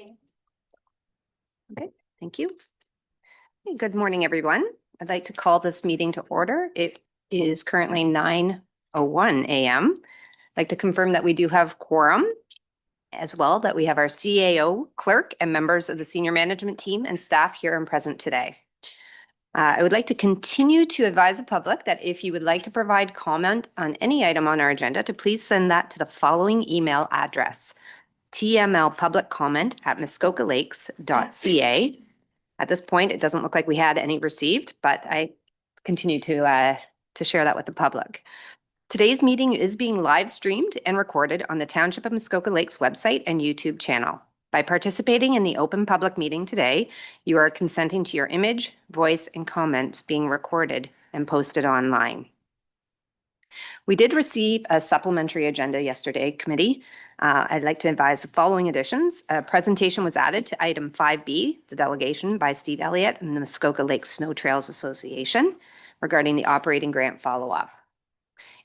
Okay, thank you. Good morning, everyone. I'd like to call this meeting to order. It is currently 9:01 a.m. I'd like to confirm that we do have quorum, as well that we have our CAO, clerk, and members of the senior management team and staff here and present today. I would like to continue to advise the public that if you would like to provide comment on any item on our agenda, to please send that to the following email address: tmlpubliccomment@muskokalakes.ca. At this point, it doesn't look like we had any received, but I continue to share that with the public. Today's meeting is being live streamed and recorded on the Township of Muskoka Lakes website and YouTube channel. By participating in the open public meeting today, you are consenting to your image, voice, and comments being recorded and posted online. We did receive a supplementary agenda yesterday, committee. I'd like to advise the following additions. A presentation was added to item 5B, the delegation by Steve Elliot and the Muskoka Lakes Snow Trails Association regarding the operating grant follow-up.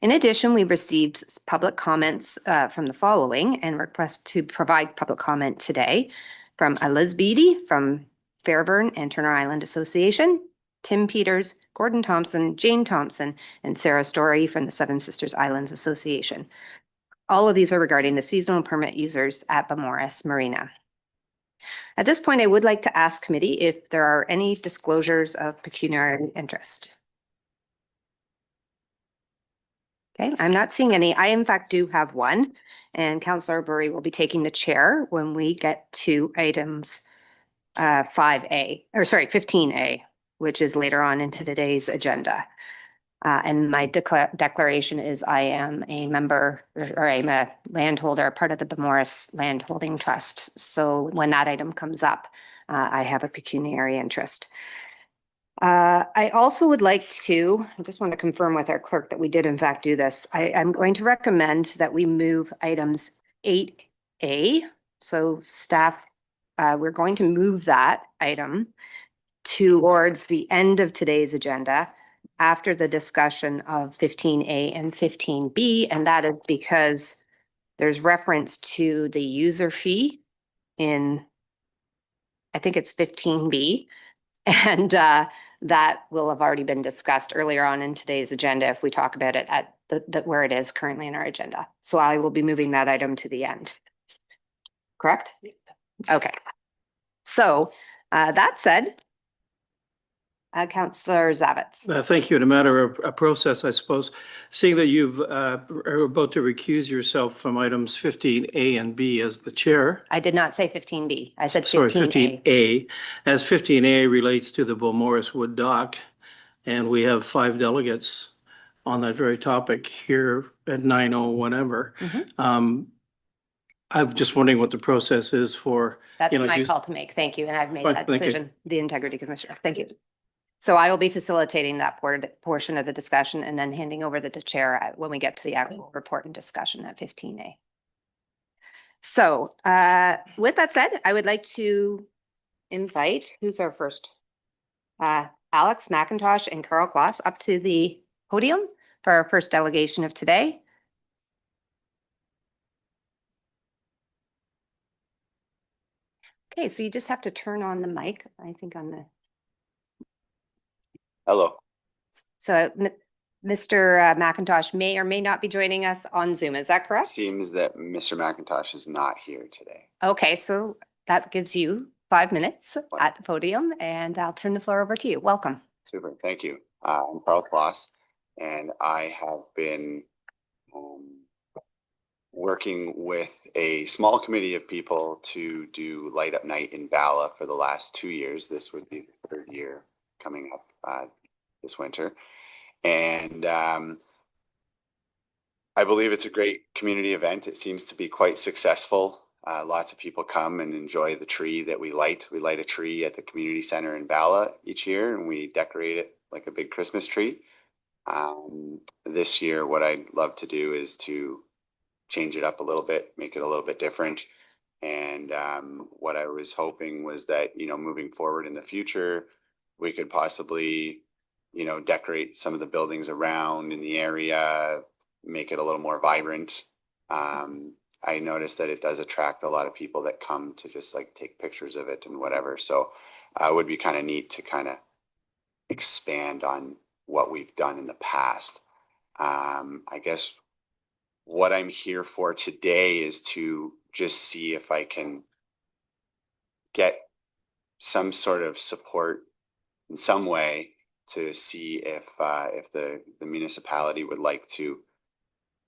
In addition, we received public comments from the following and request to provide public comment today from Liz Beatty from Fairburn and Turner Island Association, Tim Peters, Gordon Thompson, Jane Thompson, and Sarah Story from the Seven Sisters Islands Association. All of these are regarding the seasonal permit users at Beaumaris Marina. At this point, I would like to ask committee if there are any disclosures of pecuniary interest. Okay, I'm not seeing any. I, in fact, do have one, and Councillor Burry will be taking the chair when we get to items 15A, which is later on into today's agenda. And my declaration is I am a member, or I'm a landholder, part of the Beaumaris Land Holding Trust. So when that item comes up, I have a pecuniary interest. I also would like to, I just want to confirm with our clerk that we did in fact do this. I'm going to recommend that we move items 8A. So staff, we're going to move that item towards the end of today's agenda after the discussion of 15A and 15B. And that is because there's reference to the user fee in, I think it's 15B. And that will have already been discussed earlier on in today's agenda if we talk about it at where it is currently in our agenda. So I will be moving that item to the end. Correct? Okay. So that said, Councillor Zavitz. Thank you. In a matter of a process, I suppose, seeing that you've are about to recuse yourself from items 15A and B as the chair. I did not say 15B. I said 15A. Sorry, 15A. As 15A relates to the Beaumaris Wood Dock, and we have 5 delegates on that very topic here at 9:00 whatever. I'm just wondering what the process is for. That's my call to make. Thank you. And I've made that decision, the integrity commissioner. Thank you. So I will be facilitating that portion of the discussion and then handing over the chair when we get to the actual report and discussion at 15A. So with that said, I would like to invite, who's our first? Alex McIntosh and Karl Klos up to the podium for our first delegation of today. Okay, so you just have to turn on the mic, I think on the. Hello. So Mr. McIntosh may or may not be joining us on Zoom. Is that correct? Seems that Mr. McIntosh is not here today. Okay, so that gives you 5 minutes at the podium, and I'll turn the floor over to you. Welcome. Super, thank you. I'm Karl Klos, and I have been working with a small committee of people to do Light Up Night in Bala for the last 2 years. This would be the 3rd year coming up this winter. And I believe it's a great community event. It seems to be quite successful. Lots of people come and enjoy the tree that we light. We light a tree at the community center in Bala each year, and we decorate it like a big Christmas tree. This year, what I'd love to do is to change it up a little bit, make it a little bit different. And what I was hoping was that, you know, moving forward in the future, we could possibly, you know, decorate some of the buildings around in the area, make it a little more vibrant. I noticed that it does attract a lot of people that come to just like take pictures of it and whatever. So it would be kind of neat to kind of expand on what we've done in the past. I guess what I'm here for today is to just see if I can get some sort of support in some way to see if the municipality would like to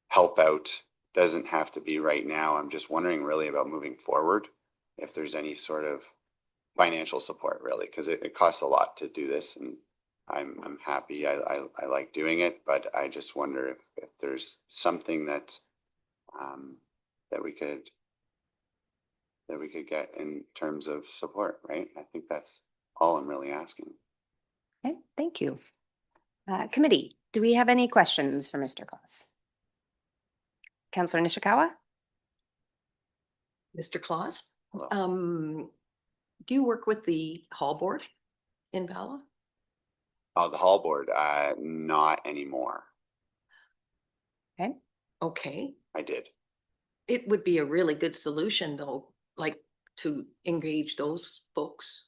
help out. Doesn't have to be right now. I'm just wondering really about moving forward, if there's any sort of financial support really, because it costs a lot to do this, and I'm happy. I like doing it, but I just wonder if there's something that that we could get in terms of support, right? I think that's all I'm really asking. Okay, thank you. Committee, do we have any questions for Mr. Klos? Councillor Nishikawa? Mr. Klos, Hello. do you work with the hall board in Bala? Oh, the hall board, not anymore. Okay, I did. it would be a really good solution though, like to engage those folks.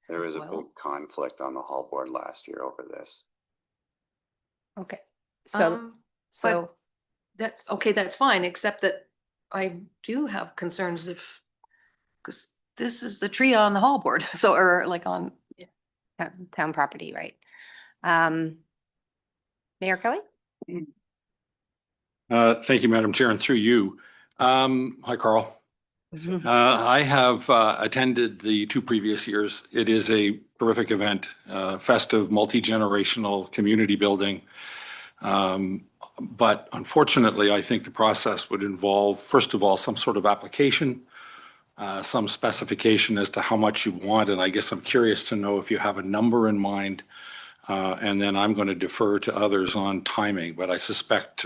There was a Well- big conflict on the hall board last year over this. Okay, so, but that's okay, that's fine, except that I do have concerns because this is the tree on the hall board, so, or like on, town property, right? Mayor Kelly? Thank you, Madam Chair, and through you. Hi, Karl. I have attended the 2 previous years. It is a terrific event, festive, multi-generational community building. But unfortunately, I think the process would involve, first of all, some sort of application, some specification as to how much you want. And I guess I'm curious to know if you have a number in mind. And then I'm going to defer to others on timing, but I suspect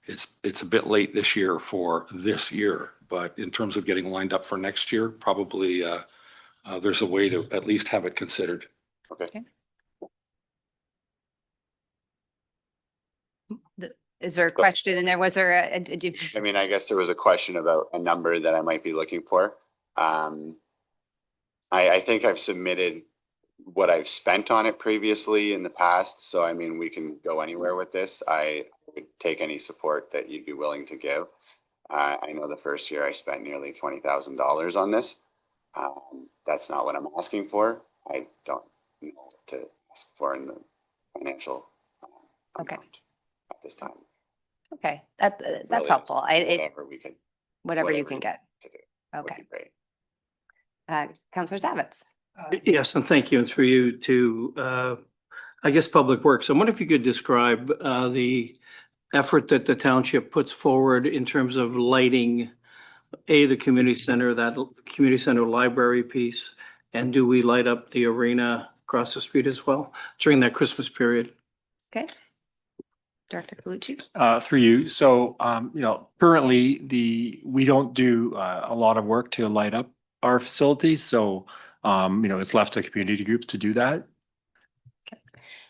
it's a bit late this year for this year. But in terms of getting lined up for next year, probably there's a way to at least have it considered. Okay. Is there a question in there? Was there I mean, I guess there was a question about a number that I might be looking for. I think I've submitted what I've spent on it previously in the past. So, I mean, we can go anywhere with this. I would take any support that you'd be willing to give. I know the first year I spent nearly $20,000 on this. That's not what I'm asking for. I don't know what to ask for in the financial Okay. amount at this time. Okay, that's Really, helpful. whatever we could, Whatever you whatever can you get. to do would Okay. be great. Councillor Zavitz? Yes, and thank you, and through you to, I guess, Public Works. I wonder if you could describe the effort that the township puts forward in terms of lighting, the community center, that community center library piece, and do we light up the arena across the street as well during that Christmas period? Okay. Director Calucci? Through you. So, currently we don't do a lot of work to light up our facilities. So, it's left to community groups to do that.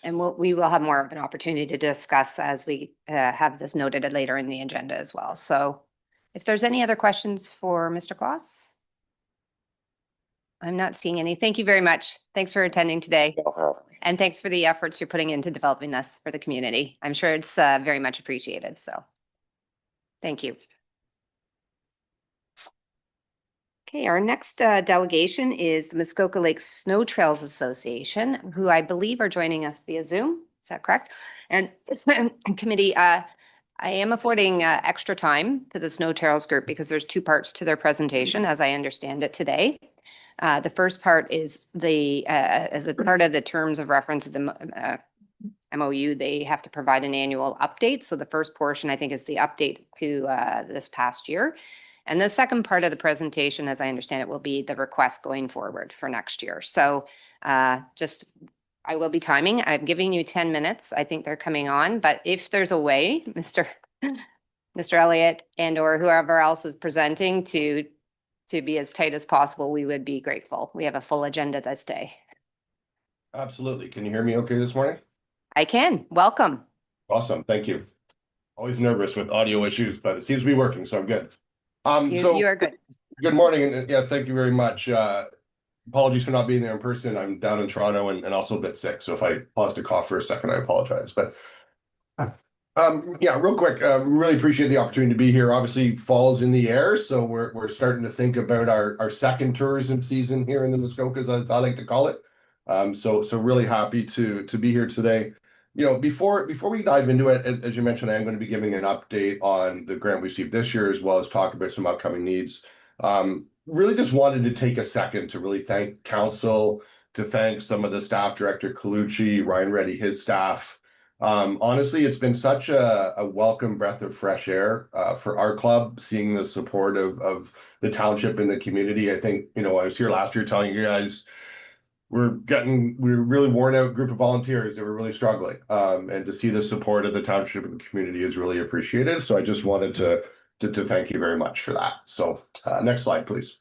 And we will have more of an opportunity to discuss as we have this noted later in the agenda as well. So if there's any other questions for Mr. Klos? I'm not seeing any. Thank you very much. Thanks for attending today. And thanks for the efforts you're putting into developing this for the community. I'm sure it's very much appreciated. So thank you. Okay, our next delegation is the Muskoka Lake Snow Trails Association, who I believe are joining us via Zoom. Is that correct? And committee, I am affording extra time to the Snow Trails group because there's 2 parts to their presentation, as I understand it today. The first part is as a part of the terms of reference of the MOU, they have to provide an annual update. So the first portion, I think, is the update to this past year. And the second part of the presentation, as I understand it, will be the request going forward for next year. So I will be timing. I'm giving you 10 minutes. I think they're coming on, but if there's a way, Mr. Elliot or whoever else is presenting to be as tight as possible, we would be grateful. We have a full agenda this day. Absolutely. Can you hear me okay this morning? I can. Welcome. Awesome. Thank you. Always nervous with audio issues, but it seems to be working, so I'm good. You are good. Good morning, and yeah, thank you very much. Apologies for not being there in person. I'm down in Toronto and also a bit sick. So if I pause to cough for a second, I apologize. But yeah, real quick, really appreciate the opportunity to be here. Obviously, fall's in the air, so we're starting to think about our second tourism season here in the Muskoka, as I like to call it. So really happy to be here today. You know, before we dive into it, as you mentioned, I'm going to be giving an update on the grant we received this year, as well as talk about some upcoming needs. Really just wanted to take a second to really thank council, to thank some of the staff, Director Colucci, Ryan Reddy, his staff. Honestly, it's been such a welcome breath of fresh air for our club, seeing the support of the township and the community. I think, you know, I was here last year telling you guys we're really worn out group of volunteers that were really struggling. And to see the support of the township and the community is really appreciated. So I just wanted to thank you very much for that. So next slide, please.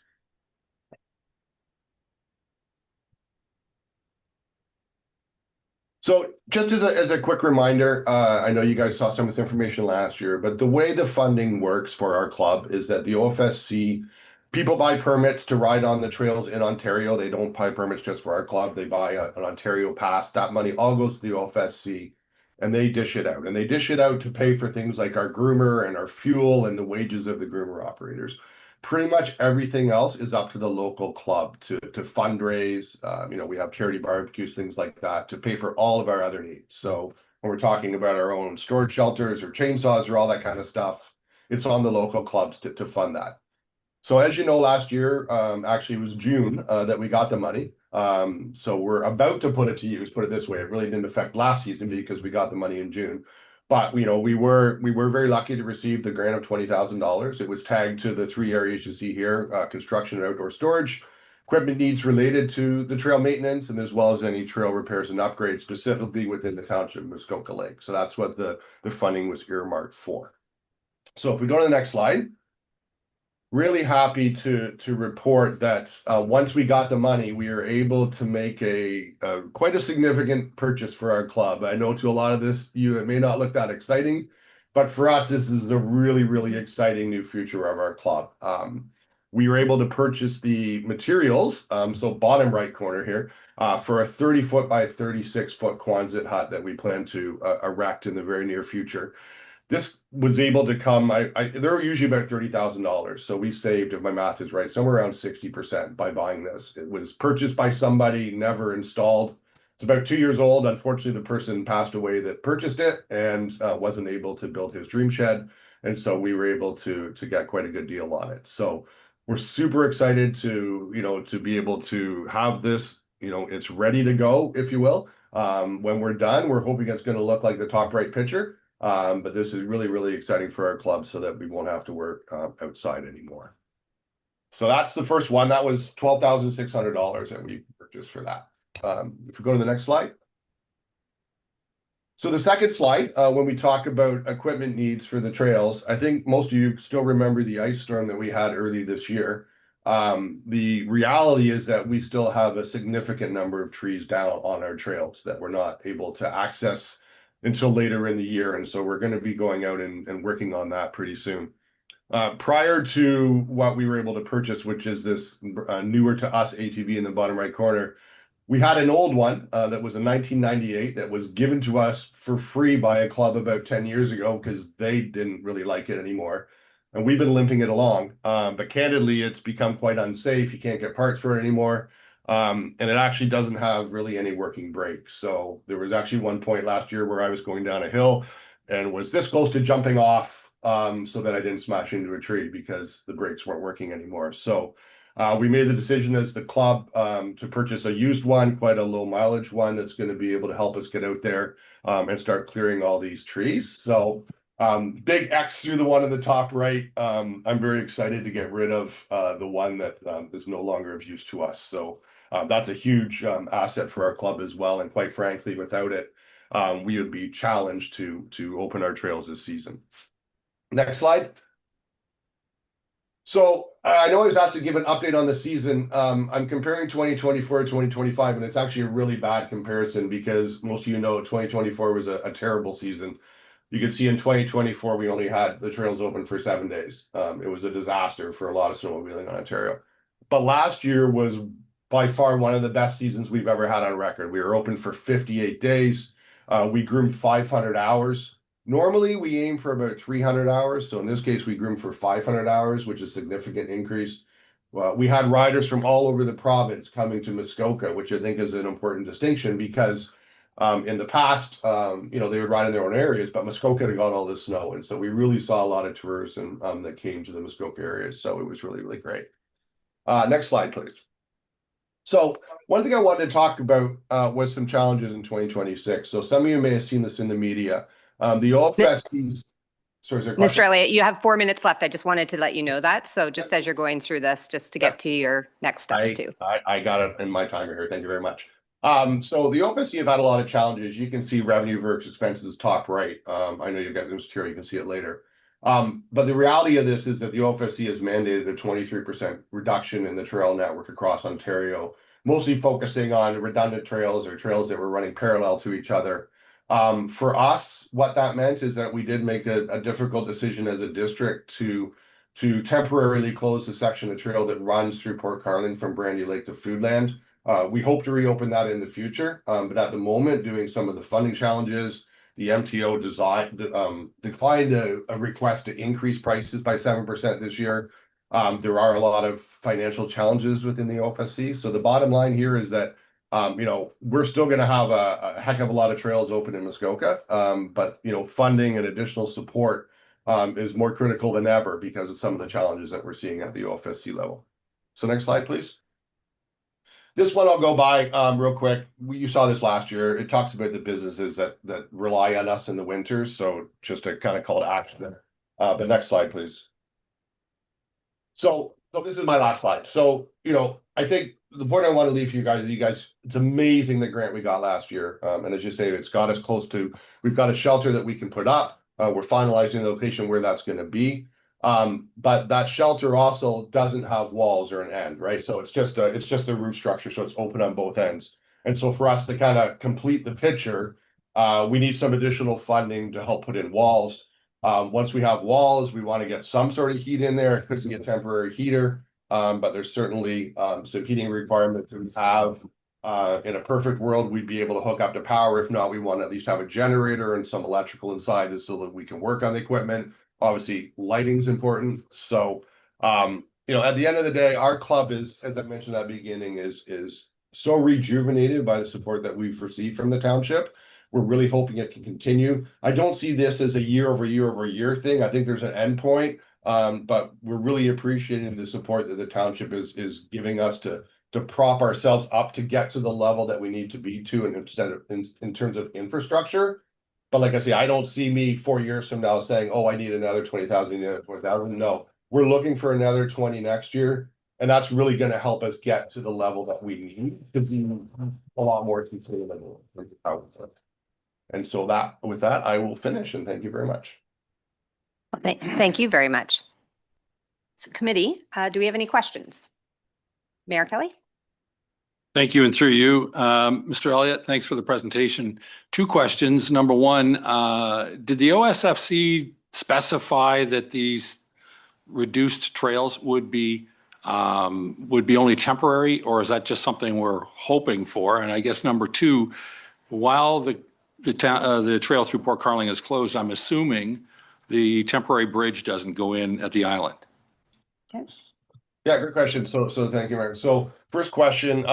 So just as a quick reminder, I know you guys saw some of this information last year, but the way the funding works for our club is that the OFSC, people buy permits to ride on the trails in Ontario. They don't buy permits just for our club. They buy an Ontario pass. That money all goes to the OFSC and they dish it out. And they dish it out to pay for things like our groomer and our fuel and the wages of the groomer operators. Pretty much everything else is up to the local club to fundraise. You know, we have charity barbecues, things like that, to pay for all of our other needs. So when we're talking about our own storage shelters or chainsaws or all that kind of stuff, it's on the local clubs to fund that. So as you know, last year, actually it was June that we got the money. So we're about to put it to use, put it this way. It really didn't affect last season because we got the money in June. But, you know, we were very lucky to receive the grant of $20,000. It was tagged to the three areas you see here, construction and outdoor storage, equipment needs related to the trail maintenance, and as well as any trail repairs and upgrades specifically within the township of Muskoka Lake. So that's what the funding was earmarked for. So if we go to the next slide. Really happy to report that once we got the money, we were able to make quite a significant purchase for our club. I know to a lot of it may not look that exciting, but for us, this is a really, really exciting new future of our club. We were able to purchase the materials, so bottom right corner here, for a 30-foot by 36-foot Quonset hut that we plan to erect in the very near future. This was able to come, they're usually about $30,000. So we saved, if my math is right, somewhere around 60% by buying this. It was purchased by somebody, never installed. It's about 2 years old. Unfortunately, the person passed away that purchased it and wasn't able to build his dream shed. And so we were able to get quite a good deal on it. So we're super excited to be able to have this, it's ready to go, if you will. When we're done, we're hoping it's going to look like the top right picture. But this is really, really exciting for our club so that we won't have to work outside anymore. So that's the first one. That was $12,600 that we purchased for that. If we go to the next slide. So the second slide, when we talk about equipment needs for the trails, I think most of you still remember the ice storm that we had early this year. The reality is that we still have a significant number of trees down on our trails that we're not able to access until later in the year. And so we're going to be going out and working on that pretty soon. Prior to what we were able to purchase, which is this newer to us ATV in the bottom right corner, we had an old one that was a 1998 that was given to us for free by a club about 10 years ago because they didn't really like it anymore. And we've been limping it along. But candidly, it's become quite unsafe. You can't get parts for it anymore. And it actually doesn't have really any working brakes. So there was actually one point last year where I was going down a hill and was this close to jumping off so that I didn't smash into a tree because the brakes weren't working anymore. So we made the decision as the club to purchase a used one, quite a low mileage one that's going to be able to help us get out there and start clearing all these trees. So big X through the one in the top right. I'm very excited to get rid of the one that is no longer of use to us. So that's a huge asset for our club as well. And quite frankly, without it, we would be challenged to open our trails this season. Next slide. So I know I was asked to give an update on the season. I'm comparing 2024 to 2025, and it's actually a really bad comparison because most of you know 2024 was a terrible season. You can see in 2024, we only had the trails open for 7 days. It was a disaster for a lot of snowmobiling on Ontario. But last year was by far one of the best seasons we've ever had on record. We were open for 58 days. We groomed 500 hours. Normally, we aim for about 300 hours. So in this case, we groomed for 500 hours, which is a significant increase. Well, we had riders from all over the province coming to Muskoka, which I think is an important distinction because in the past, they would ride in their own areas, but Muskoka had got all the snow. And so we really saw a lot of tourism that came to the Muskoka areas. So it was really, really great. Next slide, please. So one thing I wanted to talk about was some challenges in 2026. So some of you may have seen this in the media. The OFSC's, sorry, is there a Mr. question? Elliott, you have 4 minutes left. I just wanted to let you know that. So just as you're going through this, just to get to your next steps too. I got it in my timer here. Thank you very much. So the OFSC have had a lot of challenges. You can see revenue versus expenses top right. I know you've got this material, you can see it later. But the reality of this is that the OFSC has mandated a 23% reduction in the trail network across Ontario, mostly focusing on redundant trails or trails that were running parallel to each other. For us, what that meant is that we did make a difficult decision as a district to temporarily close the section of trail that runs through Port Carling from Brandy Lake to Foodland. We hope to reopen that in the future, but at the moment, doing some of the funding challenges, the MTO declined a request to increase prices by 7% this year. There are a lot of financial challenges within the OFSC. So the bottom line here is that we're still going to have a heck of a lot of trails open in Muskoka, but funding and additional support is more critical than ever because of some of the challenges that we're seeing at the OFSC level. So next slide, please. This one I'll go by real quick. You saw this last year. It talks about the businesses that rely on us in the winters. So just a kind of call to action there. But next slide, please. So this is my last slide. So, I think the point I want to leave for you guys, it's amazing the grant we got last year. And as you say, it's got us close to, we've got a shelter that we can put up. We're finalizing the location where that's going to be. But that shelter also doesn't have walls or an end, right? So it's just a roof structure. So it's open on both ends. And so for us to kind of complete the picture, we need some additional funding to help put in walls. Once we have walls, we want to get some sort of heat in there. It could be a temporary heater, but there's certainly some heating requirements that we have. In a perfect world, we'd be able to hook up to power. If not, we want to at least have a generator and some electrical inside so that we can work on the equipment. Obviously, lighting is important. So, at the end of the day, our club is, as I mentioned at the beginning, is so rejuvenated by the support that we've received from the township. We're really hoping it can continue. I don't see this as a year over year thing. I think there's an end point, but we're really appreciating the support that the township is giving us to prop ourselves up to get to the level that we need to be to, and in terms of infrastructure. But like I say, I don't see me 4 years from now saying, "Oh, I need another 20,000, another 20,000." No, we're looking for another 20 next year, and that's really going to help us get to the level that we need to be a lot more sustainable. And so with that, I will finish, and thank you very much. Thank you very much. So committee, do we have any questions? Mayor Kelly? Thank you, and through you, Mr. Elliott, thanks for the presentation. 2 questions. Number one, did the OSFC specify that these reduced trails would be only temporary, or is that just something we're hoping for? And I guess number 2, while the trail through Port Carling is closed, I'm assuming the temporary bridge doesn't go in at the island. Okay. Yeah, good question. So thank you, Mark. So first question,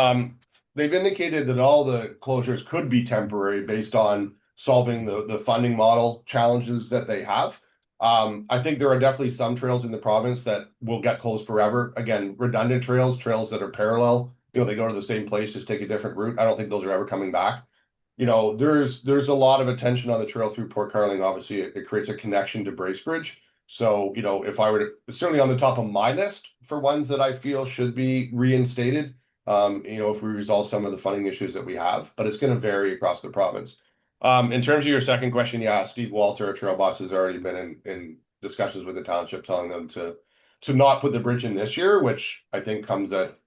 they've indicated that all the closures could be temporary based on solving the funding model challenges that they have. I think there are definitely some trails in the province that will get closed forever. Again, redundant trails that are parallel, they go to the same place, just take a different route. I don't think those are ever coming back. There's a lot of attention on the trail through Port Carling. Obviously, it creates a connection to Bracebridge. So, if I were to, it's certainly on the top of my list for ones that I feel should be reinstated, if we resolve some of the funding issues that we have, but it's going to vary across the province. In terms of your second question, yeah, Steve Walter, our trail boss, has already been in discussions with the township, telling them to not put the bridge in this year, which I think comes at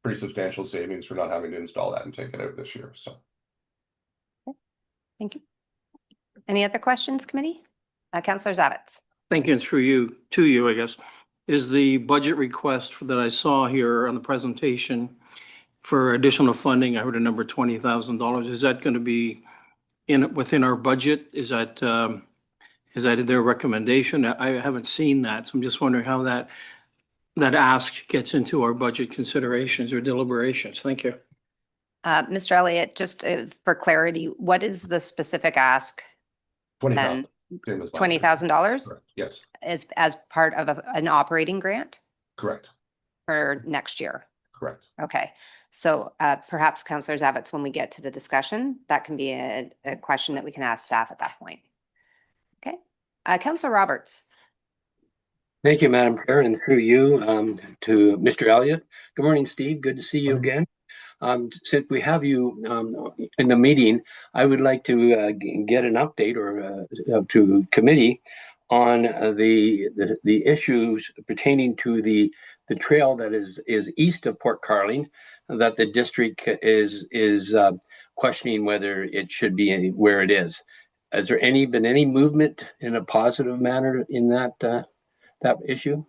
pretty substantial savings for not having to install that and take it out this year. So. Thank you. Any other questions, committee? Councillor Zavitz. Thank you, and through you, to you, I guess. Is the budget request that I saw here on the presentation for additional funding, I heard a number $20,000. Is that going to be within our budget? Is that their recommendation? I haven't seen that, so I'm just wondering how that ask gets into our budget considerations or deliberations. Thank you. Mr. Elliot, just for clarity, what is the specific ask? 20,000. $20,000 Correct. Yes, as part of an operating grant correct, for next year? correct. Okay, so perhaps Councillor Zavitz, when we get to the discussion, that can be a question that we can ask staff at that point. Okay, Councillor Roberts. Thank you, Madam Chair, and through you to Mr. Elliot. Good morning, Steve. Good to see you again. Since we have you in the meeting, I would like to get an update or to committee on the issues pertaining to the trail that is east of Port Carling, that the district is questioning whether it should be where it is. Has there been any movement in a positive manner in that issue?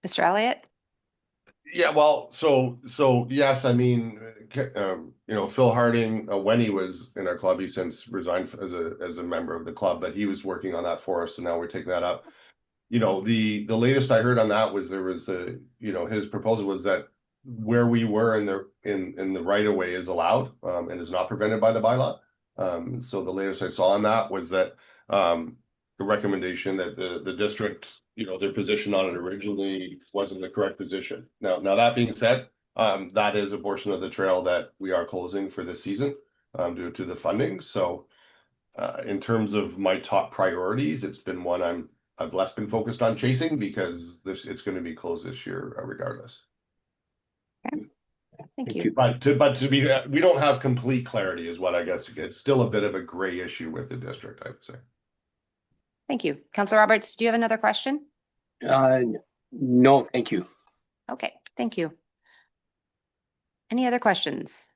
Mr. Elliot? Yeah, well, so yes, I mean, Phil Harding, when he was in our club, he since resigned as a member of the club, but he was working on that for us, so now we're taking that up. The latest I heard on that was there was his proposal was that where we were in the right of way is allowed and is not prevented by the bylaw. So the latest I saw on that was that the recommendation that the district, their position on it originally wasn't the correct position. Now that being said, that is a portion of the trail that we are closing for this season due to the funding. So in terms of my top priorities, it's been one I've less been focused on chasing because it's going to be closed this year regardless. Okay. Thank you. But to be, we don't have complete clarity is what I guess. It's still a bit of a gray issue with the district, I would say. Thank you. Councillor Roberts, do you have another question? No, thank you. Okay, thank you. Any other questions?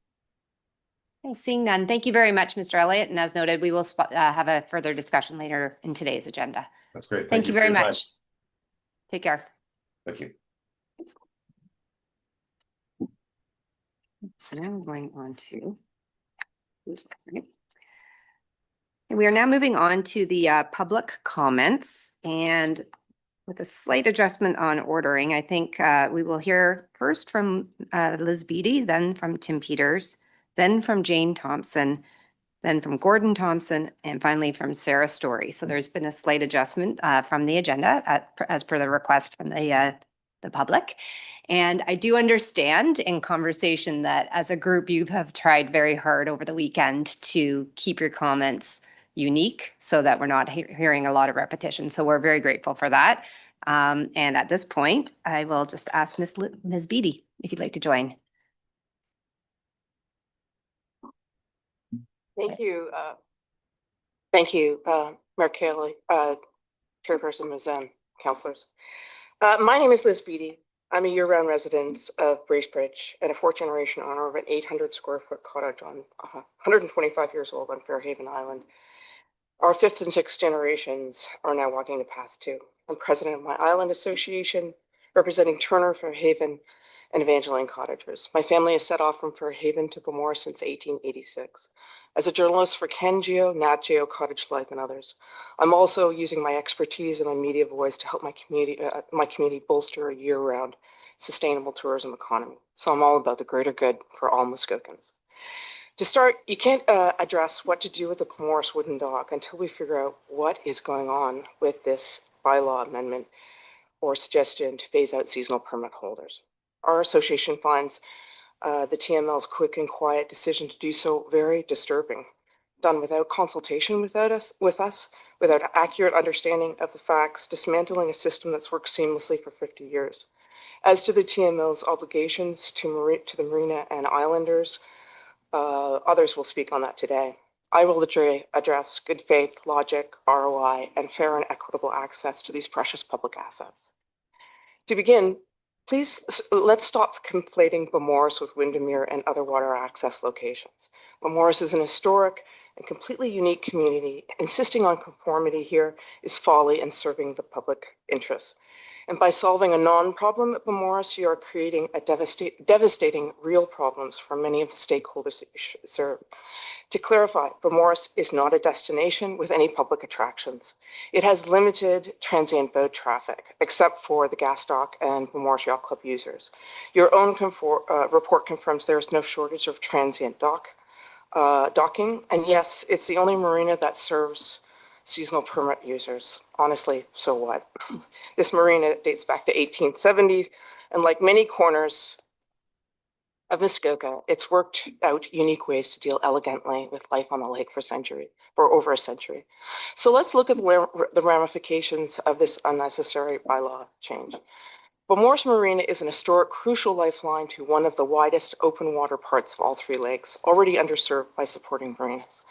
Okay, seeing none, thank you very much, Mr. Elliott. And as noted, we will have a further discussion later in today's agenda. That's great. Thank you very much. Take care. Thank you. So now we're going on to this one, right? And we are now moving on to the public comments, and with a slight adjustment on ordering, I think we will hear first from Liz Beattie, then from Tim Peters, then from Jane Thompson, then from Gordon Thompson, and finally from Sarah Story. So there's been a slight adjustment from the agenda as per the request from the public. And I do understand in conversation that as a group, you have tried very hard over the weekend to keep your comments unique so that we're not hearing a lot of repetition. So we're very grateful for that. And at this point, I will just ask Ms. Beattie if you'd like to join. Thank you. Thank you, Mayor Kelly, Chairperson, Ms. councilors. My name is Liz Beattie. I'm a year-round resident of Bracebridge and a fourth-generation owner of an 800-square-foot cottage on 125 years old on Fairhaven Island. Our fifth and sixth generations are now walking the path too. I'm president of my island association, representing Turner, Fairhaven, and Evangeline cottagers. My family has set off from Fairhaven to Bemore since 1886. As a journalist for Ken Geo, Nat Geo, Cottage Life, and others, I'm also using my expertise and my media voice to help my community bolster a year-round sustainable tourism economy. So I'm all about the greater good for all Muskokans. To start, you can't address what to do with the Pomoris wooden dock until we figure out what is going on with this bylaw amendment or suggestion to phase out seasonal permit holders. Our association finds the TML's quick and quiet decision to do so very disturbing, done without consultation with us, without accurate understanding of the facts, dismantling a system that's worked seamlessly for 50 years. As to the TML's obligations to the marina and islanders, others will speak on that today. I will address good faith, logic, ROI, and fair and equitable access to these precious public assets. To begin, please, let's stop conflating Bemores with Windermere and other water access locations. Bemores is an historic and completely unique community. Insisting on conformity here is folly in serving the public interest. And by solving a non-problem at Beaumaris, you are creating a devastating real problems for many of the stakeholders that you serve. To clarify, Beaumaris is not a destination with any public attractions. It has limited transient boat traffic, except for the gas dock and Beaumaris Yacht Club users. Your own report confirms there is no shortage of transient docking. And yes, it's the only marina that serves seasonal permit users. Honestly, so what? This marina dates back to 1870s, and like many corners of Muskoka, it's worked out unique ways to deal elegantly with life on the lake for over a century. So let's look at the ramifications of this unnecessary bylaw change. Beaumaris Marina is an historic, crucial lifeline to one of the widest open water parts of all three lakes, already underserved by supporting marinas.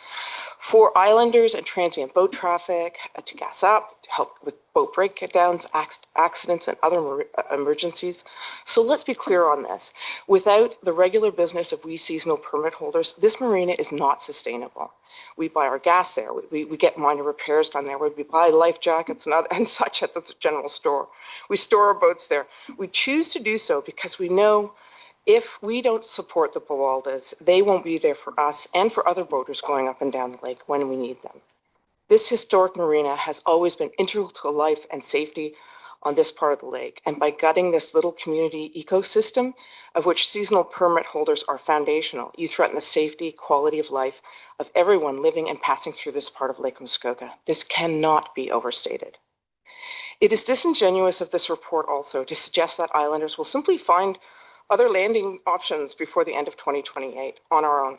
For islanders and transient boat traffic, to gas up, to help with boat breakdowns, accidents, and other emergencies. So let's be clear on this. Without the regular business of we seasonal permit holders, this marina is not sustainable. We buy our gas there. We get minor repairs done there. We buy life jackets and such at the general store. We store our boats there. We choose to do so because we know if we don't support the Bowaldas, they won't be there for us and for other boaters going up and down the lake when we need them. This historic marina has always been integral to life and safety on this part of the lake. And by gutting this little community ecosystem, of which seasonal permit holders are foundational, you threaten the safety, quality of life of everyone living and passing through this part of Lake Muskoka. This cannot be overstated. It is disingenuous of this report also to suggest that islanders will simply find other landing options before the end of 2028 on our own.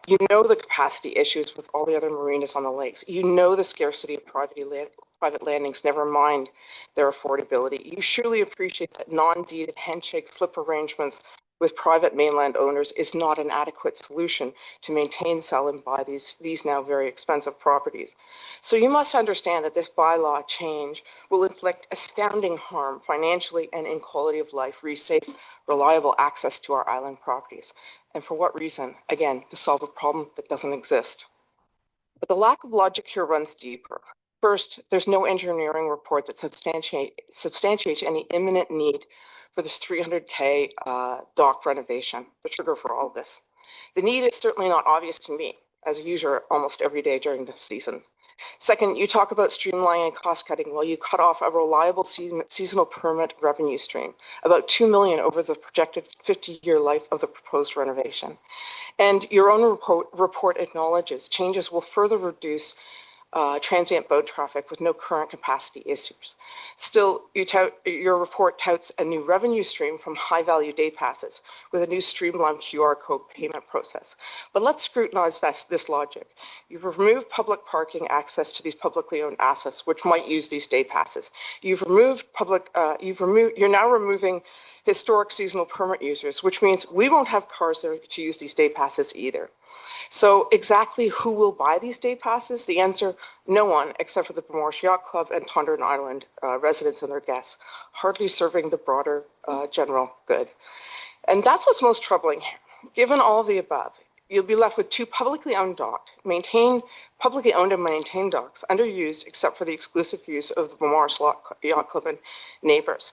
You know the capacity issues with all the other marinas on the lakes. You know the scarcity of private landings, never mind their affordability. You surely appreciate that non-deeded handshake slip arrangements with private mainland owners is not an adequate solution to maintain, sell, and buy these now very expensive properties. So you must understand that this bylaw change will inflict astounding harm financially and in quality of life, safe, reliable access to our island properties. And for what reason? Again, to solve a problem that doesn't exist. But the lack of logic here runs deeper. First, there's no engineering report that substantiates any imminent need for this 300K dock renovation, the trigger for all of this. The need is certainly not obvious to me as a user almost every day during the season. Second, you talk about streamlining and cost cutting while you cut off a reliable seasonal permit revenue stream, about $2 million over the projected 50-year life of the proposed renovation. And your own report acknowledges changes will further reduce transient boat traffic with no current capacity issues. Still, your report touts a new revenue stream from high-value day passes with a new streamlined QR code payment process. But let's scrutinize this logic. You've removed public parking access to these publicly owned assets, which might use these day passes. You're now removing historic seasonal permit users, which means we won't have cars there to use these day passes either. So exactly who will buy these day passes? The answer, no one, except for the Beaumaris Yacht Club and Tonderton Island residents and their guests, hardly serving the broader general good. And that's what's most troubling here. Given all of the above, you'll be left with two publicly owned and maintained docks, underused except for the exclusive use of the Beaumaris Yacht Club and neighbors.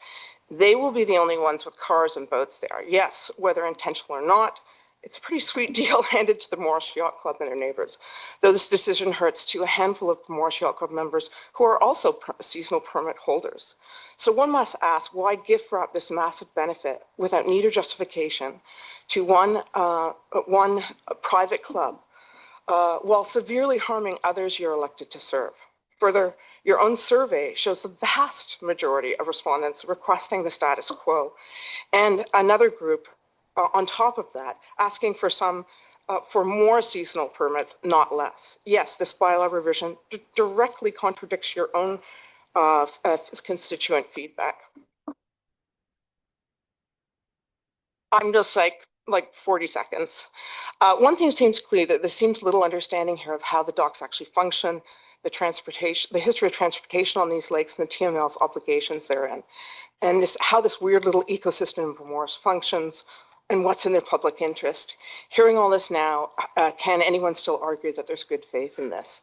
They will be the only ones with cars and boats there. Yes, whether intentional or not, it's a pretty sweet deal handed to the Beaumaris Yacht Club and their neighbors, though this decision hurts to a handful of Beaumaris Yacht Club members who are also seasonal permit holders. So one must ask, why gift wrap this massive benefit without need or justification to one private club while severely harming others you're elected to serve? Further, your own survey shows the vast majority of respondents requesting the status quo, and another group on top of that, asking for more seasonal permits, not less. Yes, this bylaw revision directly contradicts your own constituent feedback. I'm just like 40 seconds. One thing seems clear, that there seems little understanding here of how the docks actually function, the history of transportation on these lakes, and the TML's obligations therein, and how this weird little ecosystem in Beaumaris functions, and what's in their public interest. Hearing all this now, can anyone still argue that there's good faith in this?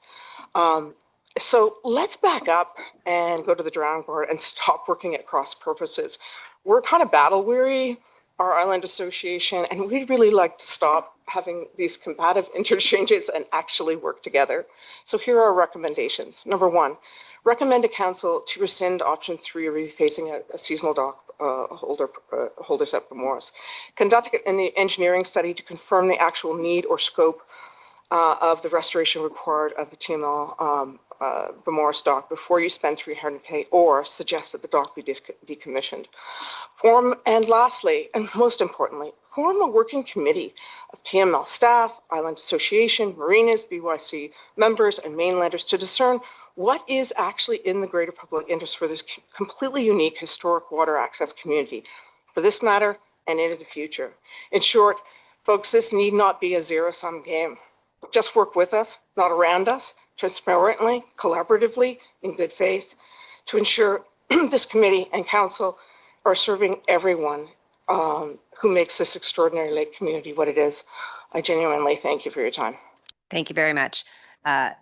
So let's back up and go to the drawing board and stop working at cross purposes. We're kind of battle weary, our island association, and we'd really like to stop having these combative interchanges and actually work together. So here are our recommendations. Number one, recommend to council to rescind option 3 of refacing a seasonal dock holders at Bemores. Conduct an engineering study to confirm the actual need or scope of the restoration required of the TML Bemores dock before you spend $300K or suggest that the dock be decommissioned. And lastly, and most importantly, form a working committee of TML staff, Island Association, marinas, BYC members, and mainlanders to discern what is actually in the greater public interest for this completely unique historic water access community, for this matter and into the future. In short, folks, this need not be a zero-sum game. Just work with us, not around us, transparently, collaboratively, in good faith, to ensure this committee and council are serving everyone who makes this extraordinary lake community what it is. I genuinely thank you for your time. Thank you very much.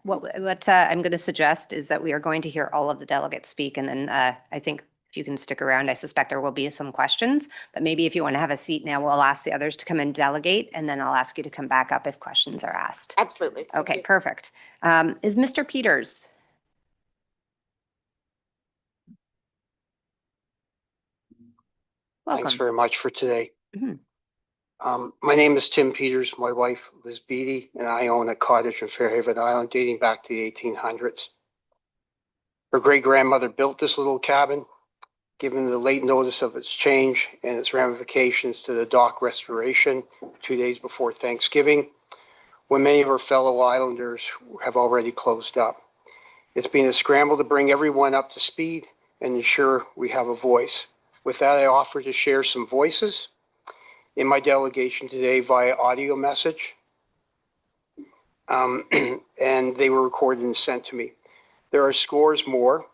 What I'm going to suggest is that we are going to hear all of the delegates speak, and then I think if you can stick around, I suspect there will be some questions, but maybe if you want to have a seat now, we'll ask the others to come and delegate, and then I'll ask you to come back up if questions are asked. Absolutely. Thank Okay, you. perfect. Is Mr. Peters? Thanks Welcome. very much for today. Mhm. My name is Tim Peters. My wife, Liz Beatty, and I own a cottage in Fairhaven Island dating back to the 1800s. Her great-grandmother built this little cabin, given the late notice of its change and its ramifications to the dock restoration 2 days before Thanksgiving, when many of our fellow islanders have already closed up. It's been a scramble to bring everyone up to speed and ensure we have a voice. With that, I offer to share some voices in my delegation today via audio message. And they were recorded and sent to me. There are scores more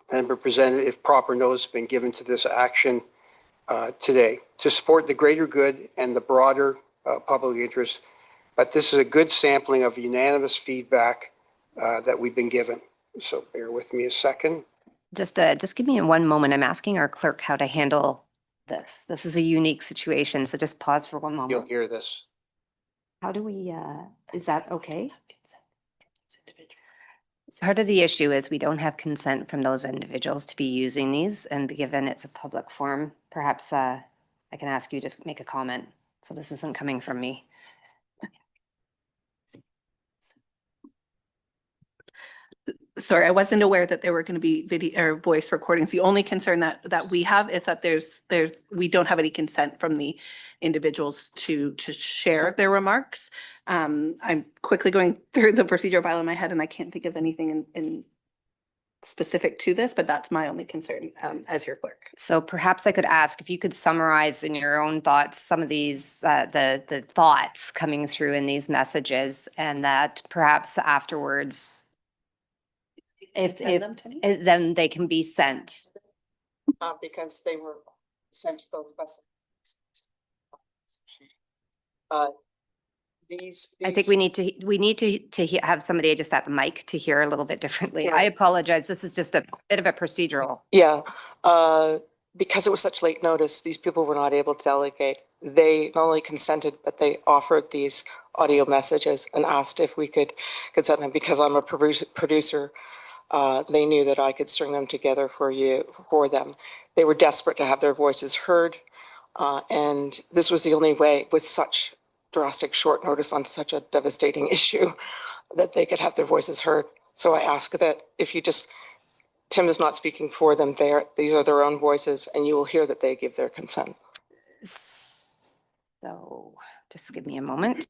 than were presented if proper notice has been given to this action today to support the greater good and the broader public interest. But this is a good sampling of unanimous feedback that we've been given. So bear with me a second. Just give me 1 moment. I'm asking our clerk how to handle this. This is a unique situation, so just pause for 1 You'll moment. hear this. How do we, is that okay? Part of the issue is we don't have consent from those individuals to be using these, and given it's a public forum, perhaps I can ask you to make a comment. So this isn't coming from me. Sorry, I wasn't aware that there were going to be video or voice recordings. The only concern that we have is that we don't have any consent from the individuals to share their remarks. I'm quickly going through the procedure bylaw in my head, and I can't think of anything in specific to this, but that's my only concern as your clerk. So perhaps I could ask if you could summarize in your own thoughts some of these, the thoughts coming through in these messages, and that perhaps afterwards, if Send them to me? then they can be sent. Because they were sent to both of us. I think we need to have somebody just at the mic to hear a little bit differently. Yeah. I apologize. This is just a bit of a procedural. Yeah, because it was such late notice, these people were not able to delegate. They not only consented, but they offered these audio messages and asked if we could consent them. Because I'm a producer, they knew that I could string them together for them. They were desperate to have their voices heard. And this was the only way, with such drastic short notice on such a devastating issue, that they could have their voices heard. So I ask that if you just, Tim is not speaking for them, these are their own voices, and you will hear that they give their consent. So just give me a moment.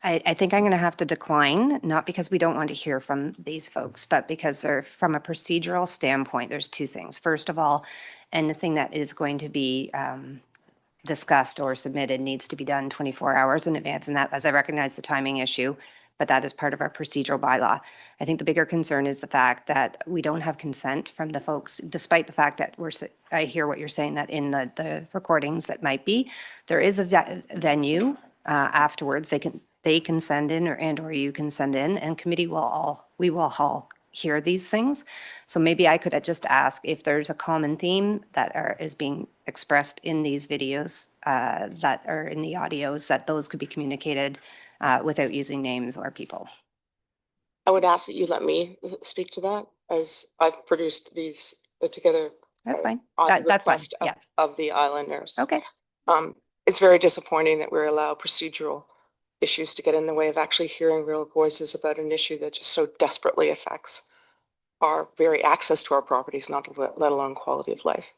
I think I'm going to have to decline, not because we don't want to hear from these folks, but because they're, from a procedural standpoint, there's two things. First of all, anything that is going to be discussed or submitted needs to be done 24 hours in advance. And that, as I recognize the timing issue, but that is part of our procedural bylaw. I think the bigger concern is the fact that we don't have consent from the folks, despite the fact that I hear what you're saying, that in the recordings that might be, there is a venue afterwards. They can send in or you can send in, and we will all hear these things. So maybe I could just ask if there's a common theme that is being expressed in these videos that are in the audios, that those could be communicated without using names or people. I would ask that you let me speak to that, as I've produced these together. That's fine. On That's fine. request Yeah. of the Islanders. Okay. It's very disappointing that we're allowed procedural issues to get in the way of actually hearing real voices about an issue that just so desperately affects our very access to our properties, let alone quality of life.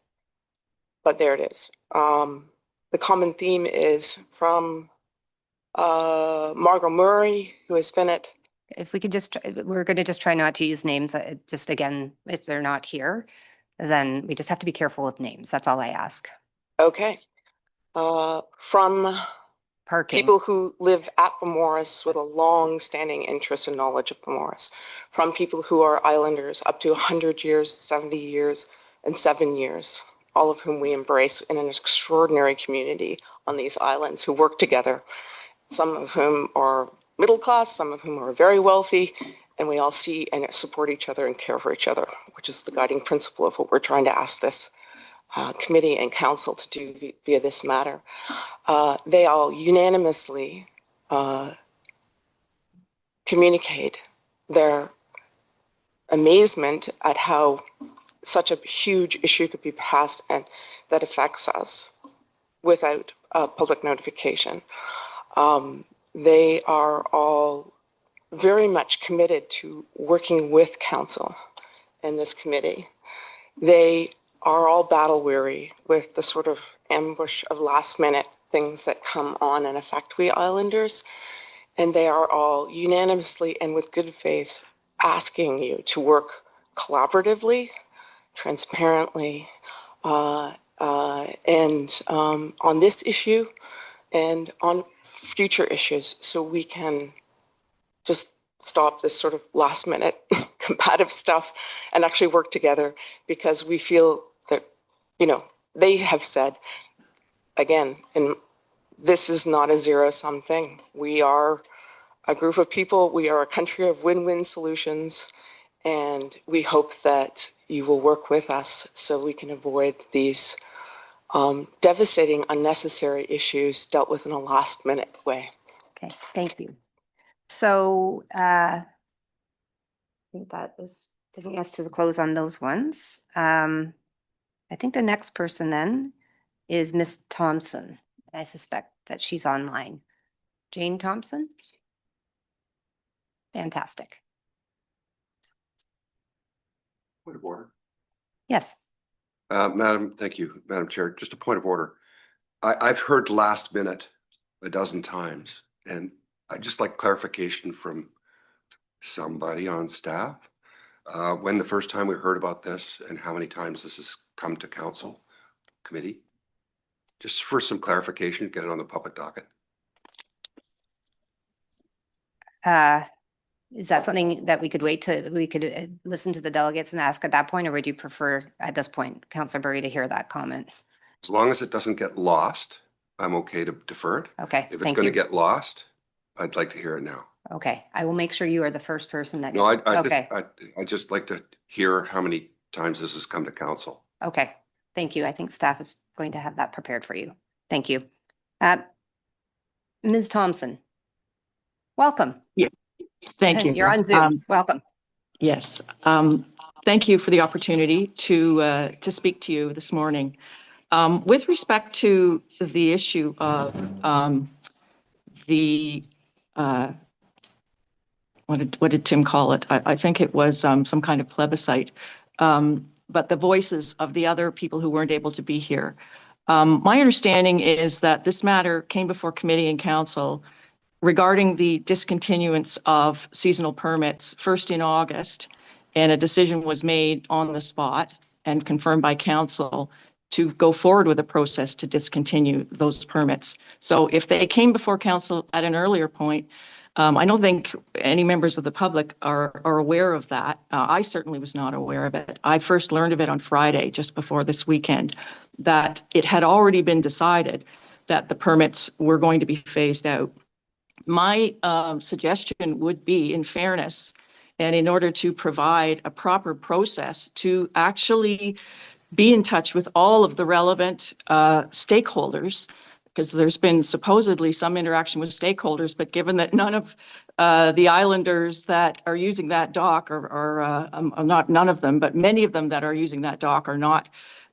But there it is. The common theme is from Margot Murray, who has been at. If we could we're going to just try not to use names. Just again, if they're not here, then we just have to be careful with names. That's all I ask. Okay. From Parking. people who live at Pamoris with a long-standing interest and knowledge of Pamoris. From people who are Islanders up to 100 years, 70 years, and 7 years, all of whom we embrace in an extraordinary community on these islands who work together, some of whom are middle class, some of whom are very wealthy, and we all see and support each other and care for each other, which is the guiding principle of what we're trying to ask this committee and council to do via this matter. They all unanimously communicate their amazement at how such a huge issue could be passed and that affects us without public notification. They are all very much committed to working with council and this committee. They are all battle weary with the sort of ambush of last minute things that come on and affect we Islanders. And they are all unanimously and with good faith asking you to work collaboratively, transparently, and on this issue and on future issues, so we can just stop this sort of last minute combative stuff and actually work together, because we feel that, they have said, again, and this is not a zero-sum thing. We are a group of people, we are a country of win-win solutions, and we hope that you will work with us so we can avoid these devastating, unnecessary issues dealt with in a last-minute way. Okay, thank you. So I think that is giving us to the close on those ones. I think the next person then is Miss Thompson. I suspect that she's online. Jane Thompson? Fantastic. Point of order. Yes. Thank you, Madam Chair. Just a point of order. I've heard last minute a dozen times, and I'd just like clarification from somebody on staff. When the first time we heard about this and how many times this has come to council committee, just for some clarification, get it on the public docket. Is that something that we could listen to the delegates and ask at that point, or would you prefer at this point, Councillor Burry, to hear that comment? As long as it doesn't get lost, I'm okay to defer it. Okay, If it's thank going to you. get lost, I'd like to hear it now. Okay, I will make sure you are the first person that. No, Okay, I just like to hear how many times this has come to council. okay, thank you. I think staff is going to have that prepared for you. Thank you. Ms. Thompson, welcome. Thank you. You're on Zoom. Welcome. Yes. Thank you for the opportunity to speak to you this morning. With respect to the issue of what did Tim call it? I think it was some kind of plebiscite, but the voices of the other people who weren't able to be here. My understanding is that this matter came before committee and council regarding the discontinuance of seasonal permits first in August, and a decision was made on the spot and confirmed by council to go forward with a process to discontinue those permits. So if they came before council at an earlier point, I don't think any members of the public are aware of that. I certainly was not aware of it. I first learned of it on Friday, just before this weekend, that it had already been decided that the permits were going to be phased out. My suggestion would be, in fairness, and in order to provide a proper process to actually be in touch with all of the relevant stakeholders, because there's been supposedly some interaction with stakeholders, but given that none of the islanders that are using that dock are not none of them, but many of them that are using that dock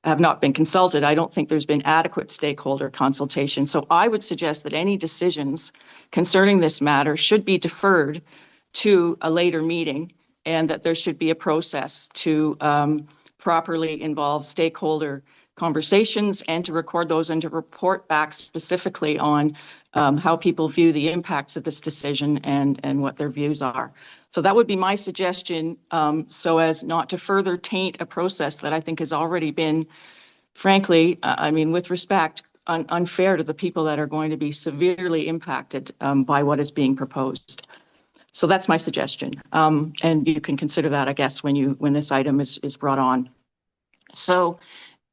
have not been consulted. I don't think there's been adequate stakeholder consultation. So I would suggest that any decisions concerning this matter should be deferred to a later meeting, and that there should be a process to properly involve stakeholder conversations and to record those and to report back specifically on how people view the impacts of this decision and what their views are. So that would be my suggestion, so as not to further taint a process that I think has already been, frankly, I mean, with respect, unfair to the people that are going to be severely impacted by what is being proposed. So that's my suggestion. And you can consider that, I guess, when this item is brought on. So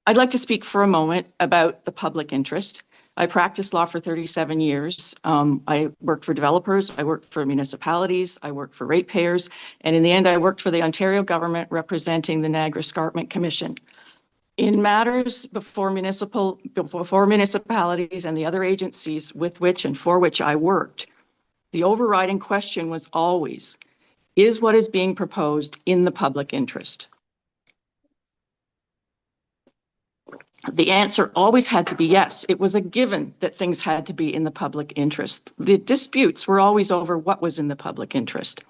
I'd like to speak for a moment about the public interest. I practiced law for 37 years. I worked for developers, I worked for municipalities, I worked for ratepayers, and in the end, I worked for the Ontario government representing the Niagara Escarpment Commission. In matters before municipalities and the other agencies with which and for which I worked, the overriding question was always, is what is being proposed in the public interest? The answer always had to be yes. It was a given that things had to be in the public interest. The disputes were always over what was in the public interest.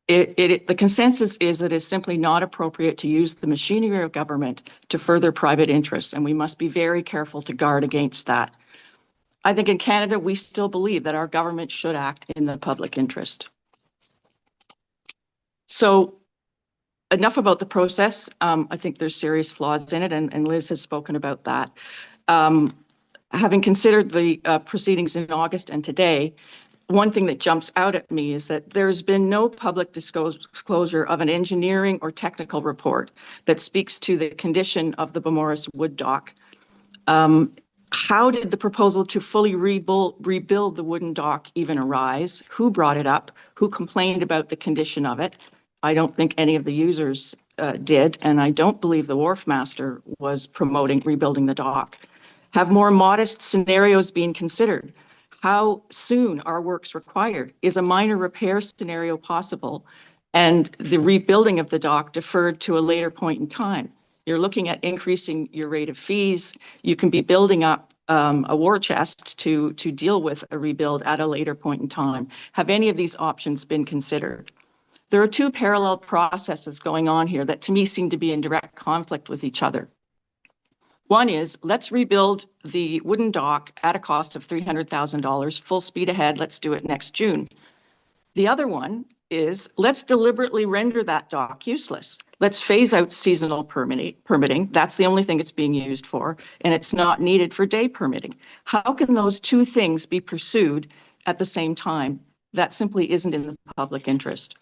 The consensus is that it's simply not appropriate to use the machinery of government to further private interests, and we must be very careful to guard against that. I think in Canada, we still believe that our government should act in the public interest. So enough about the process. I think there's serious flaws in it, and Liz has spoken about that. Having considered the proceedings in August and today, one thing that jumps out at me is that there's been no public disclosure of an engineering or technical report that speaks to the condition of the Beaumaris wood dock. How did the proposal to fully rebuild the wooden dock even arise? Who brought it up? Who complained about the condition of it? I don't think any of the users did, and I don't believe the wharf master was promoting rebuilding the dock. Have more modest scenarios been considered? How soon are works required? Is a minor repair scenario possible and the rebuilding of the dock deferred to a later point in time? You're looking at increasing your rate of fees. You can be building up a war chest to deal with a rebuild at a later point in time. Have any of these options been considered? There are two parallel processes going on here that to me seem to be in direct conflict with each other. One is, let's rebuild the wooden dock at a cost of $300,000, full speed ahead, let's do it next June. The other one is, let's deliberately render that dock useless. Let's phase out seasonal permitting. That's the only thing it's being used for, and it's not needed for day permitting. How can those two things be pursued at the same time? That simply isn't in the public interest.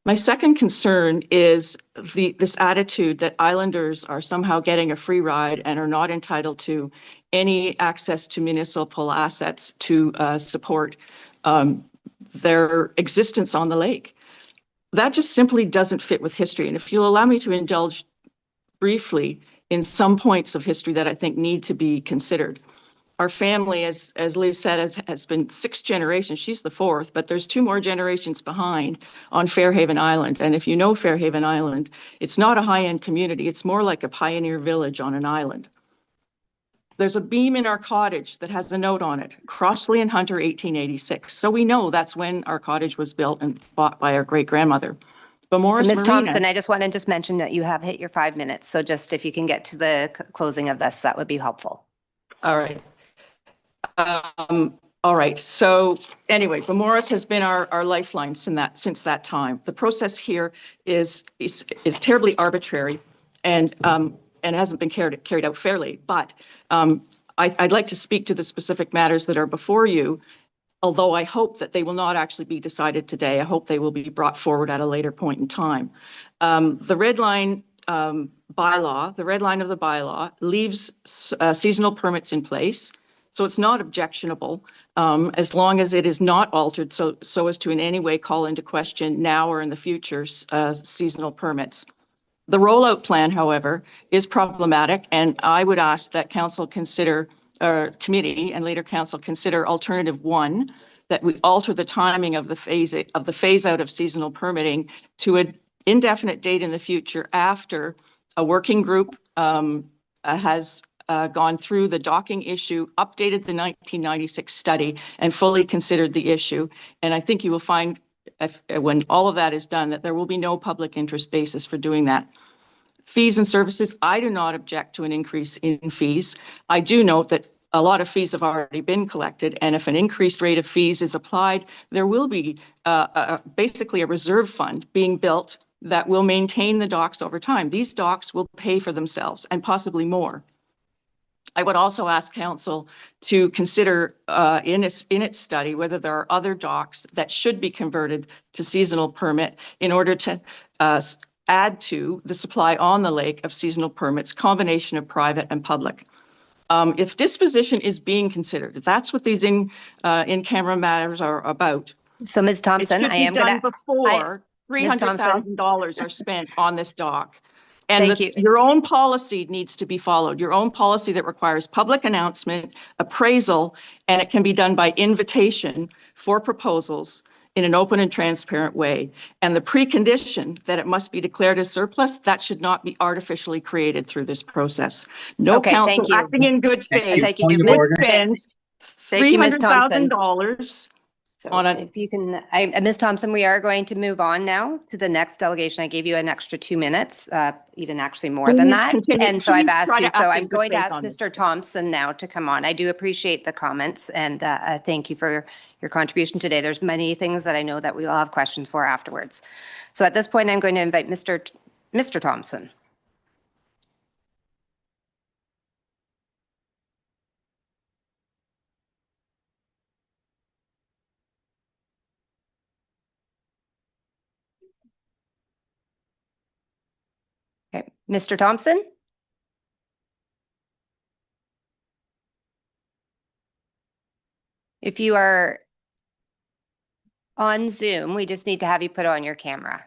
My second concern is this attitude that islanders are somehow getting a free ride and are not entitled to any access to municipal assets to support their existence on the lake. That just simply doesn't fit with history. And if you'll allow me to indulge briefly in some points of history that I think need to be considered. Our family, as Liz said, has been 6 generations. She's the 4th, but there's 2 more generations behind on Fairhaven Island. And if you know Fairhaven Island, it's not a high-end community. It's more like a pioneer village on an island. There's a beam in our cottage that has a note on it, Crossley and Hunter, 1886. So we know that's when our cottage was built and bought by our great-grandmother. So Bemorus Ms. Thompson, Marina. I just want to just mention that you have hit your 5 minutes. So just if you can get to the closing of this, that would be helpful. All right. All right. So anyway, Bemorus has been our lifeline since that time. The process here is terribly arbitrary and hasn't been carried out fairly. But I'd like to speak to the specific matters that are before you, although I hope that they will not actually be decided today. I hope they will be brought forward at a later point in time. The red line bylaw, the red line of the bylaw leaves seasonal permits in place. So it's not objectionable as long as it is not altered so as to in any way call into question now or in the future seasonal permits. The rollout plan, however, is problematic, and I would ask that council consider, committee and later council consider alternative 1, that we alter the timing of the phase out of seasonal permitting to an indefinite date in the future after a working group has gone through the docking issue, updated the 1996 study, and fully considered the issue. And I think you will find when all of that is done that there will be no public interest basis for doing that. Fees and services, I do not object to an increase in fees. I do note that a lot of fees have already been collected, and if an increased rate of fees is applied, there will be basically a reserve fund being built that will maintain the docks over time. These docks will pay for themselves and possibly more. I would also ask council to consider in its study whether there are other docks that should be converted to seasonal permit in order to add to the supply on the lake of seasonal permits, combination of private and public. If disposition is being considered, that's what these in-camera matters are about. So Ms. Thompson, I am going to. Before Ms. Thompson. $300,000 are spent on this dock. And Thank you. your own policy needs to be followed, your own policy that requires public announcement, appraisal, and it can be done by invitation for proposals in an open and transparent way. And the precondition that it must be declared as surplus, that should not be artificially created through this process. No Okay, council thank you. acting in good faith Thank you. would Ms. spend Thank you, Ms. Thompson. $300,000 So on a. if you can, Ms. Thompson, we are going to move on now to the next delegation. I gave you an extra 2 minutes, even actually more than Please that. continue. And so I've Please asked try you, to so act in I'm good going to faith ask on this. Mr. Thompson now to come on. I do appreciate the comments and thank you for your contribution today. There's many things that I know that we will have questions for afterwards. So at this point, I'm going to invite Mr. Thompson. Okay, Mr. Thompson? If you are on Zoom, we just need to have you put on your camera.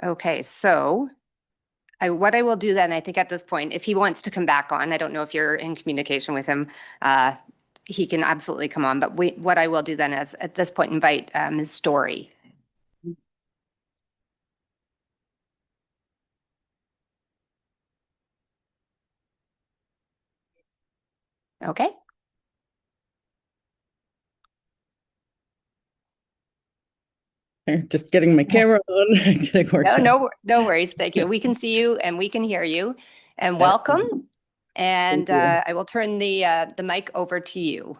Okay, so what I will do then, I think at this point, if he wants to come back on, I don't know if you're in communication with him, he can absolutely come on. But what I will do then is at this point invite Ms. Story. Okay. Just getting my camera on. Getting No worries. Thank you. We can see you and we can hear you. And welcome. And I will turn the mic over to you.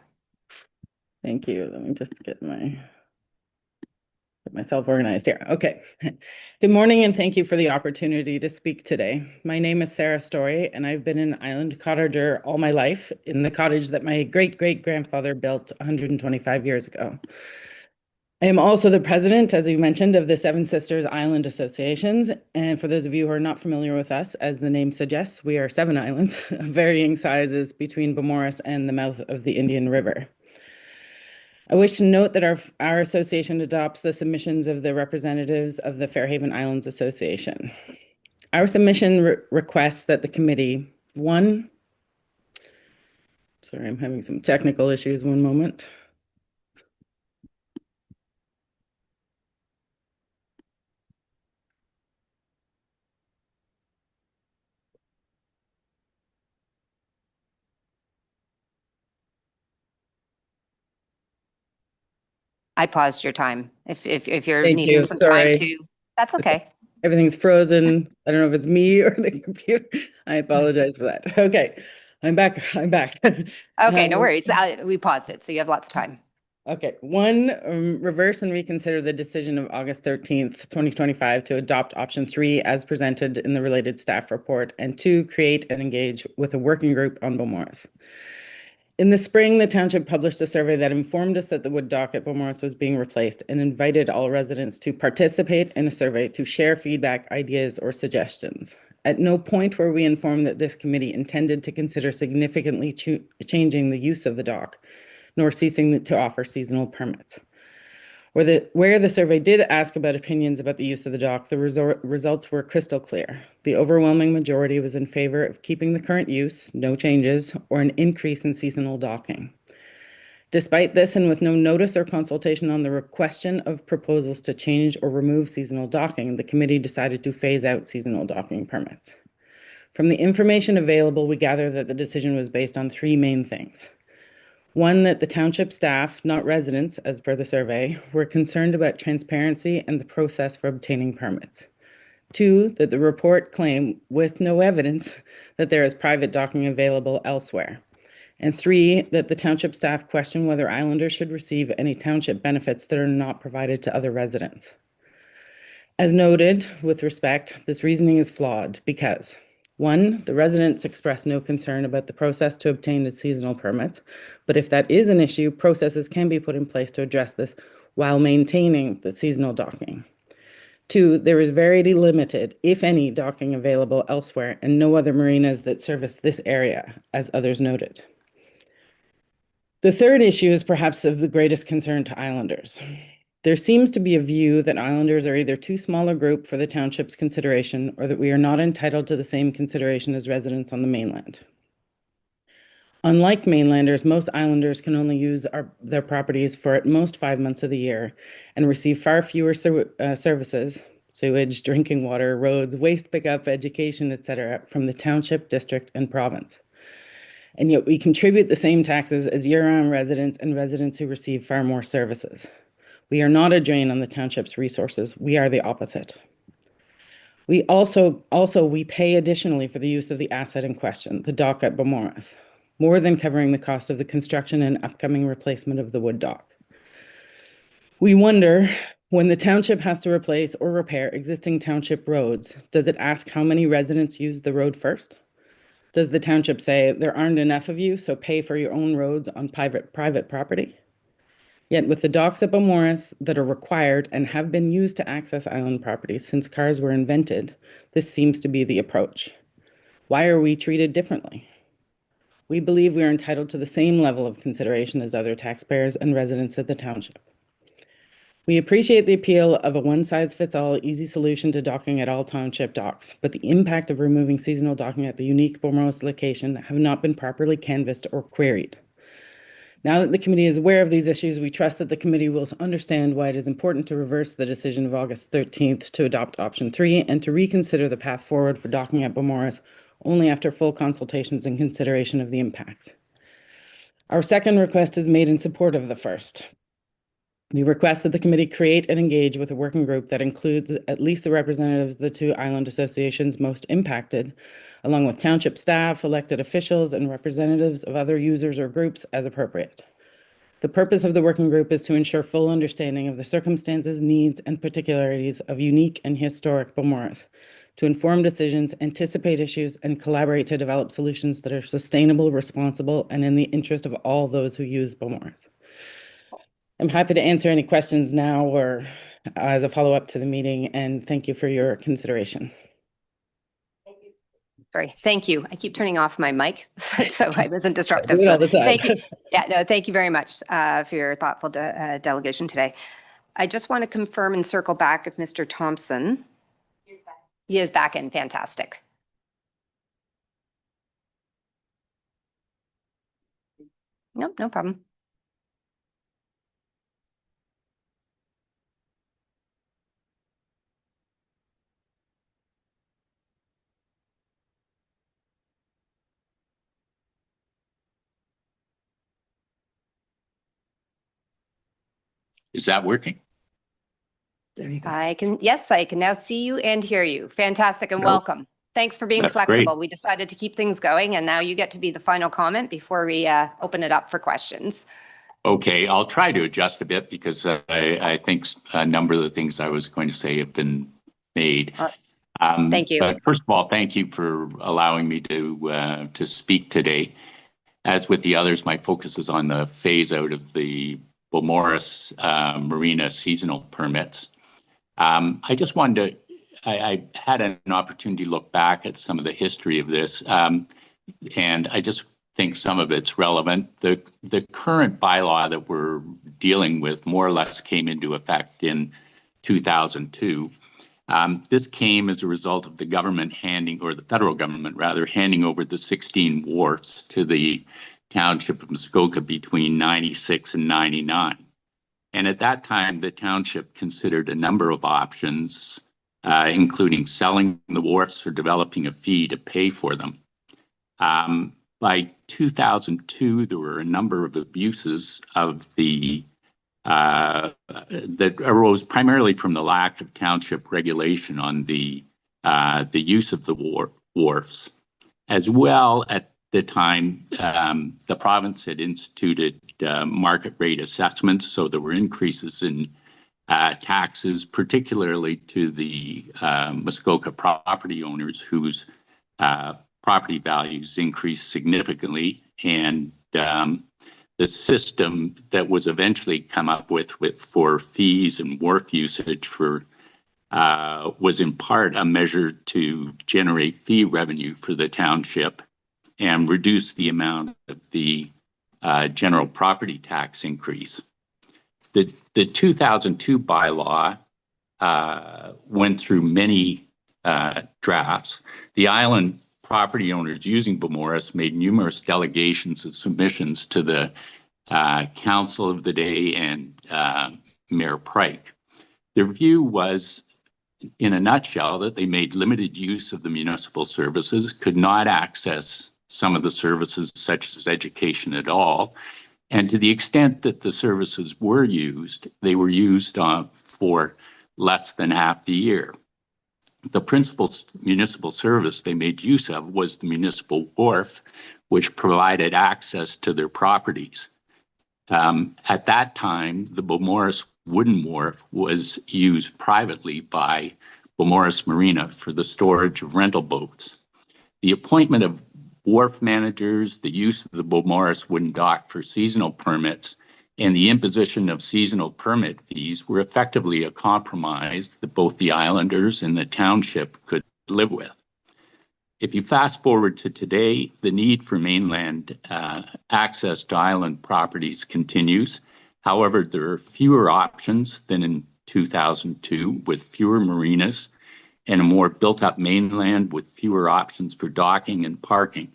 Thank you. Let me just get myself organized here. Okay. Good morning and thank you for the opportunity to speak today. My name is Sarah Story and I've been an island cottager all my life in the cottage that my great-great-grandfather built 125 years ago. I am also the president, as you mentioned, of the Seven Sisters Island Associations. And for those of you who are not familiar with us, as the name suggests, we are 7 islands of varying sizes between Bemorus and the mouth of the Indian River. I wish to note that our association adopts the submissions of the representatives of the Fairhaven Islands Association. Our submission requests that the committee, sorry, I'm having some technical issues, one moment. I paused your time. If you're Thank needing you. some time Sorry. to, that's okay. Everything's frozen. I don't know if it's me or the computer. I apologize for that. Okay, I'm back. I'm back. Okay, no worries. We paused it, so you have lots of time. Okay, one, reverse and reconsider the decision of August 13th, 2025 to adopt option 3 as presented in the related staff report, and 2, create and engage with a working group on Beaumaris. In the spring, the township published a survey that informed us that the wood dock at Beaumaris was being replaced and invited all residents to participate in a survey to share feedback, ideas, or suggestions. At no point were we informed that this committee intended to consider significantly changing the use of the dock, nor ceasing to offer seasonal permits. Where the survey did ask about opinions about the use of the dock, the results were crystal clear. The overwhelming majority was in favor of keeping the current use, no changes, or an increase in seasonal docking. Despite this, and with no notice or consultation on the question of proposals to change or remove seasonal docking, the committee decided to phase out seasonal docking permits. From the information available, we gather that the decision was based on 3 main things. 1, that the township staff, not residents, as per the survey, were concerned about transparency and the process for obtaining permits. 2, that the report claimed, with no evidence, that there is private docking available elsewhere. And 3, that the township staff question whether islanders should receive any township benefits that are not provided to other residents. As noted, with respect, this reasoning is flawed because 1, the residents expressed no concern about the process to obtain the seasonal permits, but if that is an issue, processes can be put in place to address this while maintaining the seasonal docking. 2, there is very limited, if any, docking available elsewhere and no other marinas that service this area, as others noted. The third issue is perhaps of the greatest concern to islanders. There seems to be a view that islanders are either too small a group for the township's consideration or that we are not entitled to the same consideration as residents on the mainland. Unlike mainlanders, most islanders can only use their properties for at most 5 months of the year and receive far fewer services, sewage, drinking water, roads, waste pickup, education, etc., from the township, district, and province. And yet we contribute the same taxes as year-round residents and residents who receive far more services. We are not a drain on the township's resources. We are the opposite. We pay additionally for the use of the asset in question, the dock at Beaumaris, more than covering the cost of the construction and upcoming replacement of the wood dock. We wonder, when the township has to replace or repair existing township roads, does it ask how many residents use the road first? Does the township say there aren't enough of you, so pay for your own roads on private property? Yet with the docks at Beaumaris that are required and have been used to access island properties since cars were invented, this seems to be the approach. Why are we treated differently? We believe we are entitled to the same level of consideration as other taxpayers and residents of the township. We appreciate the appeal of a one-size-fits-all easy solution to docking at all township docks, but the impact of removing seasonal docking at the unique Beaumaris location have not been properly canvassed or queried. Now that the committee is aware of these issues, we trust that the committee will understand why it is important to reverse the decision of August 13th to adopt option 3 and to reconsider the path forward for docking at Beaumaris only after full consultations and consideration of the impacts. Our second request is made in support of the first. We request that the committee create and engage with a working group that includes at least the representatives of the 2 island associations most impacted, along with township staff, elected officials, and representatives of other users or groups as appropriate. The purpose of the working group is to ensure full understanding of the circumstances, needs, and particularities of unique and historic Beaumaris, to inform decisions, anticipate issues, and collaborate to develop solutions that are sustainable, responsible, and in the interest of all those who use Beaumaris. I'm happy to answer any questions now or as a follow-up to the meeting, and thank you for your consideration. Sorry, thank you. I keep turning off my mic, so I wasn't disruptive. I do it So all the time. thank you. Yeah, no, thank you very much for your thoughtful delegation today. I just want to confirm and circle back if Mr. Thompson. He is back in. Fantastic. Nope, no problem. Is that working? There you go. I can now see you and hear you. Fantastic and No. welcome. Thanks for being That's flexible. great. We decided to keep things going and now you get to be the final comment before we open it up for questions. Okay, I'll try to adjust a bit because I think a number of the things I was going to say have been made. Thank you. But first of all, thank you for allowing me to speak today. As with the others, my focus is on the phase out of the Beaumaris Marina seasonal permits. I just wanted to, I had an opportunity to look back at some of the history of this, and I just think some of it's relevant. The current bylaw that we're dealing with more or less came into effect in 2002. This came as a result of the government or the federal government rather, handing over the 16 wharfs to the Township of Muskoka between 96 and 99. And at that time, the township considered a number of options, including selling the wharfs or developing a fee to pay for them. By 2002, there were a number of abuses of that arose primarily from the lack of township regulation on the use of the wharfs. As well, at the time, the province had instituted market rate assessments, so there were increases in taxes, particularly to the Muskoka property owners whose property values increased significantly, and the system that was eventually come up with for fees and wharf usage was in part a measure to generate fee revenue for the township and reduce the amount of the general property tax increase. The 2002 bylaw went through many drafts. The island property owners using Beaumaris made numerous delegations and submissions to the council of the day and Mayor Pike. Their view was, in a nutshell, that they made limited use of the municipal services, could not access some of the services such as education at all, and to the extent that the services were used, they were used for less than half the year. The principal municipal service they made use of was the municipal wharf, which provided access to their properties. At that time, the Beaumaris wooden wharf was used privately by Beaumaris Marina for the storage of rental boats. The appointment of wharf managers, the use of the Beaumaris wooden dock for seasonal permits, and the imposition of seasonal permit fees were effectively a compromise that both the islanders and the township could live with. If you fast forward to today, the need for mainland access to island properties continues. However, there are fewer options than in 2002, with fewer marinas and a more built-up mainland with fewer options for docking and parking.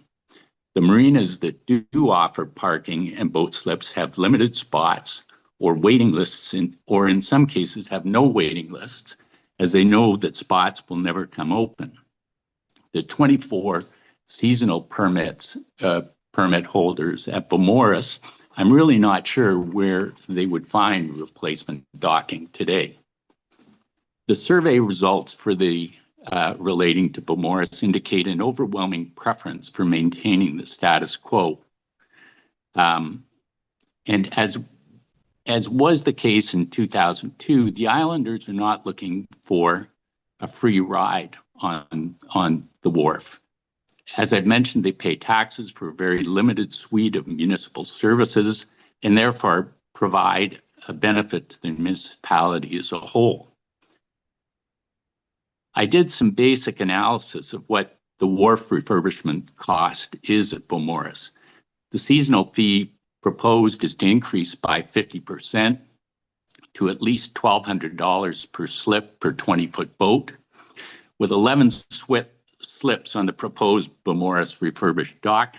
The marinas that do offer parking and boat slips have limited spots or waiting lists, or in some cases have no waiting lists, as they know that spots will never come open. The 24 seasonal permit holders at Beaumaris, I'm really not sure where they would find replacement docking today. The survey results for the relating to Beaumaris indicate an overwhelming preference for maintaining the status quo. And as was the case in 2002, the islanders are not looking for a free ride on the wharf. As I've mentioned, they pay taxes for a very limited suite of municipal services and therefore provide a benefit to the municipality as a whole. I did some basic analysis of what the wharf refurbishment cost is at Beaumaris. The seasonal fee proposed is to increase by 50% to at least $1,200 per slip per 20-foot boat. With 11 slips on the proposed Beaumaris refurbished dock,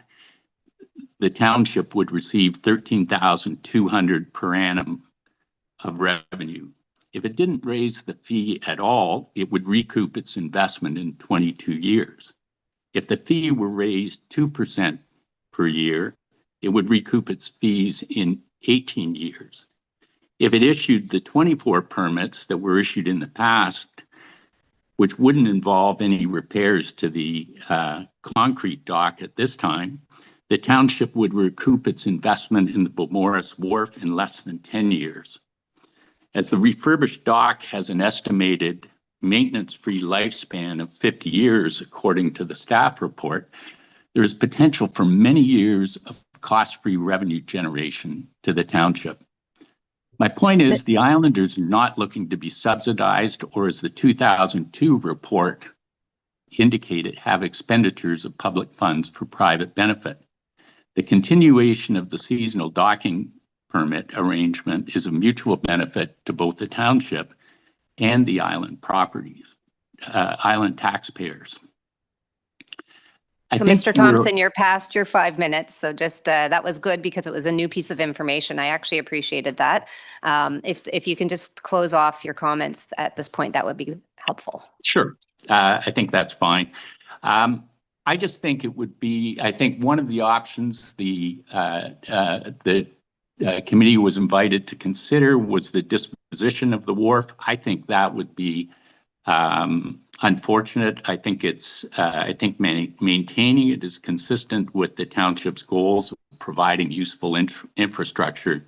the township would receive $13,200 per annum of revenue. If it didn't raise the fee at all, it would recoup its investment in 22 years. If the fee were raised 2% per year, it would recoup its fees in 18 years. If it issued the 24 permits that were issued in the past, which wouldn't involve any repairs to the concrete dock at this time, the township would recoup its investment in the Beaumaris Wharf in less than 10 years. As the refurbished dock has an estimated maintenance-free lifespan of 50 years, according to the staff report, there is potential for many years of cost-free revenue generation to the township. My point is the islanders are not looking to be subsidized, or as the 2002 report indicated, have expenditures of public funds for private benefit. The continuation of the seasonal docking permit arrangement is a mutual benefit to both the township and the island island taxpayers. So, Mr. Thompson, you're past your 5 minutes. So just that was good because it was a new piece of information. I actually appreciated that. If you can just close off your comments at this point, that would be helpful. Sure. I think that's fine. I just think it would be, I think one of the options the committee was invited to consider was the disposition of the wharf. I think that would be unfortunate. I think maintaining it is consistent with the township's goals of providing useful infrastructure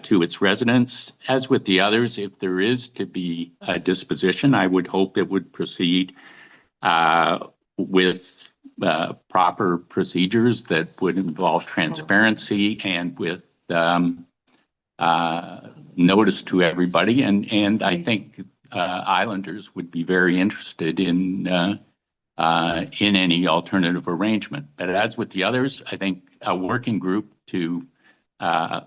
to its residents. As with the others, if there is to be a disposition, I would hope it would proceed with proper procedures that would involve transparency and with notice to everybody. And I think islanders would be very interested in any alternative arrangement. But as with the others, I think a working group to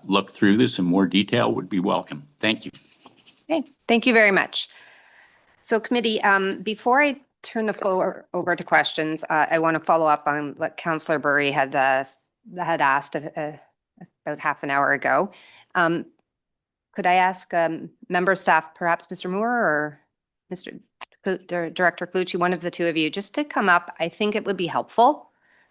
look through this in more detail would be welcome. Thank you. Okay, thank you very much. So committee, before I turn the floor over to questions, I want to follow up on what Councillor Burry had asked about half an hour ago. Could I ask member staff, perhaps Mr. Moore or Mr. Director Clucci, one of the two of you, just to come up? I think it would be helpful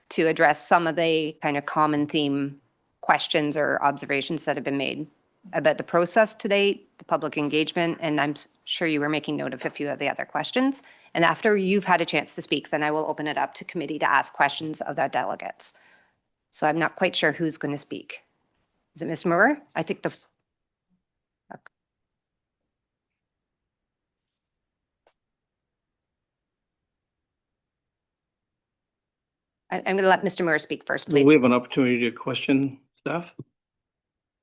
to address some of the kind of common theme questions or observations that have been made about the process to date, the public engagement, and I'm sure you were making note of a few of the other questions. And after you've had a chance to speak, then I will open it up to committee to ask questions of the delegates. So I'm not quite sure who's going to speak. Is it Ms. Moore? I think the... I'm going to let Mr. Moore speak first, please. Will we have an opportunity to question staff?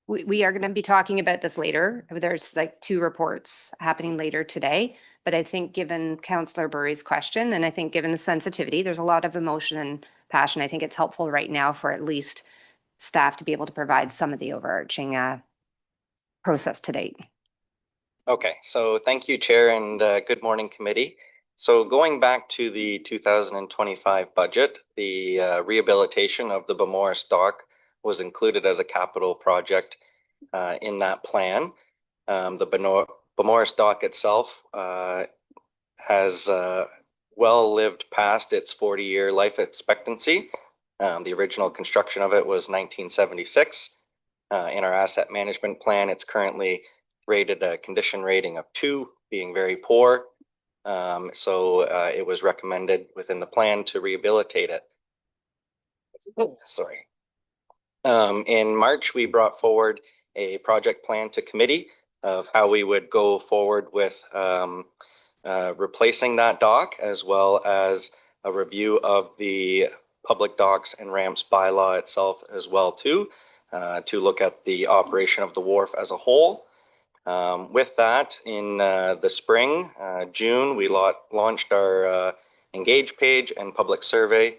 We are going to be talking about this later. There's like 2 reports happening later today, but I think given Councillor Burry's question, and I think given the sensitivity, there's a lot of emotion and passion. I think it's helpful right now for at least staff to be able to provide some of the overarching process to date. Okay, so thank you, Chair, and good morning, committee. So going back to the 2025 budget, the rehabilitation of the Beaumaris dock was included as a capital project in that plan. The Beaumaris dock itself has well lived past its 40-year life expectancy. The original construction of it was 1976. In our asset management plan, it's currently rated a condition rating of 2, being very poor. So it was recommended within the plan to rehabilitate it. Sorry. In March, we brought forward a project plan to committee of how we would go forward with replacing that dock, as well as a review of the public docks and ramps bylaw itself as well too, to look at the operation of the wharf as a whole. With that, in the spring, June, we launched our engage page and public survey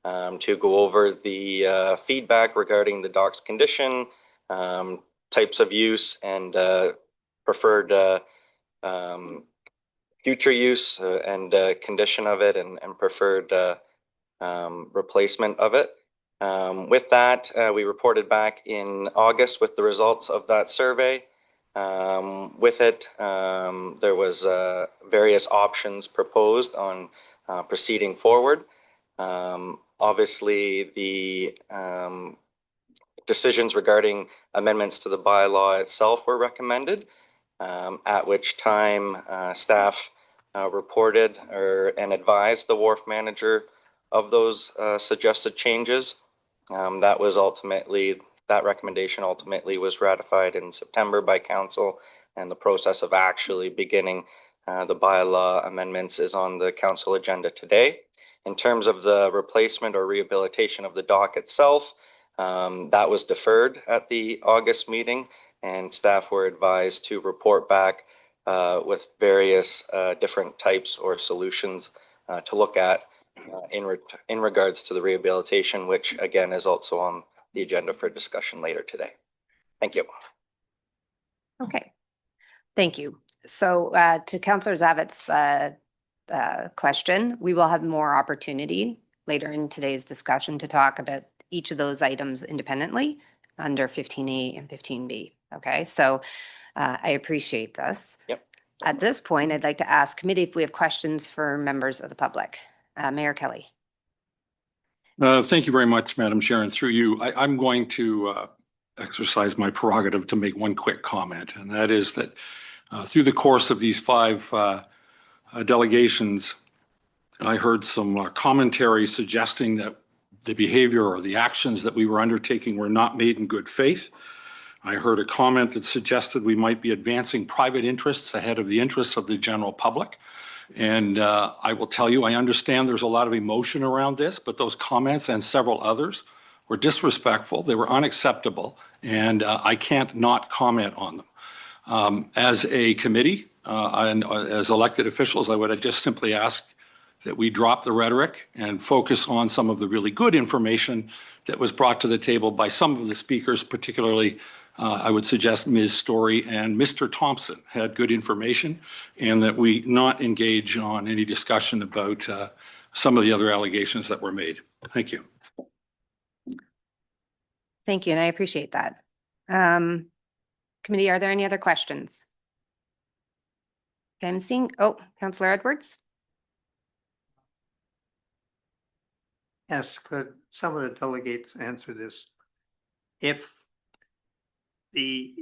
to go over the feedback regarding the dock's condition, types of use, and preferred future use and condition of it, and preferred replacement of it. With that, we reported back in August with the results of that survey. With it, there was various options proposed on proceeding forward. Obviously, the decisions regarding amendments to the bylaw itself were recommended, at which time staff reported and advised the wharf manager of those suggested changes. That recommendation ultimately was ratified in September by council, and the process of actually beginning the bylaw amendments is on the council agenda today. In terms of the replacement or rehabilitation of the dock itself, that was deferred at the August meeting, and staff were advised to report back with various different types or solutions to look at in regards to the rehabilitation, which again is also on the agenda for discussion later today. Thank you. Okay, thank you. So to Councillor Zavet's question, we will have more opportunity later in today's discussion to talk about each of those items independently under 15A and 15B. Okay, so I appreciate this. Yep. At this point, I'd like to ask committee if we have questions for members of the public. Mayor Kelly. Thank you very much, Madam Chair, and through you, I'm going to exercise my prerogative to make one quick comment, and that is that through the course of these 5 delegations, I heard some commentary suggesting that the behavior or the actions that we were undertaking were not made in good faith. I heard a comment that suggested we might be advancing private interests ahead of the interests of the general public. And I will tell you, I understand there's a lot of emotion around this, but those comments and several others were disrespectful. They were unacceptable, and I can't not comment on them. As a committee and as elected officials, I would just simply ask that we drop the rhetoric and focus on some of the really good information that was brought to the table by some of the speakers, particularly I would suggest Ms. Story and Mr. Thompson had good information, and that we not engage on any discussion about some of the other allegations that were made. Thank you. Thank you, and I appreciate that. Committee, are there any other questions? Okay, I'm seeing, Councillor Edwards. Yes, could some of the delegates answer this? If the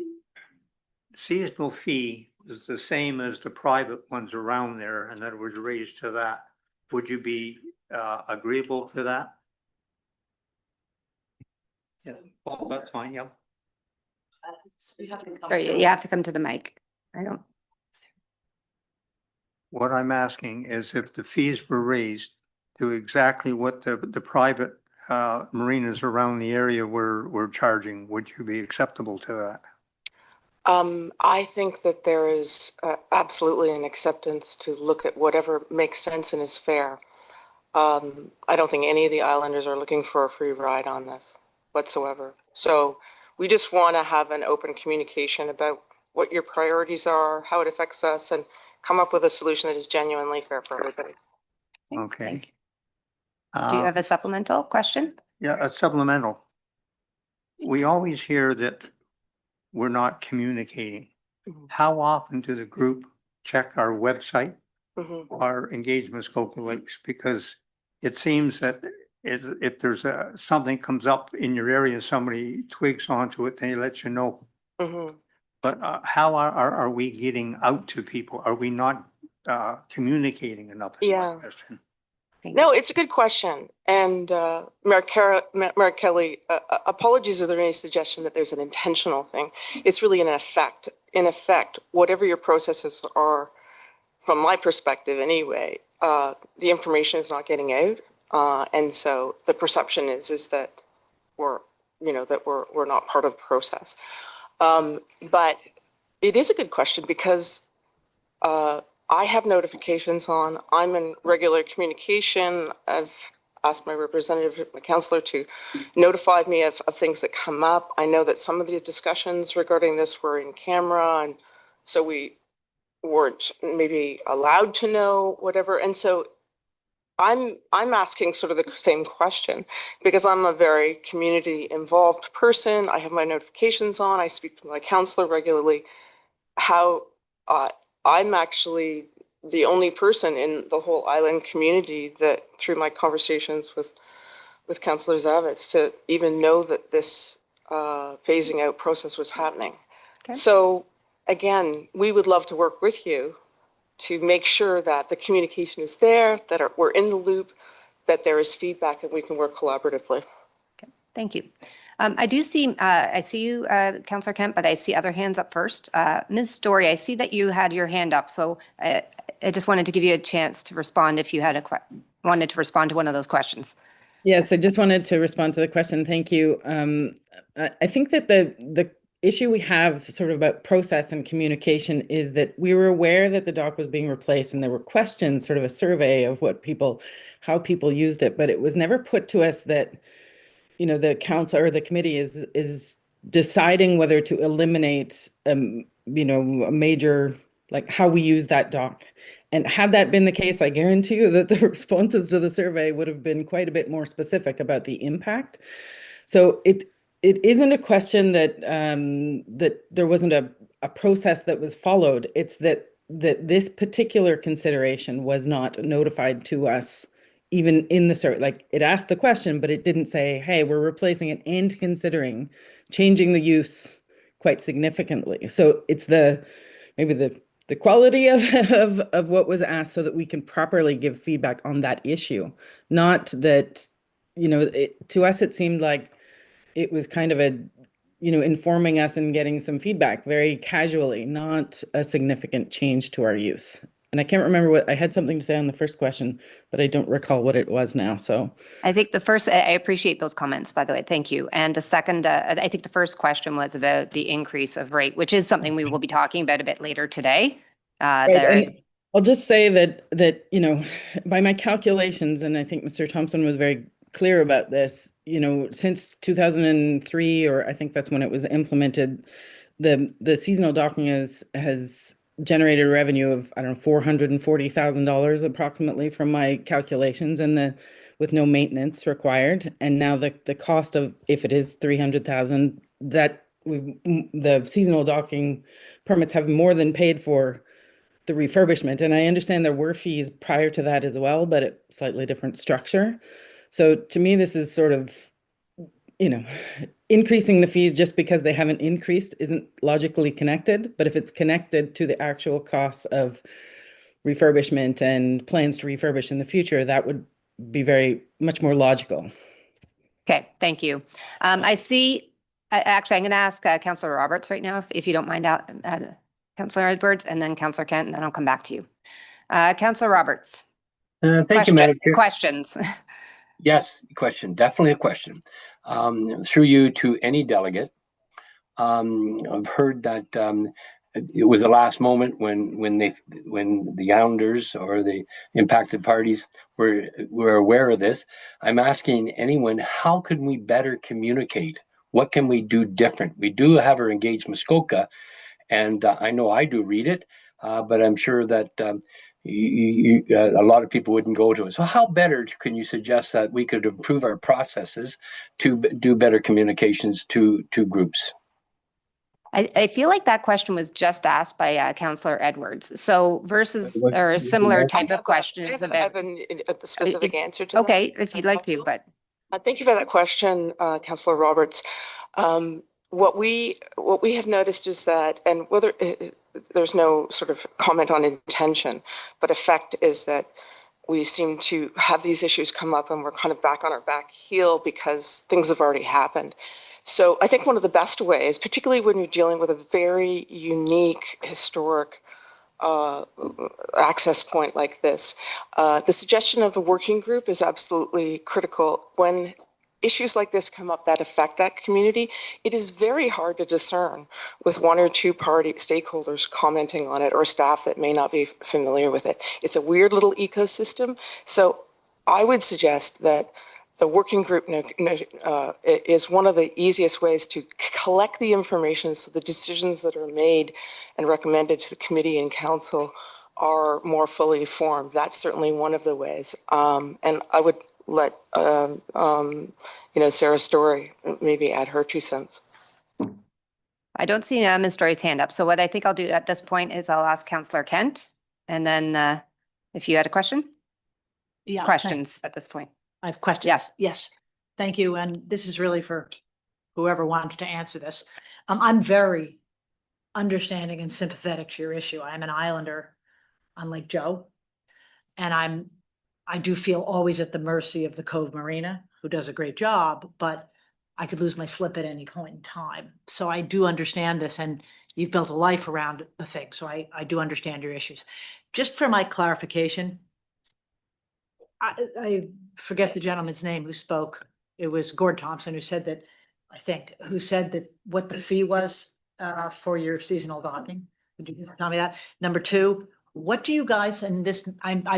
seasonal fee was the same as the private ones around there, and that was raised to that, would you be agreeable to that? Yeah, well, that's fine, yeah. Sorry, you have to come to the mic. I don't. What I'm asking is if the fees were raised to exactly what the private marinas around the area were charging, would you be acceptable to that? I think that there is absolutely an acceptance to look at whatever makes sense and is fair. I don't think any of the islanders are looking for a free ride on this whatsoever. So we just want to have an open communication about what your priorities are, how it affects us, and come up with a solution that is genuinely fair for everybody. Okay. Do you have a supplemental question? Yeah, a supplemental. We always hear that we're not communicating. How often do the group check our website, our engage Muskoka Lakes? Because it seems that if there's something comes up in your area, somebody twigs onto it, they let you know. But how are we getting out to people? Are we not communicating enough? Yeah. No, it's a good question. And Mayor Kelly, apologies if there's any suggestion that there's an intentional thing. It's really an effect. In effect, whatever your processes are, from my perspective anyway, the information is not getting out. And so the perception is that we're not part of the process. But it is a good question because I have notifications on. I'm in regular communication. I've asked my representative, my counselor, to notify me of things that come up. I know that some of the discussions regarding this were in camera, and so we weren't maybe allowed to know whatever. And so I'm asking sort of the same question because I'm a very community involved person. I have my notifications on. I speak to my counselor regularly. How I'm actually the only person in the whole island community that, through my conversations with Councillor Zavitz, to even know that this phasing out process was happening. Okay. So again, we would love to work with you to make sure that the communication is there, that we're in the loop, that there is feedback, and we can work collaboratively. Thank you. I see you, Councillor Kent, but I see other hands up first. Ms. Story, I see that you had your hand up, so I just wanted to give you a chance to respond if you had wanted to respond to one of those questions. Yes, I just wanted to respond to the question. Thank you. I think that the issue we have sort of about process and communication is that we were aware that the dock was being replaced and there were questions, sort of a survey of how people used it, but it was never put to us that, you know, the council or the committee is deciding whether to eliminate, you know, a major, like how we use that dock. And had that been the case, I guarantee you that the responses to the survey would have been quite a bit more specific about the impact. So it isn't a question that that there wasn't a process that was followed. It's that this particular consideration was not notified to us, even in the survey. Like, it asked the question, but it didn't say, hey, we're replacing it and considering changing the use quite significantly. So it's maybe the quality of what was asked so that we can properly give feedback on that issue. Not that, you know, to us, it seemed like it was kind of informing us and getting some feedback very casually, not a significant change to our use. And I can't remember I had something to say on the first question, but I don't recall what it was now. So I think I appreciate those comments, by the way. Thank you. And the second, I think the first question was about the increase of rate, which is something we will be talking about a bit later today. Right, I'll just say that, you know, by my calculations, and I think Mr. Thompson was very clear about this, you know, since 2003, or I think that's when it was implemented, the seasonal docking has generated revenue of, I don't know, $440,000 approximately from my calculations, and with no maintenance required. And now the cost of, if it is 300,000, that the seasonal docking permits have more than paid for the refurbishment. And I understand there were fees prior to that as well, but a slightly different structure. So to me, this is sort of, you know, increasing the fees just because they haven't increased isn't logically connected. But if it's connected to the actual costs of refurbishment and plans to refurbish in the future, that would be much more logical. Okay, thank you. I see, actually, I'm going to ask Councillor Roberts right now, if you don't mind, Councillor Edwards, and then Councillor Kent, and then I'll come back to you. Councillor Roberts. Thank you, Madam Chair. Questions. Yes, question, definitely a question. Through you to any delegate. I've heard that it was the last moment when the Islanders or the impacted parties were aware of this. I'm asking anyone, how can we better communicate? What can we do different? We do have our Engage Muskoka, and I know I do read it, but I'm sure that a lot of people wouldn't go to it. So how better can you suggest that we could improve our processes to do better communications to groups? I feel like that question was just asked by Councillor Edwards. So versus or a similar type of questions about. I have a specific answer to that. Okay, if you'd like to, but. Thank you for that question, Councillor Roberts. What we have noticed is that, and whether there's no sort of comment on intention, but effect is that we seem to have these issues come up and we're kind of back on our back heel because things have already happened. So I think one of the best ways, particularly when you're dealing with a very unique historic access point like this, the suggestion of the working group is absolutely critical. When issues like this come up that affect that community, it is very hard to discern with one or two party stakeholders commenting on it or staff that may not be familiar with it. It's a weird little ecosystem. So I would suggest that the working group is one of the easiest ways to collect the information so the decisions that are made and recommended to the committee and council are more fully formed. That's certainly one of the ways. And I would let Sarah Story maybe add her 2 cents. I don't see Ms. Story's hand up. So what I think I'll do at this point is I'll ask Councillor Kent, and then if you had a question? Yeah. Questions at this point. I have questions. Yes. Yes. Thank you. And this is really for whoever wants to answer this. I'm very understanding and sympathetic to your issue. I'm an islander on Lake Joe. And I do feel always at the mercy of the Cove Marina, who does a great job, but I could lose my slip at any point in time. So I do understand this, and you've built a life around the thing. So I do understand your issues. Just for my clarification, I forget the gentleman's name who spoke. It was Gord Thompson who said that, I think, who said that what the fee was for your seasonal docking. Could you tell me that? Number two, what do you guys, and this,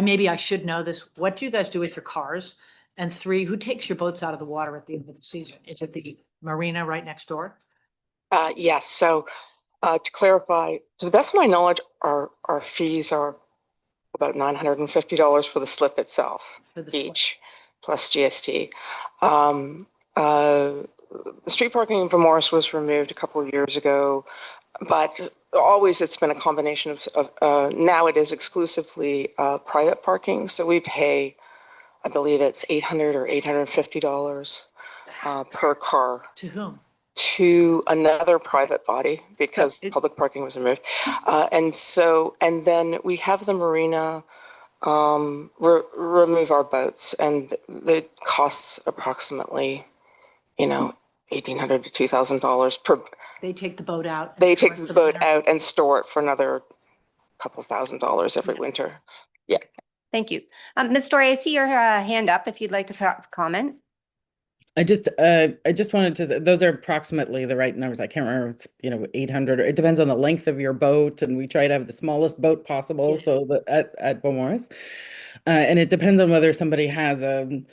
maybe I should know this, what do you guys do with your cars? And three, who takes your boats out of the water at the end of the season? Is it the marina right next door? Yes, so to clarify, to the best of my knowledge, our fees are about $950 for the slip itself, For the each, plus GST. The street parking in Morris was removed a couple of years ago, but always it's been a combination of now it is exclusively private parking. So we pay, I believe it's $800 or $850 per car. To whom? To another private body, because public parking was removed. And then we have the marina remove our boats, and it costs approximately, $1,800 to $2,000 per. They take the boat out. They take the boat out and store it for another couple of $1,000s every winter. Yeah. Thank you. Ms. Story, I see your hand up if you'd like to comment. I just wanted to say, those are approximately the right numbers. I can't remember if it's, 800, or it depends on the length of your boat. And we try to have the smallest boat possible. Yeah. So that at Beaumaris, and it depends on whether somebody has a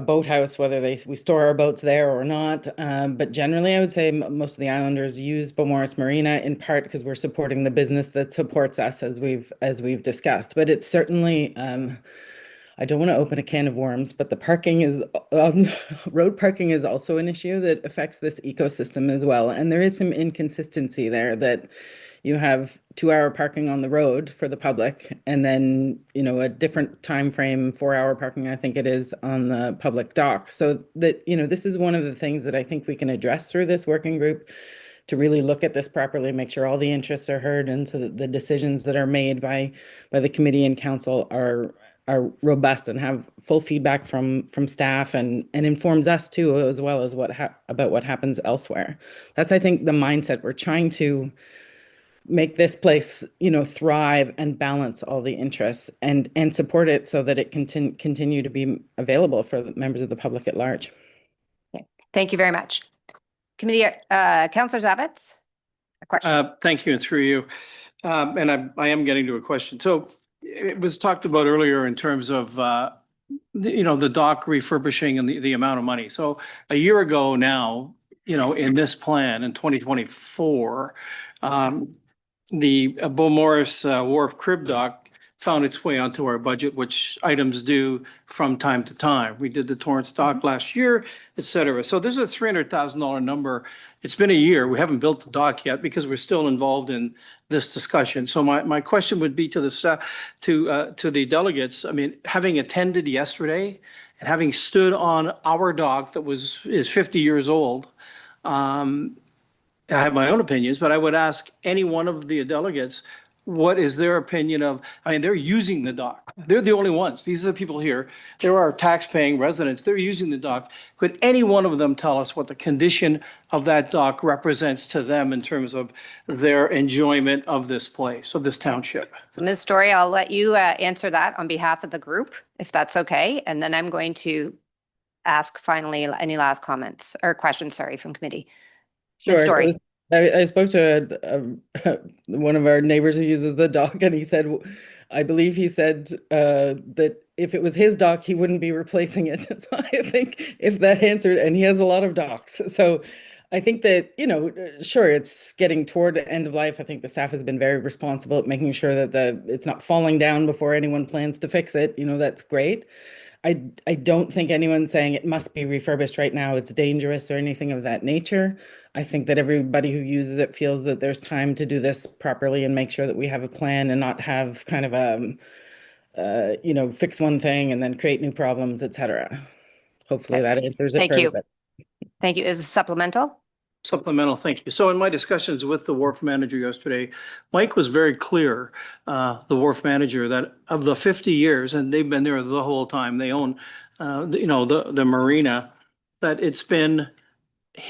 boathouse, whether we store our boats there or not. But generally, I would say most of the islanders use Beaumaris Marina, in part because we're supporting the business that supports us, as we've discussed. But it's certainly, I don't want to open a can of worms, but the parking is road parking is also an issue that affects this ecosystem as well. And there is some inconsistency there, that you have 2-hour parking on the road for the public, and then, a different time frame, 4-hour parking, I think it is, on the public dock. So that, this is one of the things that I think we can address through this working group, to really look at this properly, make sure all the interests are heard, and so that the decisions that are made by the committee and council are robust and have full feedback from staff, and informs us too, as well as about what happens elsewhere. That's, I think, the mindset. We're trying to make this place, thrive and balance all the interests, and support it so that it can continue to be available for the members of the public at large. Okay. Thank you very much. Committee, Councillor Zavitz, a question. Thank you, and through you. And I am getting to a question. So it was talked about earlier in terms of, the dock refurbishing and the amount of money. So a year ago now, in this plan in 2024, the Beaumaris Wharf Crib Dock found its way onto our budget, which items do from time to time. We did the Torrance Dock last year, et cetera. So there's a $300,000 number. It's been a year. We haven't built the dock yet because we're still involved in this discussion. So my question would be to the staff, to the delegates. I mean, having attended yesterday and having stood on our dock that is 50 years old, I have my own opinions, but I would ask any one of the delegates, what is their opinion of, they're using the dock. They're the only ones. These are the people here. There are tax-paying residents. They're using the dock. Could any one of them tell us what the condition of that dock represents to them in terms of their enjoyment of this place, of this township? So Ms. Story, I'll let you answer that on behalf of the group, if that's okay. And then I'm going to ask finally any last comments or questions, from committee. Ms. Story. I spoke to one of our neighbors who uses the dock, and he said, I believe he said that if it was his dock, he wouldn't be replacing it. So I think if that answered, and he has a lot of docks. So I think that, sure, it's getting toward the end of life. I think the staff has been very responsible at making sure that it's not falling down before anyone plans to fix it. That's great. I don't think anyone's saying it must be refurbished right now. It's dangerous or anything of that nature. I think that everybody who uses it feels that there's time to do this properly and make sure that we have a plan, and not have kind of fix one thing and then create new problems, et cetera. Hopefully that answers it. Thank you. Thank you. Is it supplemental? Supplemental, thank you. So in my discussions with the wharf manager yesterday, Mike was very clear, the wharf manager, that of the 50 years, and they've been there the whole time, they own, the marina, that it's been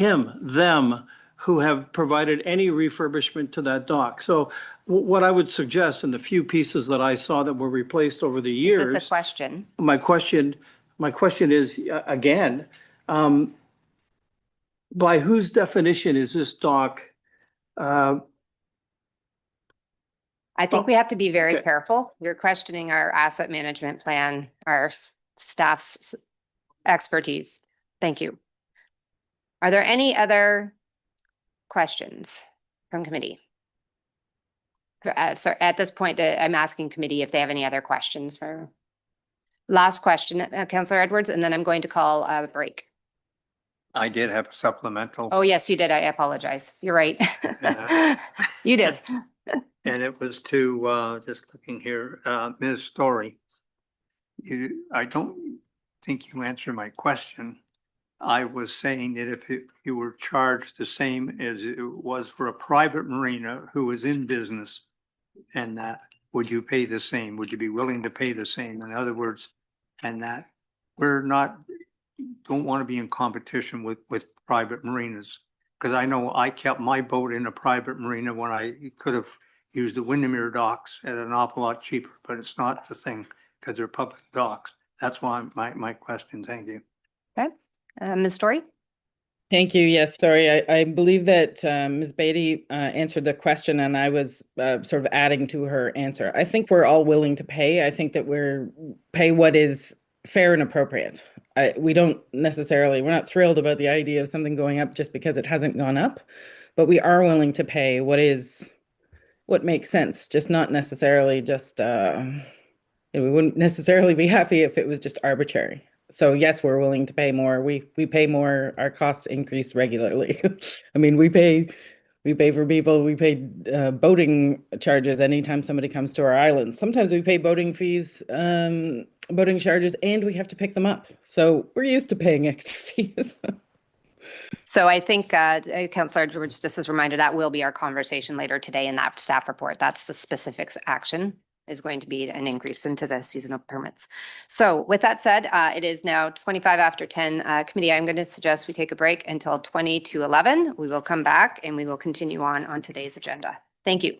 them who have provided any refurbishment to that dock. So what I would suggest, in the few pieces that I saw that were replaced over the That's years, the question. my question is, again, by whose definition is this dock? I think we have to be very Okay. careful. You're questioning our asset management plan, our staff's expertise. Thank you. Are there any other questions from committee? So at this point, I'm asking committee if they have any other questions for last question, Councillor Edwards, and then I'm going to call a break. I did have a supplemental. Oh, yes, you did. I apologize. You're right. You did. And it was to, just looking here, Ms. Story. I don't think you answered my question. I was saying that if you were charged the same as it was for a private marina who was in business, and that, would you pay the same? Would you be willing to pay the same? In other words, and that we're not, don't want to be in competition with private marinas. Because I know I kept my boat in a private marina when I could have used the Windermere docks at an awful lot cheaper, but it's not the thing because they're public docks. That's why my question. Thank you. Okay. Ms. Story? Thank you. Yes, sorry. I believe that Ms. Beatty answered the question and I was sort of adding to her answer. I think we're all willing to pay. I think that we're pay what is fair and appropriate. We're not thrilled about the idea of something going up just because it hasn't gone up, but we are willing to pay what makes sense, just not necessarily just, we wouldn't necessarily be happy if it was just arbitrary. So yes, we're willing to pay more. We pay more. Our costs increase regularly. I mean, we pay for people. We pay boating charges anytime somebody comes to our islands. Sometimes we pay boating fees, boating charges, and we have to pick them up. So we're used to paying extra fees. So I think Councillor George, just as a reminder, that will be our conversation later today in that staff report. That's the specific action, is going to be an increase into the seasonal permits. So with that said, it is now 25 after 10. Committee, I'm going to suggest we take a break until 20 to 11. We will come back and we will continue on today's agenda. Thank you.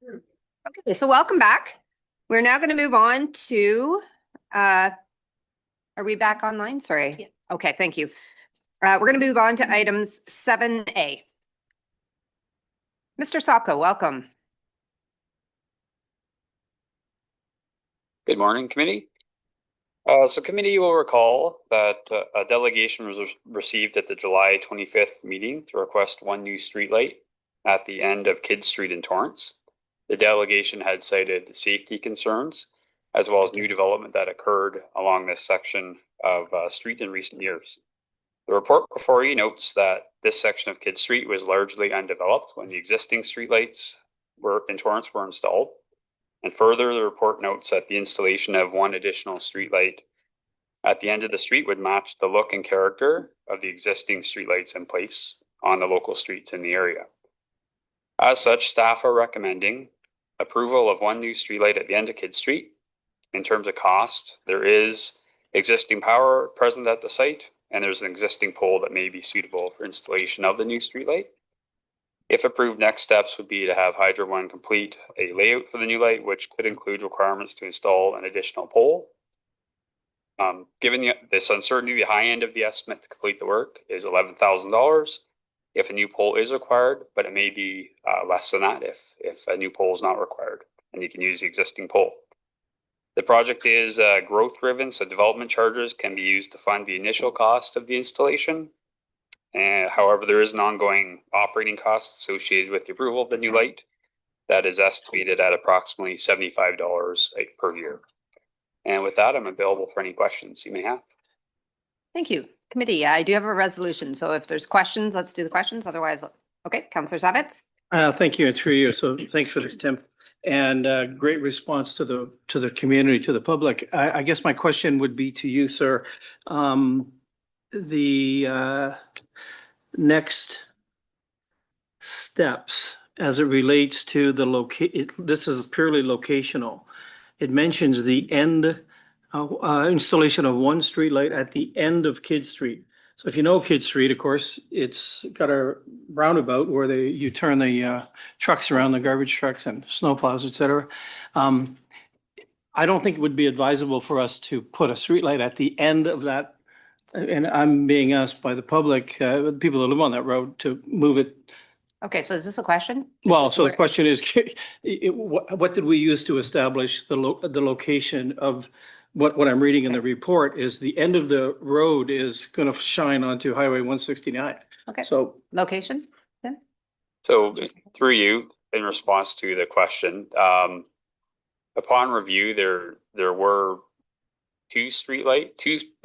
Okay, so welcome back. We're now going to move on to, are we back online? Sorry. Yeah. Okay, thank you. We're going to move on to items 7A. Mr. Sopko, welcome. Good morning, committee. So committee, you will recall that a delegation was received at the July 25th meeting to request one new streetlight at the end of Kidd Street in Torrance. The delegation had cited safety concerns as well as new development that occurred along this section of street in recent years. The report before you notes that this section of Kidd Street was largely undeveloped when the existing streetlights in Torrance were installed. And further, the report notes that the installation of one additional streetlight at the end of the street would match the look and character of the existing streetlights in place on the local streets in the area. As such, staff are recommending approval of one new streetlight at the end of Kidd Street. In terms of cost, there is existing power present at the site, and there's an existing pole that may be suitable for installation of the new streetlight. If approved, next steps would be to have Hydro One complete a layout for the new light, which could include requirements to install an additional pole. Given this uncertainty, the high end of the estimate to complete the work is $11,000 if a new pole is required, but it may be less than that if a new pole is not required, and you can use the existing pole. The project is growth driven, so development charges can be used to fund the initial cost of the installation. However, there is an ongoing operating cost associated with the approval of the new light that is estimated at approximately $75 per year. And with that, I'm available for any questions you may have. Thank you. Committee, I do have a resolution. So if there's questions, let's do the questions. Otherwise, okay, Councillor Savitz. Thank you. It's for you. So thanks for this, Tim. And great response to the community, to the public. I guess my question would be to you, sir. The next steps as it relates to the this is purely locational. It mentions the end installation of one streetlight at the end of Kidd Street. So if you know Kidd Street, of course, it's got a roundabout where you turn the trucks around, the garbage trucks and snowplows, et cetera. I don't think it would be advisable for us to put a streetlight at the end of that. And I'm being asked by the public, people that live on that road, to move it. Okay, so is this a question? Well, so the question is, what did we use to establish the location of what I'm reading in the report is the end of the road is going to shine onto Highway 169. Okay. So locations then? So through you, in response to the question, upon review, there were two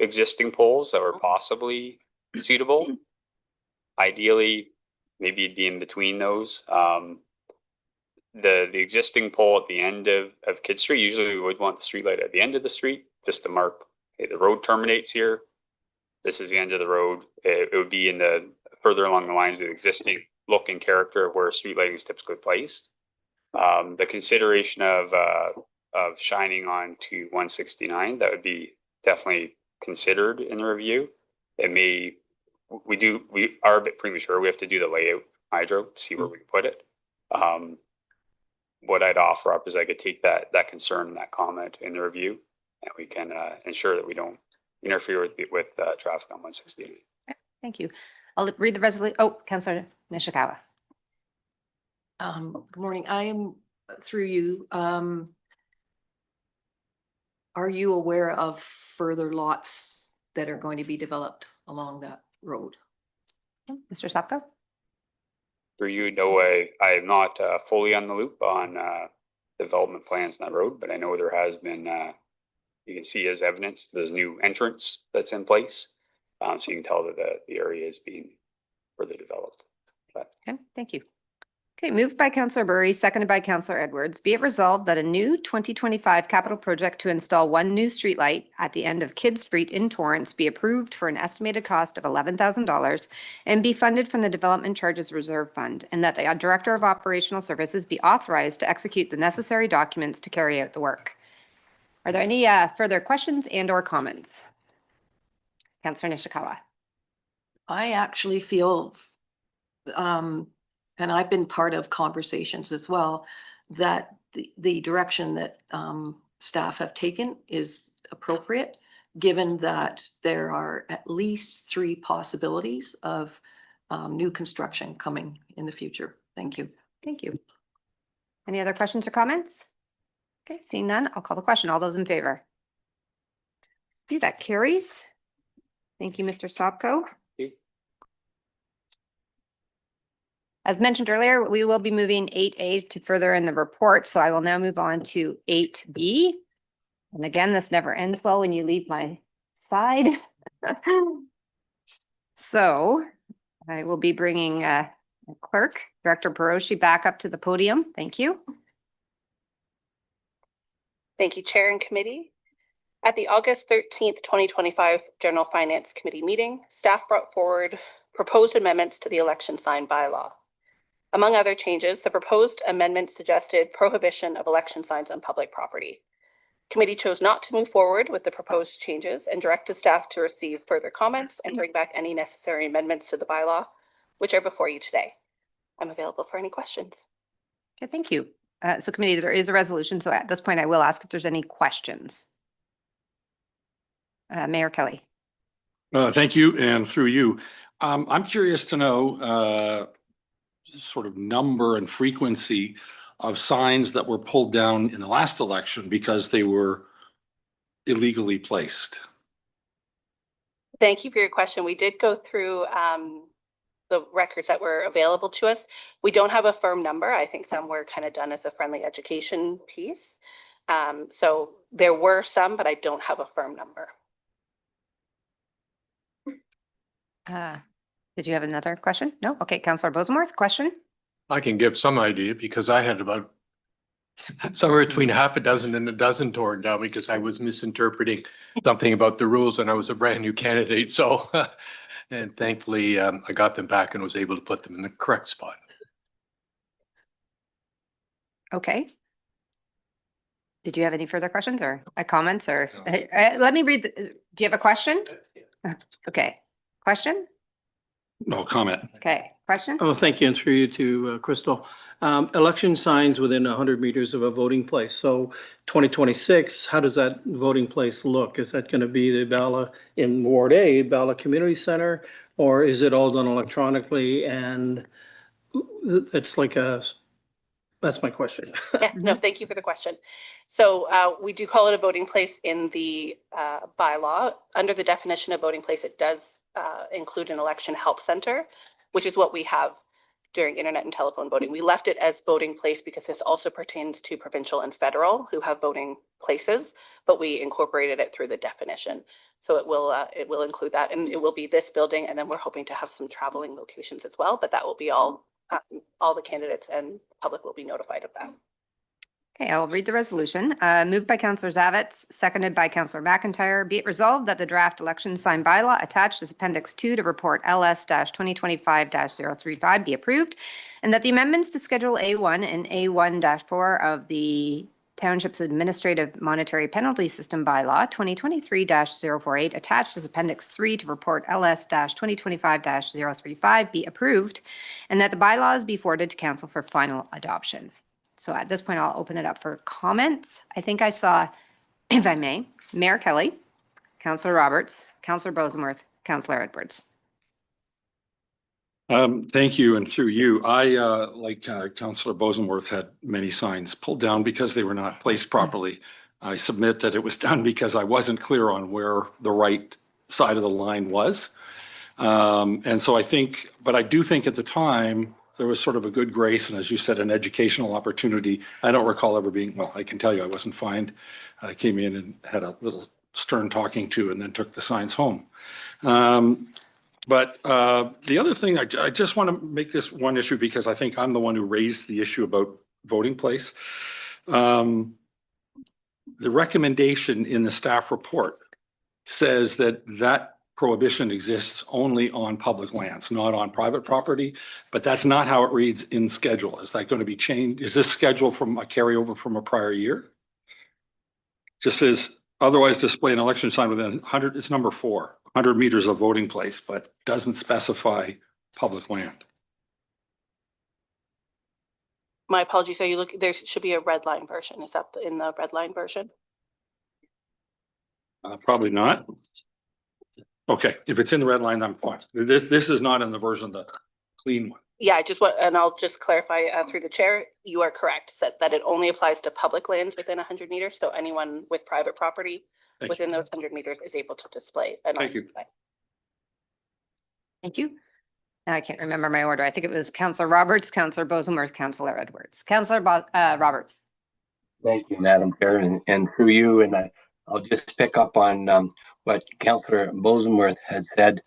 existing poles that were possibly suitable. Ideally, maybe it'd be in between those. The existing pole at the end of Kidd Street, usually we would want the streetlight at the end of the street, just to mark, hey, the road terminates here. This is the end of the road. It would be in the further along the lines of the existing look and character of where street lighting is typically placed. The consideration of shining on to 169, that would be definitely considered in the review. It may, we are a bit premature. We have to do the layout, Hydro, see where we put it. What I'd offer up is I could take that concern and that comment in the review, and we can ensure that we don't interfere with traffic on 168. Okay, thank you. I'll read the resolution. Oh, Councillor Nishikawa. Good morning. I am through you. Are you aware of further lots that are going to be developed along that road? Mr. Sopko? Through you, no, I am not fully on the loop on development plans on that road, but I know there has been, you can see as evidence, there's new entrance that's in place. So you can tell that the area is being further developed. But. Okay, thank you. Okay, moved by Councillor Burry, seconded by Councillor Edwards. Be it resolved that a new 2025 capital project to install one new streetlight at the end of Kidd Street in Torrance be approved for an estimated cost of $11,000 and be funded from the Development Charges Reserve Fund, and that the Director of Operational Services be authorized to execute the necessary documents to carry out the work. Are there any further questions and or comments? Councillor Nishikawa. I actually feel, and I've been part of conversations as well, that the direction that staff have taken is appropriate, given that there are at least 3 possibilities of new construction coming in the future. Thank you. Thank you. Any other questions or comments? Okay, seeing none, I'll call the question. All those in favor? See, that carries. Thank you, Mr. Sopko. As mentioned earlier, we will be moving 8A to further in the report, so I will now move on to 8B. And again, this never ends well when you leave my side. So I will be bringing Clerk, Director Peroshi, back up to the podium. Thank you. Thank you, Chair and Committee. At the August 13th, 2025 General Finance Committee meeting, staff brought forward proposed amendments to the election sign bylaw. Among other changes, the proposed amendment suggested prohibition of election signs on public property. Committee chose not to move forward with the proposed changes and directed staff to receive further comments and bring back any necessary amendments to the bylaw, which are before you today. I'm available for any questions. Okay, thank you. So committee, there is a resolution. So at this point, I will ask if there's any questions. Mayor Kelly. Thank you, and through you. I'm curious to know sort of number and frequency of signs that were pulled down in the last election because they were illegally placed. Thank you for your question. We did go through the records that were available to us. We don't have a firm number. I think some were kind of done as a friendly education piece. So there were some, but I don't have a firm number. Did you have another question? No? Okay, Councillor Bosenworth, question? I can give some idea because I had about somewhere between half a dozen and a dozen torn down because I was misinterpreting something about the rules and I was a brand new candidate. So, and thankfully I got them back and was able to put them in the correct spot. Okay. Did you have any further questions or comments or let me read. Do you have a question? Okay. Question? No comment. Okay. Question? Oh, thank you. And through you to Crystal. Election signs within 100 meters of a voting place. So 2026, how does that voting place look? Is that going to be the Bala in Ward A, Bala Community Center, or is it all done electronically? And it's like that's my question. Yeah, no, thank you for the question. So we do call it a voting place in the bylaw. Under the definition of voting place, it does include an election help center, which is what we have during internet and telephone voting. We left it as voting place because this also pertains to provincial and federal who have voting places, but we incorporated it through the definition. So it will include that, and it will be this building, and then we're hoping to have some traveling locations as well, but that will be all the candidates and public will be notified of that. Okay, I'll read the resolution. Moved by Councillor Zavitz, seconded by Councillor McIntyre. Be it resolved that the draft election sign bylaw attached as Appendix 2 to Report LS-2025-035 be approved, and that the amendments to Schedule A1 and A1-4 of the Township's Administrative Monetary Penalty System Bylaw 2023-048 attached as Appendix 3 to Report LS-2025-035 be approved, and that the bylaws be forwarded to Council for final adoption. So at this point, I'll open it up for comments. I think I saw, if I may, Mayor Kelly, Councillor Roberts, Councillor Bosenworth, Councillor Edwards. Thank you, and through you, I, like Councillor Bosenworth, had many signs pulled down because they were not placed properly. I submit that it was done because I wasn't clear on where the right side of the line was. And so I think, but I do think at the time, there was sort of a good grace and, as you said, an educational opportunity. I don't recall ever being, well, I can tell you I wasn't fined. I came in and had a little stern talking to and then took the signs home. But the other thing, I just want to make this one issue because I think I'm the one who raised the issue about voting place. The recommendation in the staff report says that that prohibition exists only on public lands, not on private property, but that's not how it reads in schedule. Is that going to be changed? Is this schedule from a carryover from a prior year? Just says otherwise display an election sign within 100, it's number 4, 100 meters of voting place, but doesn't specify public land. My apologies. Are you looking, there should be a red line version. Is that in the red line version? Probably not. Okay, if it's in the red line, I'm fine. This is not in the version, the clean one. Yeah, I just want, and I'll just clarify through the chair, you are correct, that it only applies to public lands within 100 meters. So anyone with private property Thank within those 100 meters is able to display. Thank you. Thank you. Now I can't remember my order. I think it was Councillor Roberts, Councillor Bosenworth, Councillor Edwards. Councillor Roberts. Thank you, Madam Chair, and through you, and I'll just pick up on what Councillor Bosenworth has said.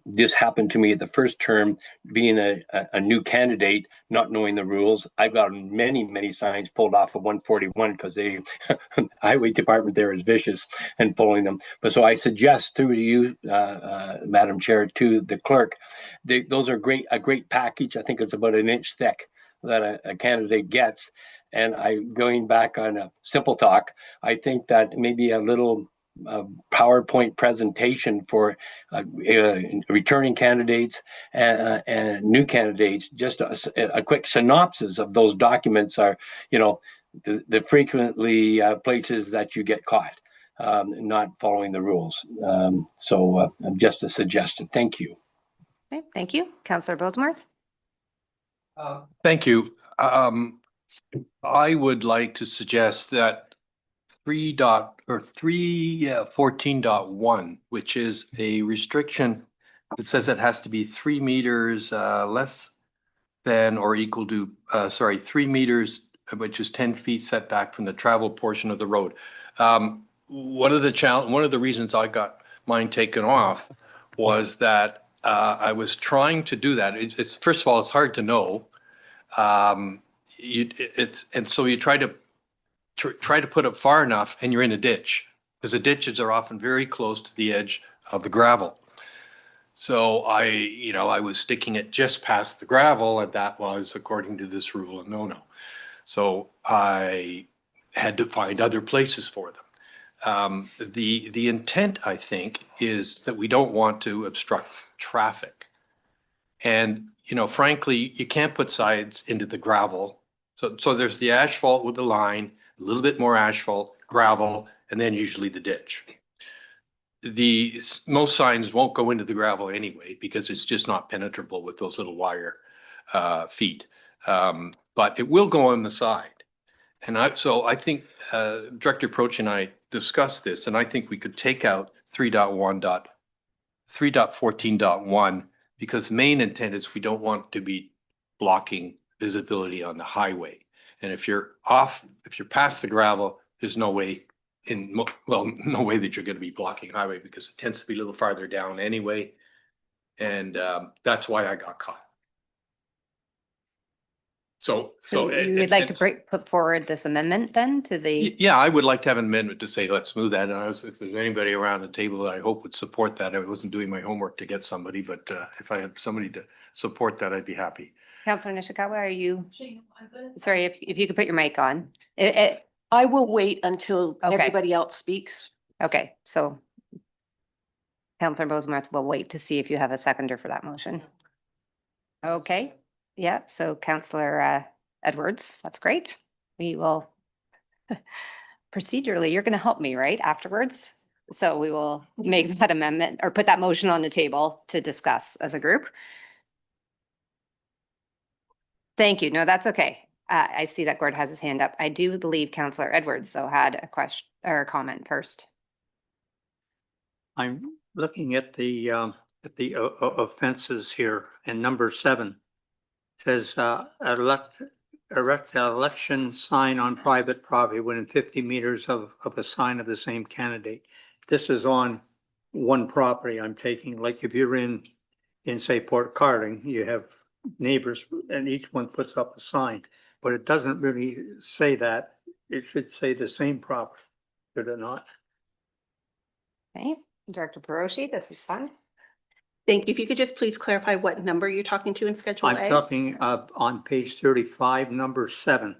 This happened to me at the first term, being a new candidate, not knowing the rules. I got many signs pulled off of 141 because the highway department there is vicious and pulling them. But so I suggest through you, Madam Chair, to the clerk, those are a great package. I think it's about an inch thick that a candidate gets. And going back on a simple talk, I think that maybe a little PowerPoint presentation for returning candidates and new candidates, just a quick synopsis of those documents are, the frequently places that you get caught not following the rules. So just a suggestion. Thank you. Okay, thank you. Councillor Bosenworth. Thank you. I would like to suggest that 3.14.1, which is a restriction that says it has to be 3 meters less than or equal to 3 meters, which is 10 feet setback from the travel portion of the road. One of the reasons I got mine taken off was that I was trying to do that. It's first of all, it's hard to know. So you try to put it far enough and you're in a ditch, because the ditches are often very close to the edge of the gravel. So I was sticking it just past the gravel, and that was, according to this rule, a no-no. So I had to find other places for them. The intent, I think, is that we don't want to obstruct traffic. And frankly, you can't put sides into the gravel. So there's the asphalt with the line, a little bit more asphalt, gravel, and then usually the ditch. Most signs won't go into the gravel anyway, because it's just not penetrable with those little wire feet. But it will go on the side. And so I think Director Proch and I discussed this, and I think we could take out 3.14.1, because the main intent is we don't want to be blocking visibility on the highway. And if you're past the gravel, there's no way no way that you're going to be blocking highway, because it tends to be a little farther down anyway. And that's why I got caught. So you would like to put forward this amendment then to the? Yeah, I would like to have an amendment to say, let's move that. And if there's anybody around the table that I hope would support that, I wasn't doing my homework to get somebody, but if I had somebody to support that, I'd be happy. Councillor Nishikawa, are you? Sorry, if you could put your mic on. I will wait until Okay. everybody else speaks. Okay, so Councillor Bosenworth will wait to see if you have a seconder for that motion. Okay, yeah, so Councillor Edwards, that's great. We will procedurally, you're going to help me, right, afterwards? So we will make that amendment or put that motion on the table to discuss as a group. Thank you. No, that's okay. I see that Gord has his hand up. I do believe Councillor Edwards, though, had a question or a comment first. I'm looking at the offenses here, and number 7 says erect an election sign on private property within 50 meters of a sign of the same candidate. This is on one property I'm taking. Like if you're in say Port Carling, you have neighbors and each one puts up a sign, but it doesn't really say that. It should say the same property, should it not? Okay, Director Peroshi, this is fun. Thank you. If you could just please clarify what number you're talking to in Schedule A. I'm talking on page 35, number 7.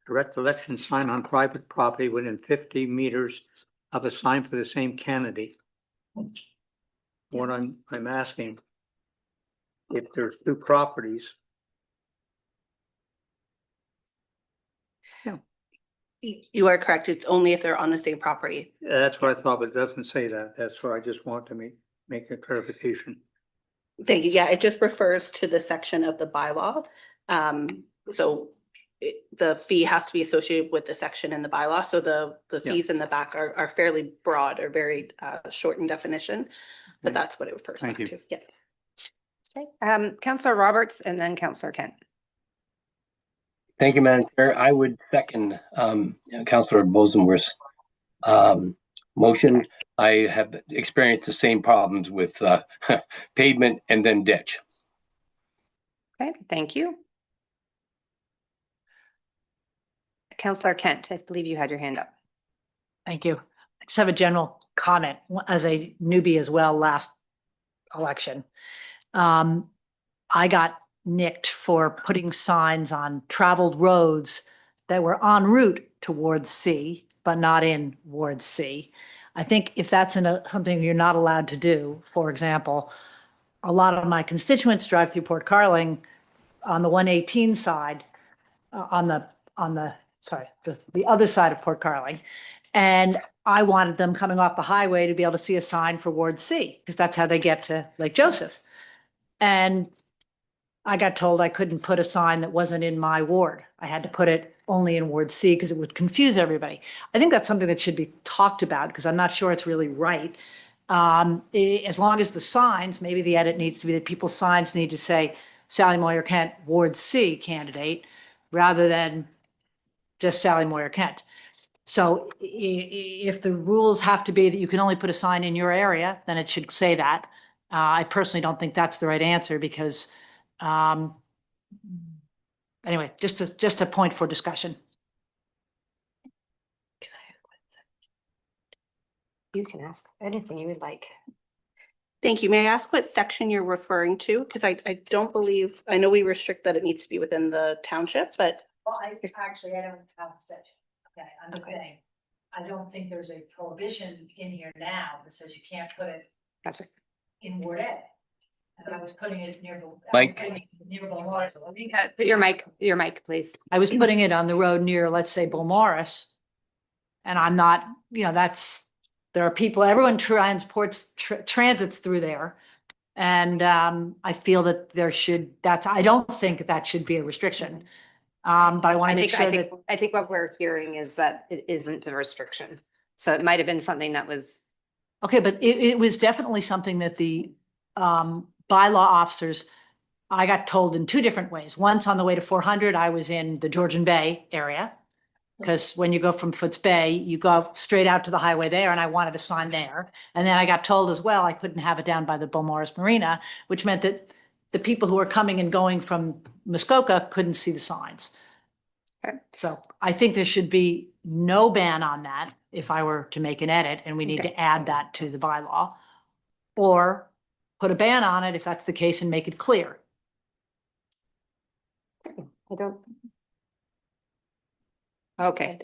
Erect election sign on private property within 50 meters of a sign for the same candidate. What I'm asking, if there's 2 properties, You are correct. It's only if they're on the same property. That's what I thought, but it doesn't say that. That's what I just want to make a clarification. Thank you. Yeah, it just refers to the section of the bylaw. So the fee has to be associated with the section in the bylaw. So the Yeah. fees in the back are fairly broad or very short in definition, but Okay. that's what it refers Thank back you. to. Yeah. Okay, Councillor Roberts and then Councillor Kent. Thank you, Madam Chair. I would second Councillor Bosenworth's motion. I have experienced the same problems with pavement and then ditch. Okay, thank you. Councillor Kent, I believe you had your hand up. Thank you. I just have a general comment as a newbie as well last election. I got nicked for putting signs on traveled roads that were en route towards C, but not in Ward C. I think if that's something you're not allowed to do, for example, a lot of my constituents drive through Port Carling on the 118 side, on the other side of Port Carling. And I wanted them coming off the highway to be able to see a sign for Ward C, because that's how they get to Lake Joseph. And I got told I couldn't put a sign that wasn't in my ward. I had to put it only in Ward C because it would confuse everybody. I think that's something that should be talked about because I'm not sure it's really right. As long as the signs, maybe the edit needs to be that people's signs need to say Sally Moyer Kent, Ward C candidate, rather than just Sally Moyer Kent. So if the rules have to be that you can only put a sign in your area, then it should say that. I personally don't think that's the right answer because anyway, just a point for discussion. You can ask anything you would like. Thank you. May I ask what section you're referring to? Because I don't believe, I know we restrict that it needs to be within the township, but. Well, I don't have a section. Okay, I'm just saying, I don't think there's a prohibition in here now that says you can't put it. That's right. In Ward A. And I was putting it near. Mike. Put your mic, please. I was putting it on the road near, let's say, Beaumaris. And I'm not, there are people, everyone transits through there. And I feel that I don't think that should be a restriction. But I want to make sure that. I think what we're hearing is that it isn't a restriction. So it might have been something that was. Okay, but it was definitely something that the bylaw officers, I got told in two different ways. Once on the way to 400, I was in the Georgian Bay area. Because when you go from Foots Bay, you go straight out to the highway there, and I wanted a sign there. And then I got told as well, I couldn't have it down by the Beaumaris Marina, which meant that the people who were coming and going from Muskoka couldn't see the signs. Okay. So I think there should be no ban on that if I were to make an edit, and we need to add that to the bylaw. Or put a ban on it if that's the case and make it clear. I don't. Okay.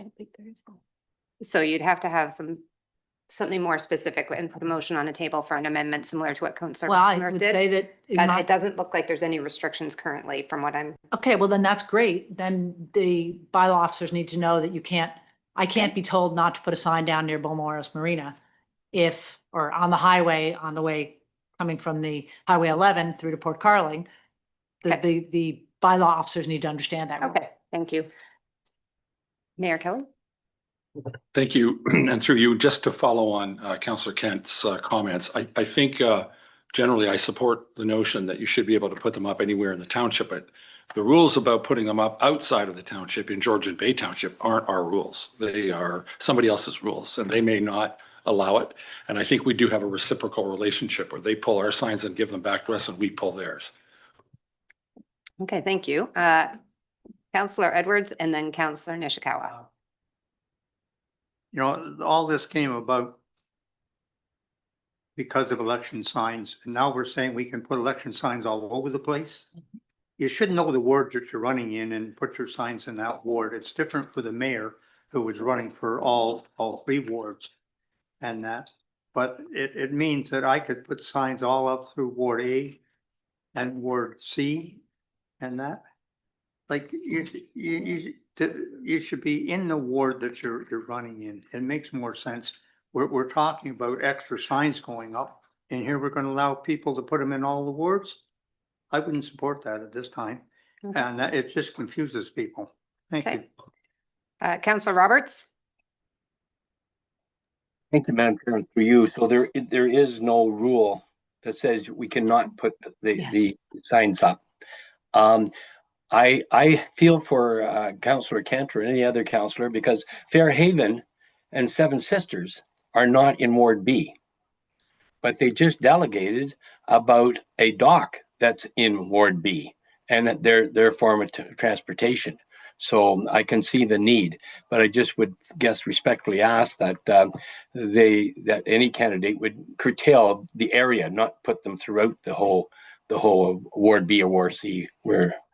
So you'd have to have something more specific and put a motion on the table for an amendment similar to what Councillor Well, I Palmer would did. say that. And it doesn't look like there's any restrictions currently from what I'm. Okay, well then that's great. Then the bylaw officers need to know that I can't be told not to put a sign down near Beaumaris Marina or on the highway, on the way coming from the Highway 11 through to Port Carling. The bylaw officers need to understand that. Okay, thank you. Mayor Kelly? Thank you. And through you, just to follow on Councillor Kent's comments, I think generally I support the notion that you should be able to put them up anywhere in the township, but the rules about putting them up outside of the township in Georgian Bay Township aren't our rules. They are somebody else's rules, and they may not allow it. And I think we do have a reciprocal relationship where they pull our signs and give them back to us and we pull theirs. Okay, thank you. Councillor Edwards and then Councillor Nishikawa. All this came about because of election signs, and now we're saying we can put election signs all over the place. You should know the ward that you're running in and put your signs in that ward. It's different for the mayor who was running for all three wards and that. But it means that I could put signs all up through Ward A and Ward C and that. like you should be in the ward that you're running in. It makes more sense. We're talking about extra signs going up, and here we're gonna allow people to put them in all the wards. I wouldn't support that at this time, and it just confuses people. Thank you. Okay. Councillor Roberts? Thank you, Madam Chair, and through you. So there is no rule that says we cannot put the signs up. I feel for Councillor Kent or any other councillor, because Fairhaven and Seven Sisters are not in Ward B, but they just delegated about a dock that's in Ward B and their form of transportation. So I can see the need, but I just would respectfully ask that that any candidate would curtail the area, not put them throughout the whole Ward B or Ward C.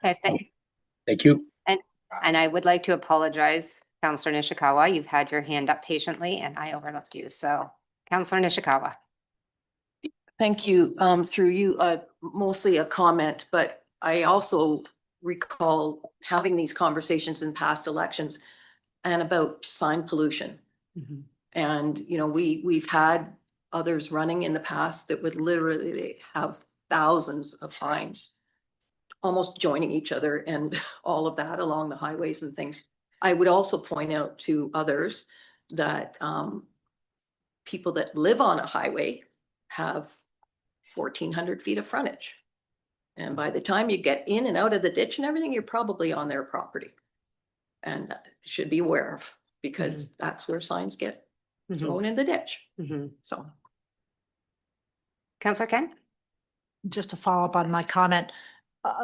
Thank you. And I would like to apologize, Councillor Nishikawa. You've had your hand up patiently and I overlooked you. So Councillor Nishikawa. Thank you. Through you, mostly a comment, but I also recall having these conversations in past elections and about sign pollution. And, you know, we've had others running in the past that would literally have thousands of signs almost joining each other and all of that along the highways and things. I would also point out to others that people that live on a highway have 1,400 feet of frontage. And by the time you get in and out of the ditch and everything, you're probably on their property. And that should be aware of, because that's where signs get thrown in the ditch. So. Councillor Kent? Just to follow up on my comment,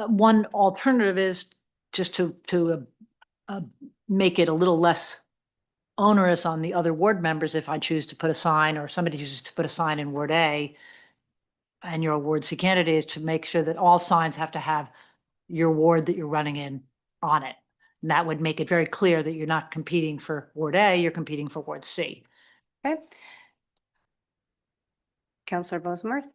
one alternative is just to make it a little less onerous on the other ward members if I choose to put a sign, or somebody chooses to put a sign in Ward A, and your Ward C candidate is to make sure that all signs have to have your ward that you're running in on it. And that would make it very clear that you're not competing for Ward A, you're competing for Ward C. Okay. Councillor Bosemarth?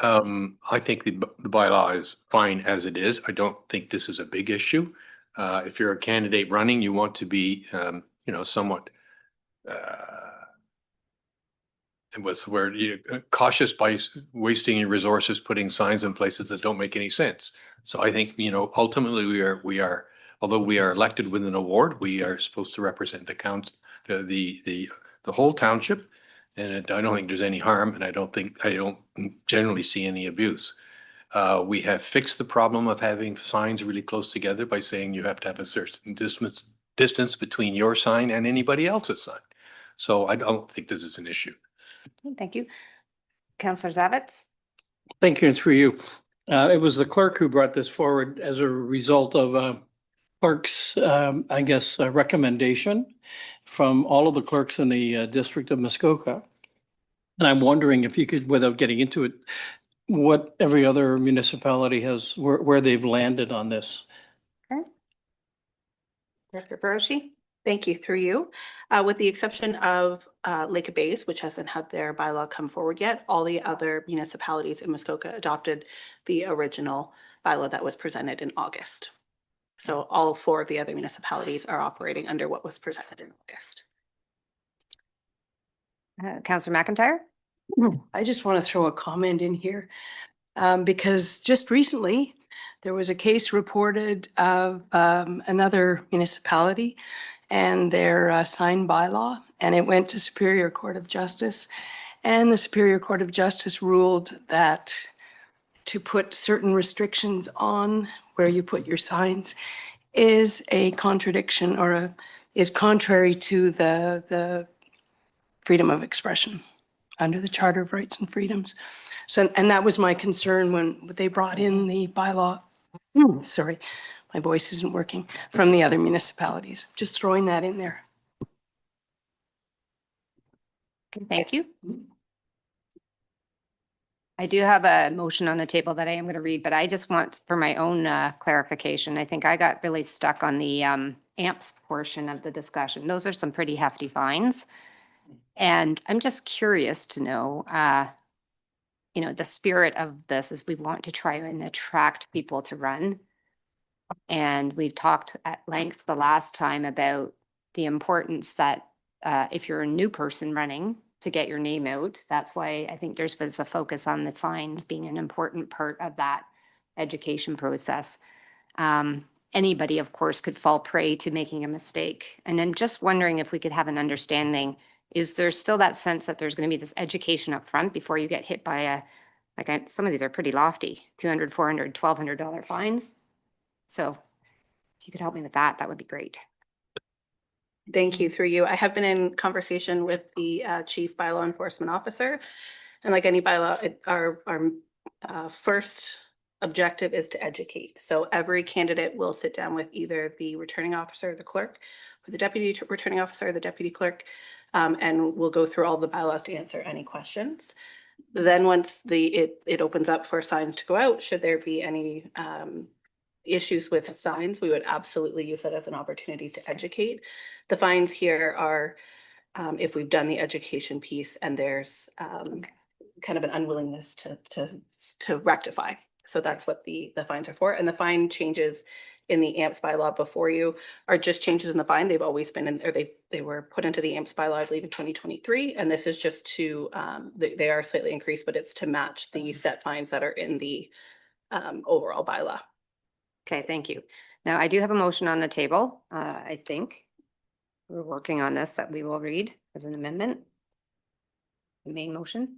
I think the bylaw is fine as it is. I don't think this is a big issue. If you're a candidate running, you want to be, you know, somewhat, what's the word, cautious by wasting your resources putting signs in places that don't make any sense. So I think, you know, ultimately we are, although we are elected within a ward, we are supposed to represent the council, the whole township. And I don't think there's any harm, and I don't generally see any abuse. We have fixed the problem of having signs really close together by saying you have to have a certain distance between your sign and anybody else's sign. So I don't think this is an issue. Thank you. Councillor Zavitz? Thank you, and through you. It was the clerk who brought this forward as a result of clerk's, I guess, recommendation from all of the clerks in the district of Muskoka. And I'm wondering if you could, without getting into it, what every other municipality has, where they've landed on this. Okay. Director Peroshi? Thank you, through you. With the exception of Lake Bays, which hasn't had their bylaw come forward yet, all the other municipalities in Muskoka adopted the original bylaw that was presented in August. So all 4 of the other municipalities are operating under what was presented in August. Councillor McIntyre? I just want to throw a comment in here because just recently there was a case reported of another municipality and their sign bylaw, and it went to Superior Court of Justice, and the Superior Court of Justice ruled that to put certain restrictions on where you put your signs is a contradiction or is contrary to the freedom of expression under the Charter of Rights and Freedoms. So, and that was my concern when they brought in the bylaw. Sorry, my voice isn't working, from the other municipalities. Just throwing that in there. Thank you. I do have a motion on the table that I am going to read, but I just want, for my own clarification, I think I got really stuck on the AMPS portion of the discussion. Those are some pretty hefty fines. And I'm just curious to know, you know, the spirit of this is we want to try and attract people to run. And we've talked at length the last time about the importance that if you're a new person running, to get your name out. That's why I think there's been a focus on the signs being an important part of that education process. Anybody, of course, could fall prey to making a mistake. And then just wondering if we could have an understanding, is there still that sense that there's going to be this education up front before you get hit by some of these are pretty lofty, $200, $400, $1,200 fines. So if you could help me with that, that would be great. Thank you. Through you, I have been in conversation with the chief bylaw enforcement officer. And like any bylaw, our first objective is to educate. So every candidate will sit down with either the returning officer, the clerk, or the deputy returning officer, the deputy clerk, and we'll go through all the bylaws to answer any questions. Then once it opens up for signs to go out, should there be any issues with signs, we would absolutely use that as an opportunity to educate. The fines here are if we've done the education piece and there's kind of an unwillingness to rectify. So that's what the fines are for. And the fine changes in the AMPS bylaw before you are just changes in the fine. They've always been in, or they were put into the AMPS bylaw, I believe, in 2023. And this is just to, they are slightly increased, but it's to match the set fines that are in the overall bylaw. Okay, thank you. Now, I do have a motion on the table. I think we're working on this that we will read as an amendment. The main motion.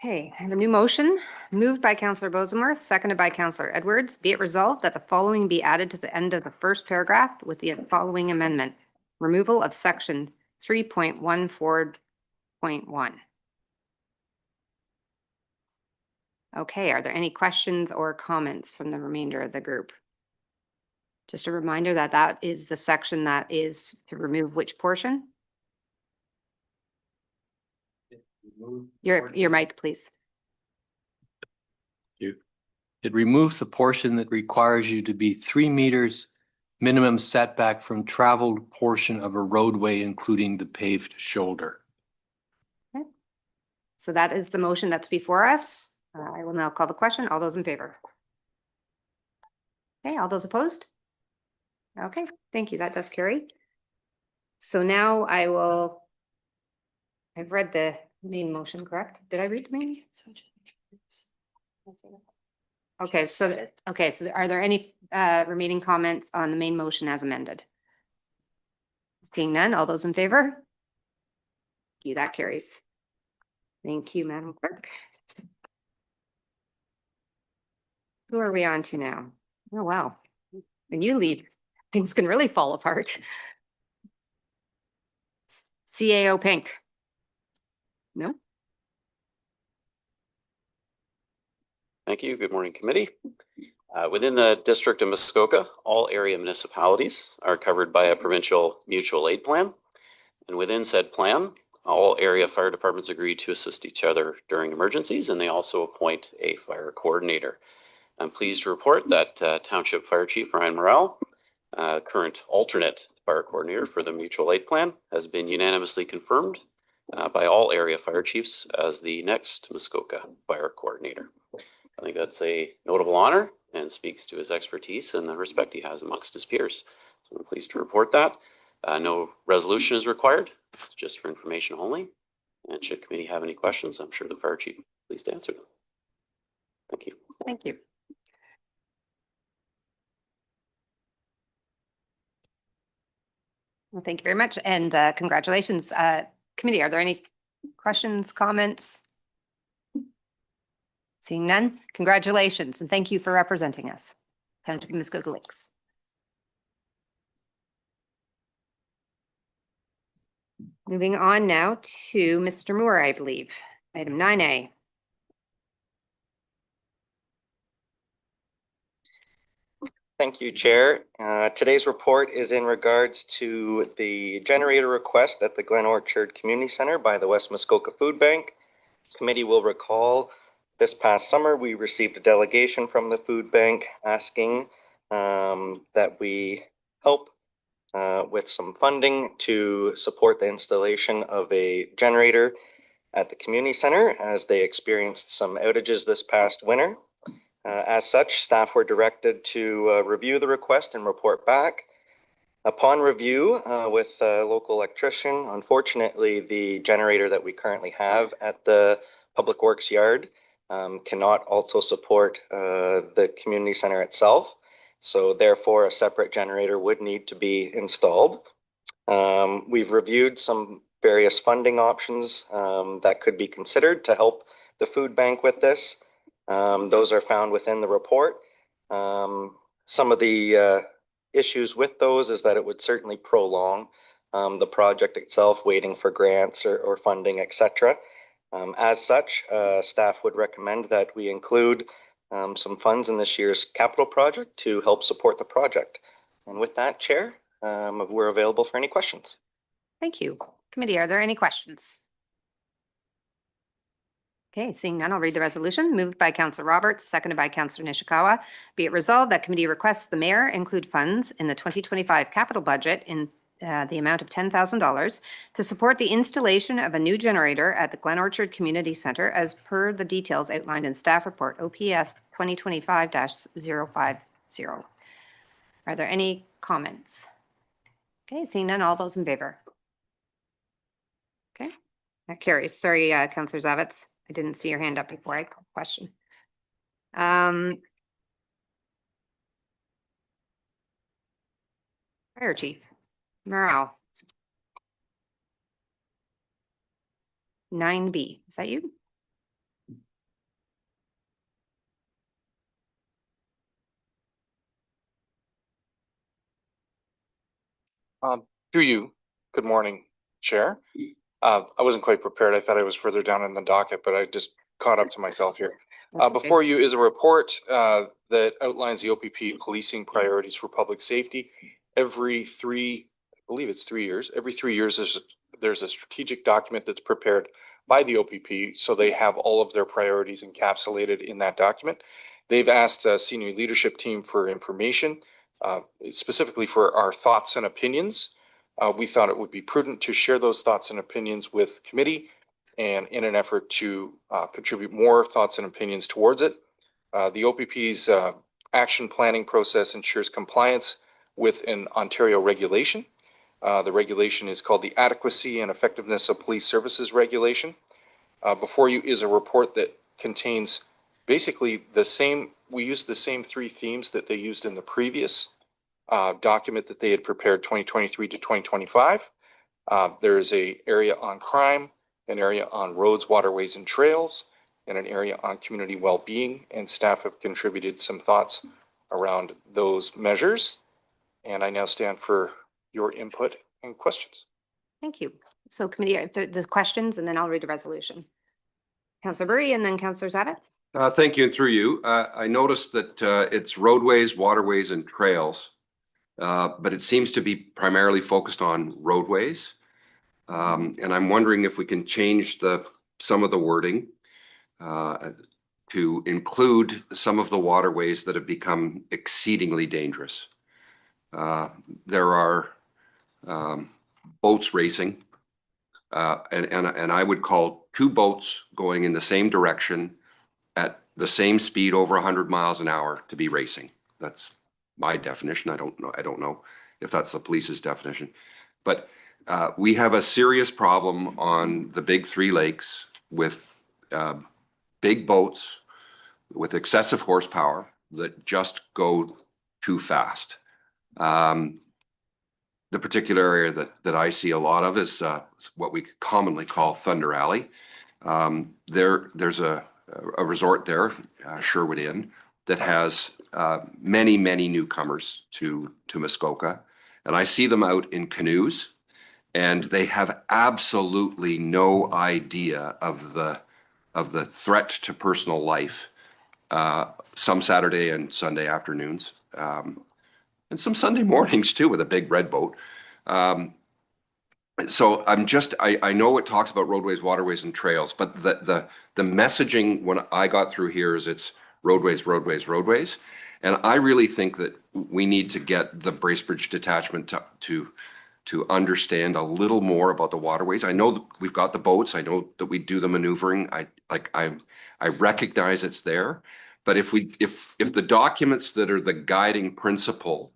Okay, I have a new motion moved by Councillor Bosenworth, seconded by Councillor Edwards. Be it resolved that the following be added to the end of the first paragraph with the following amendment. Removal of section 3.14.1. Okay, are there any questions or comments from the remainder of the group? Just a reminder that that is the section that is to remove which portion? Your mic, please. It removes the portion that requires you to be 3 meters minimum setback from traveled portion of a roadway, including the paved shoulder. Okay. So that is the motion that's before us. I will now call the question. All those in favor? Okay, all those opposed? Okay, thank you. That does carry. So now I've read the main motion, correct? Did I read the main? Okay, so are there any remaining comments on the main motion as amended? Seeing none, all those in favor? Thank you, that carries. Thank you, Madam Clerk. Who are we on to now? Oh, wow. When you leave, things can really fall apart. CAO Pink. No? Thank you. Good morning, committee. Within the District of Muskoka, all area municipalities are covered by a provincial mutual aid plan. And within said plan, all area fire departments agree to assist each other during emergencies, and they also appoint a fire coordinator. I'm pleased to report that Township Fire Chief Ryan Morrell, current alternate fire coordinator for the mutual aid plan, has been unanimously confirmed by all area fire chiefs as the next Muskoka fire coordinator. I think that's a notable honor and speaks to his expertise and the respect he has amongst his peers. So I'm pleased to report that. No resolution is required. It's just for information only. And should committee have any questions, I'm sure the fire chief is pleased to answer them. Thank you. Thank you. Well, thank you very much. And congratulations. Committee, are there any questions, comments? Seeing none, congratulations, and thank you for representing us. Township of Muskoka Lakes. Moving on now to Mr. Moore, I believe. Item 9A. Thank you, Chair. Today's report is in regards to the generator request at the Glen Orchard Community Center by the West Muskoka Food Bank. Committee will recall this past summer, we received a delegation from the food bank asking that we help with some funding to support the installation of a generator at the community center as they experienced some outages this past winter. As such, staff were directed to review the request and report back. Upon review with a local electrician, unfortunately, the generator that we currently have at the Public Works yard cannot also support the community center itself. So therefore, a separate generator would need to be installed. We've reviewed some various funding options that could be considered to help the food bank with this. Those are found within the report. Some of the issues with those is that it would certainly prolong the project itself, waiting for grants or funding, etc. As such, staff would recommend that we include some funds in this year's capital project to help support the project. And with that, Chair, we're available for any questions. Thank you. Committee, are there any questions? Okay, seeing none, I'll read the resolution. Moved by Councillor Roberts, seconded by Councillor Nishikawa. Be it resolved that committee requests the mayor include funds in the 2025 capital budget in the amount of $10,000 to support the installation of a new generator at the Glen Orchard Community Center as per the details outlined in staff report OPS 2025-050. Are there any comments? Okay, seeing none, all those in favor? Okay, that carries. Sorry, Councillor Zavitz, I didn't see your hand up before I called the question. Fire Chief Morale. 9B, is that you? Through you, good morning, Chair. I wasn't quite prepared. I thought I was further down in the docket, but I just caught up to myself here. Before you is a report that outlines the OPP policing priorities for public safety. I believe it's 3 years. Every 3 years, there's a strategic document that's prepared by the OPP, so they have all of their priorities encapsulated in that document. They've asked a senior leadership team for information, specifically for our thoughts and opinions. We thought it would be prudent to share those thoughts and opinions with committee, and in an effort to contribute more thoughts and opinions towards it. The OPP's action planning process ensures compliance with an Ontario regulation. The regulation is called the Adequacy and Effectiveness of Police Services Regulation. Before you is a report that contains basically we used the same 3 themes that they used in the previous document that they had prepared 2023 to 2025. There is an area on crime, an area on roads, waterways, and trails, and an area on community well-being, and staff have contributed some thoughts around those measures. And I now stand for your input and questions. Thank you. So committee, if there's questions, and then I'll read the resolution. Councillor Burry and then Councillor Zavitz. Thank you, and through you. I noticed that it's roadways, waterways, and trails, but it seems to be primarily focused on roadways. And I'm wondering if we can change some of the wording to include some of the waterways that have become exceedingly dangerous. There are boats racing, and I would call 2 boats going in the same direction at the same speed over 100 miles an hour to be racing. That's my definition. I don't know if that's the police's definition, but we have a serious problem on the big 3 lakes with big boats with excessive horsepower that just go too fast. The particular area that I see a lot of is what we commonly call Thunder Alley. There's a resort there, Sherwood Inn, that has many newcomers to Muskoka, and I see them out in canoes, and they have absolutely no idea of the threat to personal life some Saturday and Sunday afternoons. and some Sunday mornings too with a big red boat. So I know it talks about roadways, waterways and trails, but the messaging when I got through here is it's roadways, roadways, roadways. And I really think that we need to get the Bracebridge detachment to understand a little more about the waterways. I know that we've got the boats. I know that we do the maneuvering. I recognize it's there. But if the documents that are the guiding principle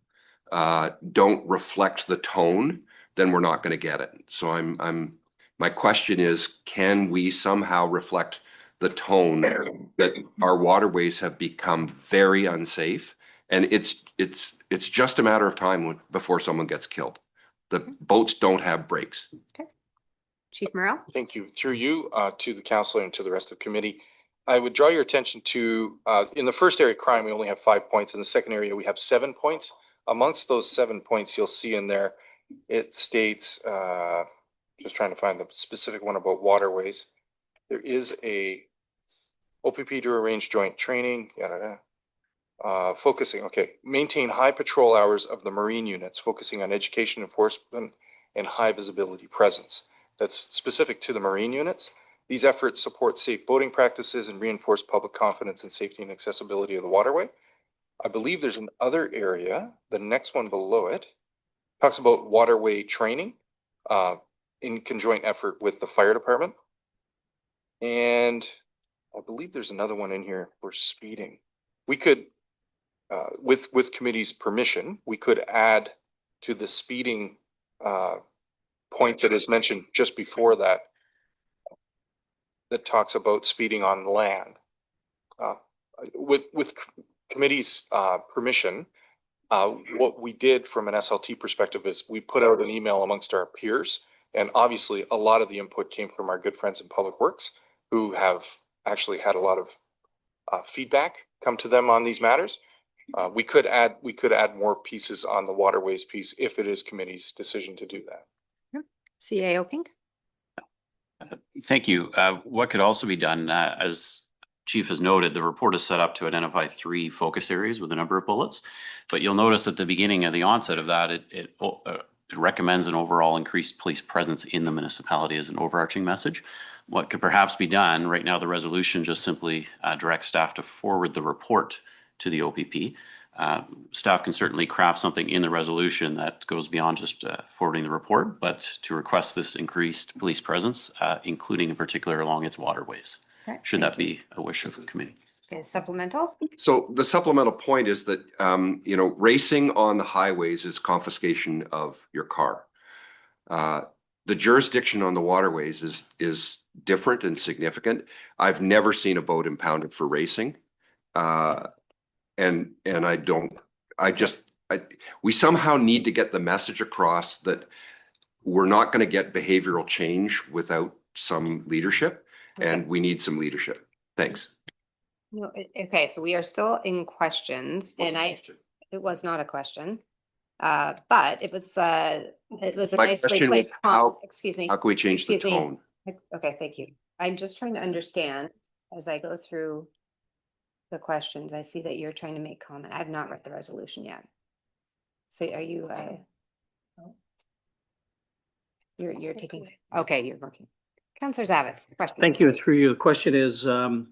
don't reflect the tone, then we're not going to get it. So my question is, can we somehow reflect the tone that our waterways have become very unsafe, and it's just a matter of time before someone gets killed. The boats don't have brakes. Okay. Chief Morrell? Thank you. Through you to the councilor and to the rest of the committee, I would draw your attention to, in the first area, crime, we only have 5 points. In the second area, we have 7 points. Amongst those 7 points, you'll see in there, it states, just trying to find the specific one about waterways. There is a OPP to arrange joint training, focusing, maintain high patrol hours of the marine units, focusing on education enforcement and high visibility presence. That's specific to the marine units. These efforts support safe boating practices and reinforce public confidence in safety and accessibility of the waterway. I believe there's another area, the next one below it, talks about waterway training in conjoint effort with the fire department. And I believe there's another one in here for speeding. We could, with committee's permission, we could add to the speeding point that is mentioned just before that, that talks about speeding on land. With committee's permission, what we did from an SLT perspective is we put out an email amongst our peers, and obviously a lot of the input came from our good friends in Public Works, who have actually had a lot of feedback come to them on these matters. We could add more pieces on the waterways piece if it is committee's decision to do that. CAO Pink? Thank you. What could also be done, as Chief has noted, the report is set up to identify 3 focus areas with a number of bullets. But you'll notice at the beginning of the onset of that, it recommends an overall increased police presence in the municipality as an overarching message. What could perhaps be done right now, the resolution just simply directs staff to forward the report to the OPP. Staff can certainly craft something in the resolution that goes beyond just forwarding the report, but to request this increased police presence, including in particular along its waterways. Okay, should that be a wish of the committee? Okay, supplemental? So the supplemental point is that, racing on the highways is confiscation of your car. The jurisdiction on the waterways is different and significant. I've never seen a boat impounded for racing. And we somehow need to get the message across that we're not going to get behavioral change without some leadership, and we need some leadership. Thanks. No, okay, so we are still in questions, and it was not a question. But it was a My nicely question was played. Excuse me. how can we change the Excuse me. tone? Okay, thank you. I'm just trying to understand as I go through the questions. I see that you're trying to make comment. I've not read the resolution yet. So are you, you're taking, okay, you're working. Councillor Zavitz, question. Thank you. Through you. The question is, I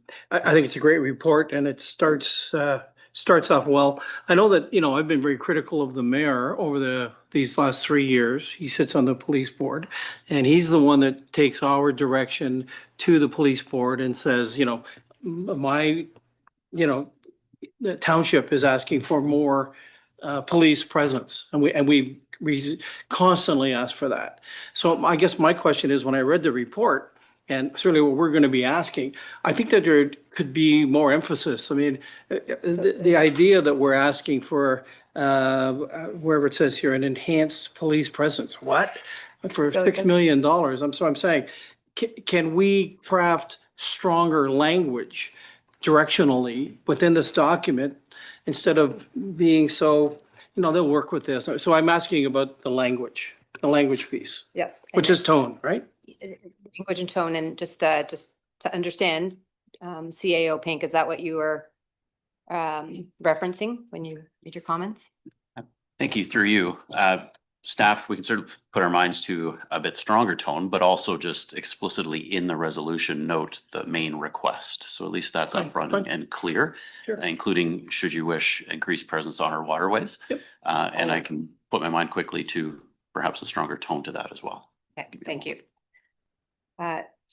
think it's a great report, and it starts off well. I know that, I've been very critical of the mayor over these last 3 years. He sits on the police board, and he's the one that takes our direction to the police board and says, the township is asking for more police presence, and we constantly ask for that. So I guess my question is, when I read the report, and certainly what we're going to be asking, I think that there could be more emphasis. I mean, the idea that we're asking for, wherever it says here, an enhanced police presence, what? For $6 million. I'm saying, can we craft stronger language directionally within this document instead of being so, they'll work with this. So I'm asking about the language piece. Yes. Which is tone, right? Language and tone, and just to understand, CAO Pink, is that what you were referencing when you made your comments? Thank you. Through you. Staff, we can sort of put our minds to a bit stronger tone, but also just explicitly in the resolution note the main request. So at least that's upfront and clear, including, should you wish, increased presence on our waterways. And I can put my mind quickly to perhaps a stronger tone to that as well. Okay, thank you.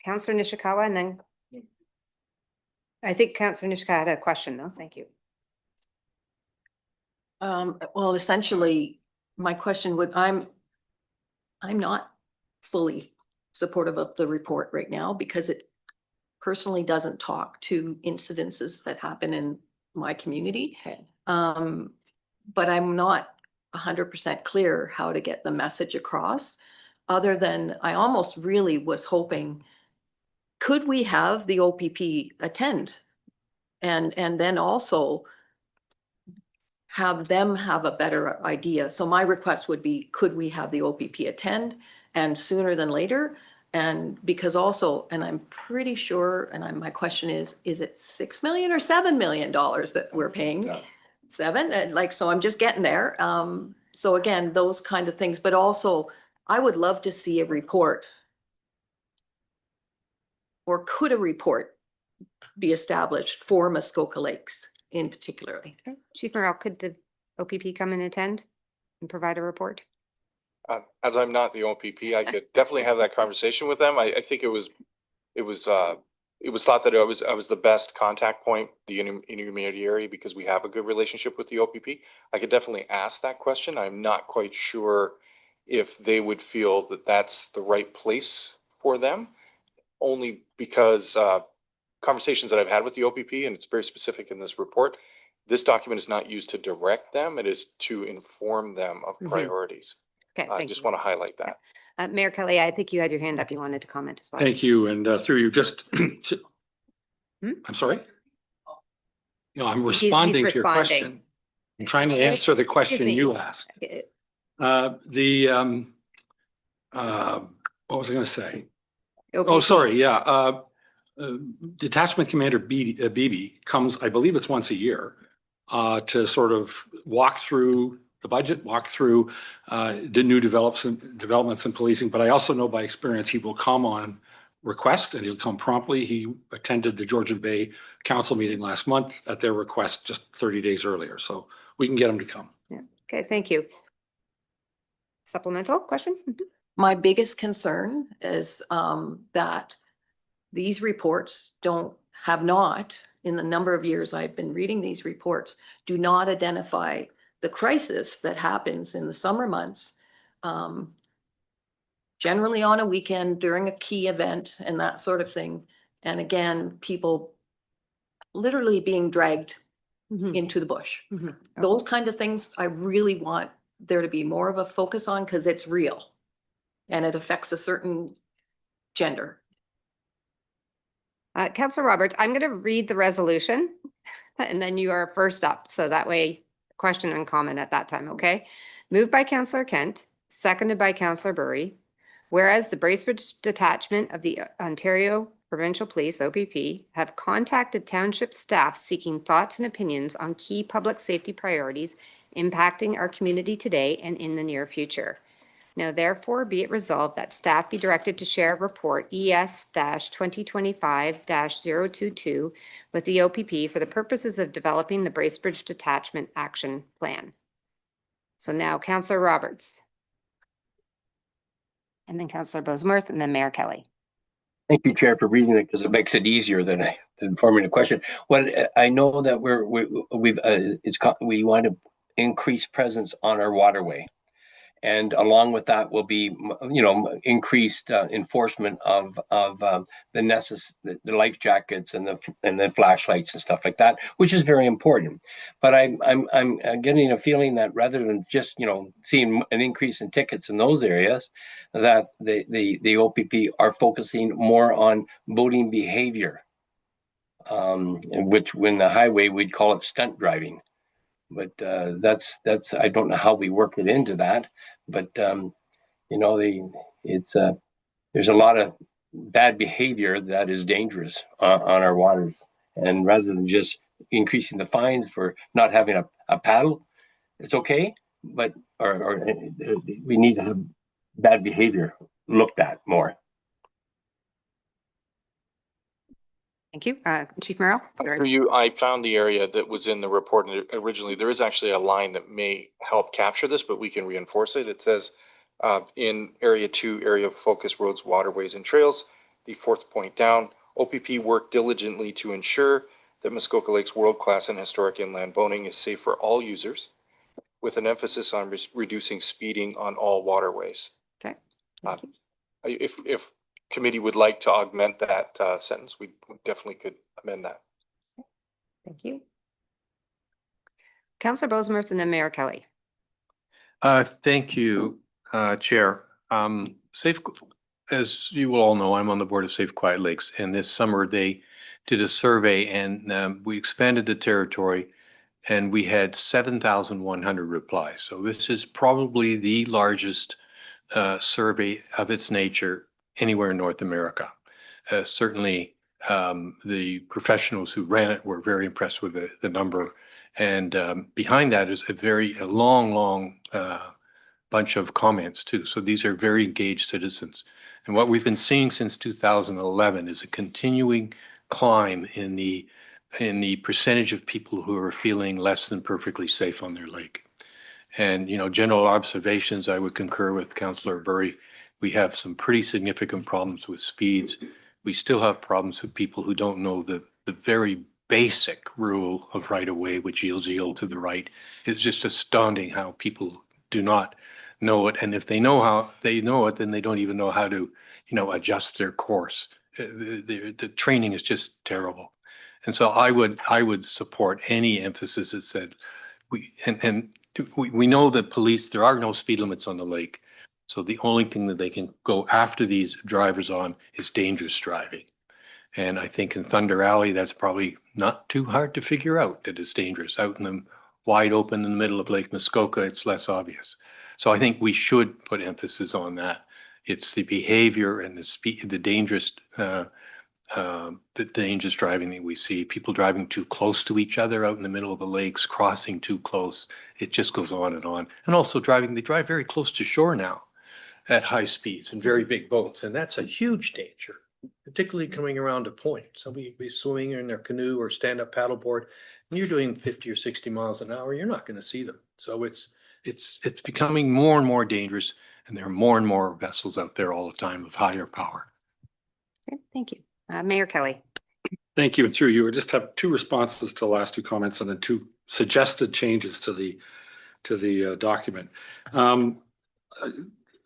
Councillor Nishikawa, and then I think Councillor Nishikawa had a question though. Thank you. Well, essentially, my question would, I'm not fully supportive of the report right now because it personally doesn't talk to incidences that happen in my community. But I'm not 100% clear how to get the message across, other than I almost really was hoping, could we have the OPP attend? And then also have them have a better idea. So my request would be, could we have the OPP attend, and sooner than later? And because also, and I'm pretty sure, and my question is it $6 million or $7 million that we're paying? Yeah. 7, and like, so I'm just getting there. So again, those kind of things, but also I would love to see a report, or could a report be established for Muskoka Lakes in particularly? Chief Morrell, could the OPP come and attend and provide a report? As I'm not the OPP, I could definitely have that conversation with them. I think it was thought that I was the best contact point, the intermediary, because we have a good relationship with the OPP. I could definitely ask that question. I'm not quite sure if they would feel that that's the right place for them, only because conversations that I've had with the OPP, and it's very specific in this report, this document is not used to direct them. It is to inform them of priorities. Okay, I just want to highlight that. Mayor Kelly, I think you had your hand up. You wanted to comment as well. Thank you. And through you, just to, I'm sorry? No, I'm responding to your question. I'm trying to answer the question you asked. What was I going to say? Oh, sorry. Yeah. Detachment Commander Beebe comes, I believe it's once a year, to sort of walk through the budget, walk through the new developments in policing. But I also know by experience he will come on request, and he'll come promptly. He attended the Georgian Bay Council meeting last month at their request just 30 days earlier. So we can get him to come. Yeah. Okay, thank you. Supplemental question? My biggest concern is that these reports have not, in the number of years I've been reading these reports, do not identify the crisis that happens in the summer months, generally on a weekend during a key event and that sort of thing. And again, people literally being dragged into the bush. Those kind of things I really want there to be more of a focus on, because it's real and it affects a certain gender. Councillor Roberts, I'm going to read the resolution and then you are first up. So that way, question and comment at that time, okay? Moved by Councillor Kent, seconded by Councillor Burry. Whereas the Bracebridge Detachment of the Ontario Provincial Police, OPP, have contacted Township staff seeking thoughts and opinions on key public safety priorities impacting our community today and in the near future. Now therefore be it resolved that staff be directed to share a report ES-2025-022 with the OPP for the purposes of developing the Bracebridge Detachment Action Plan. So now Councillor Roberts. And then Councillor Bosemuth, and then Mayor Kelly. Thank you, Chair, for reading it, because it makes it easier than forming a question. Well, I know that we want to increase presence on our waterway. And along with that will be, increased enforcement of the life jackets and the flashlights and stuff like that, which is very important. But I'm getting a feeling that rather than just seeing an increase in tickets in those areas, that the OPP are focusing more on boating behavior, which when the highway we'd call it stunt driving. But that's I don't know how we work it into that, but there's a lot of bad behavior that is dangerous on our waters, and rather than just increasing the fines for not having a paddle, it's okay, but we need to have bad behavior looked at more. Thank you. Chief Merrill? For you, I found the area that was in the report originally. There is actually a line that may help capture this, but we can reinforce it. It says in area 2, area of focus roads, waterways and trails, the 4th point down, OPP worked diligently to ensure that Muskoka Lake's world-class and historic inland boating is safe for all users, with an emphasis on reducing speeding on all waterways. Okay. If committee would like to augment that sentence, we definitely could amend that. Thank you. Councillor Bosemuth and then Mayor Kelly. Thank you, Chair. As you will all know, I'm on the board of Safe Quiet Lakes, and this summer they did a survey and we expanded the territory and we had 7,100 replies. So this is probably the largest survey of its nature anywhere in North America. Certainly the professionals who ran it were very impressed with the number. And behind that is a long bunch of comments too. So these are very engaged citizens. And what we've been seeing since 2011 is a continuing climb in the percentage of people who are feeling less than perfectly safe on their lake. And, general observations, I would concur with Councillor Burry. We have some pretty significant problems with speeds. We still have problems with people who don't know the very basic rule of right of way, which yield to the right. It's just astounding how people do not know it. And if they know how they know it, then they don't even know how to, adjust their course. The training is just terrible. And so I would support any emphasis that said we know that police, there are no speed limits on the lake. So the only thing that they can go after these drivers on is dangerous driving. And I think in Thunder Alley, that's probably not too hard to figure out that it's dangerous. Out in the wide open in the middle of Lake Muskoka, it's less obvious. So I think we should put emphasis on that. It's the behavior and the speed, the dangerous driving that we see. People driving too close to each other out in the middle of the lakes, crossing too close. It just goes on and on. And also they drive very close to shore now at high speeds and very big boats. And that's a huge danger, particularly coming around a point. Somebody be swimming in their canoe or stand-up paddleboard, and you're doing 50 or 60 miles an hour, you're not going to see them. So it's becoming more and more dangerous, and there are more and more vessels out there all the time of higher power. Okay, thank you. Mayor Kelly. Thank you. And through you, I just have 2 responses to the last 2 comments and then 2 suggested changes to the document.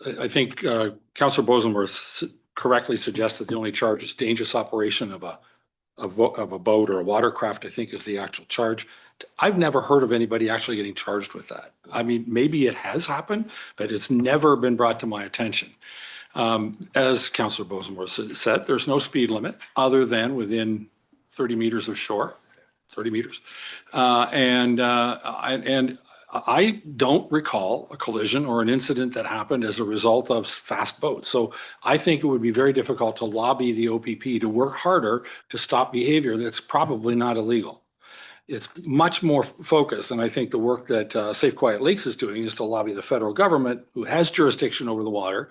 I think Councillor Bosemuth correctly suggested the only charge is dangerous operation of a boat or a watercraft, I think is the actual charge. I've never heard of anybody actually getting charged with that. I mean, maybe it has happened, but it's never been brought to my attention. As Councillor Bosemuth said, there's no speed limit other than within 30 meters of shore, 30 meters. And I don't recall a collision or an incident that happened as a result of fast boats. So I think it would be very difficult to lobby the OPP to work harder to stop behavior that's probably not illegal. It's much more focused, and I think the work that Safe Quiet Lakes is doing is to lobby the federal government, who has jurisdiction over the water,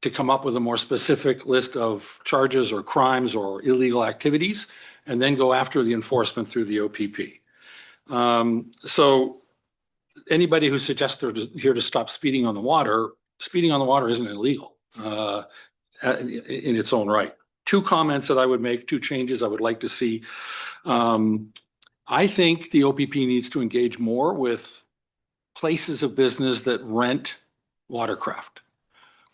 to come up with a more specific list of charges or crimes or illegal activities, and then go after the enforcement through the OPP. So anybody who suggests they're here to stop speeding on the water isn't illegal in its own right. 2 comments that I would make, 2 changes I would like to see. I think the OPP needs to engage more with places of business that rent watercraft,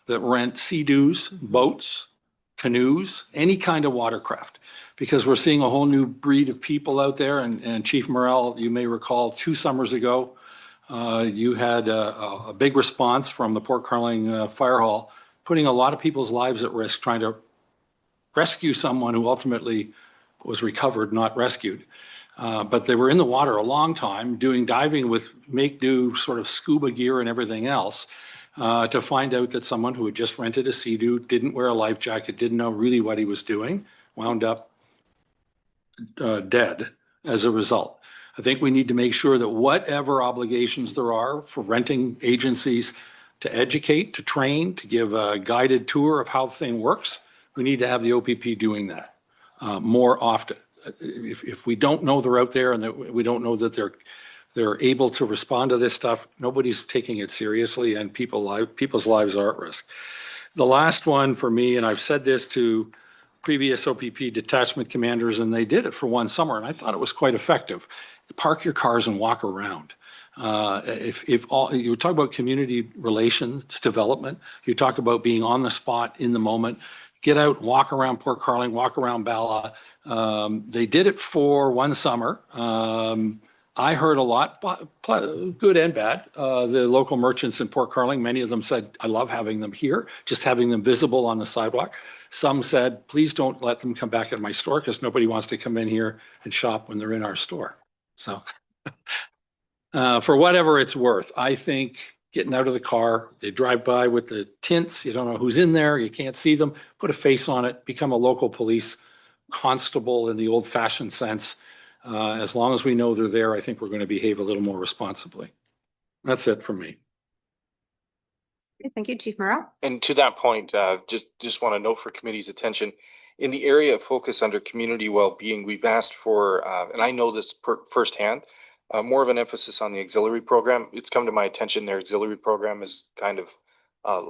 that rent sea-doos, boats, canoes, any kind of watercraft, because we're seeing a whole new breed of people out there. And Chief Morrell, you may recall 2 summers ago, you had a big response from the Port Carling Fire Hall, putting a lot of people's lives at risk, trying to rescue someone who ultimately was recovered, not rescued. But they were in the water a long time doing diving with make-do sort of scuba gear and everything else to find out that someone who had just rented a Sea-Doo, didn't wear a life jacket, didn't know really what he was doing, wound up dead as a result. I think we need to make sure that whatever obligations there are for renting agencies to educate, to train, to give a guided tour of how the thing works, we need to have the OPP doing that more often. If we don't know they're out there and that we don't know that they're able to respond to this stuff, nobody's taking it seriously, and people's lives are at risk. The last one for me, and I've said this to previous OPP detachment commanders, and they did it for one summer, and I thought it was quite effective. Park your cars and walk around. If all you talk about community relations development, you talk about being on the spot in the moment. Get out, walk around Port Carling, walk around Bala. They did it for one summer. I heard a lot, good and bad. The local merchants in Port Carling, many of them said, I love having them here, just having them visible on the sidewalk. Some said, please don't let them come back into my store because nobody wants to come in here and shop when they're in our store. So for whatever it's worth, I think getting out of the car, they drive by with the tints, you don't know who's in there, you can't see them, put a face on it, become a local police constable in the old fashioned sense. As long as we know they're there, I think we're going to behave a little more responsibly. That's it for me. Okay, thank you, Chief Morrell. And to that point, just want to note for committee's attention, in the area of focus under community well-being, we've asked for, and I know this firsthand, more of an emphasis on the auxiliary program. It's come to my attention their auxiliary program is kind of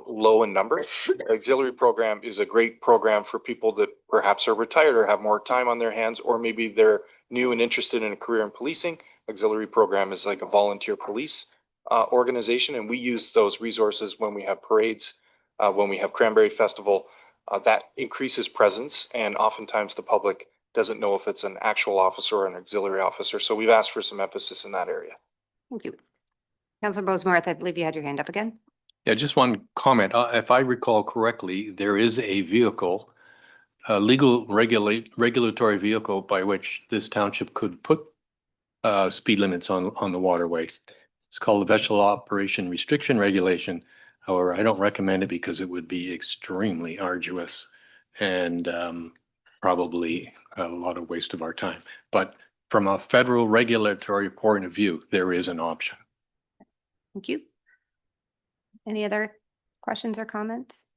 low in numbers. Auxiliary program is a great program for people that perhaps are retired or have more time on their hands, or maybe they're new and interested in a career in policing. Auxiliary program is like a volunteer police organization, and we use those resources when we have parades, when we have Cranberry Festival. That increases presence, and oftentimes the public doesn't know if it's an actual officer or an auxiliary officer. So we've asked for some emphasis in that area. Thank you. Councillor Bosemarth, I believe you had your hand up again. Yeah, just one comment. If I recall correctly, there is a vehicle, a legal regulatory vehicle by which this township could put speed limits on the waterways. It's called the Vessel Operation Restriction Regulation. However, I don't recommend it because it would be extremely arduous and probably a lot of waste of our time. But from a federal regulatory point of view, there is an option. Thank you. Any other questions or comments?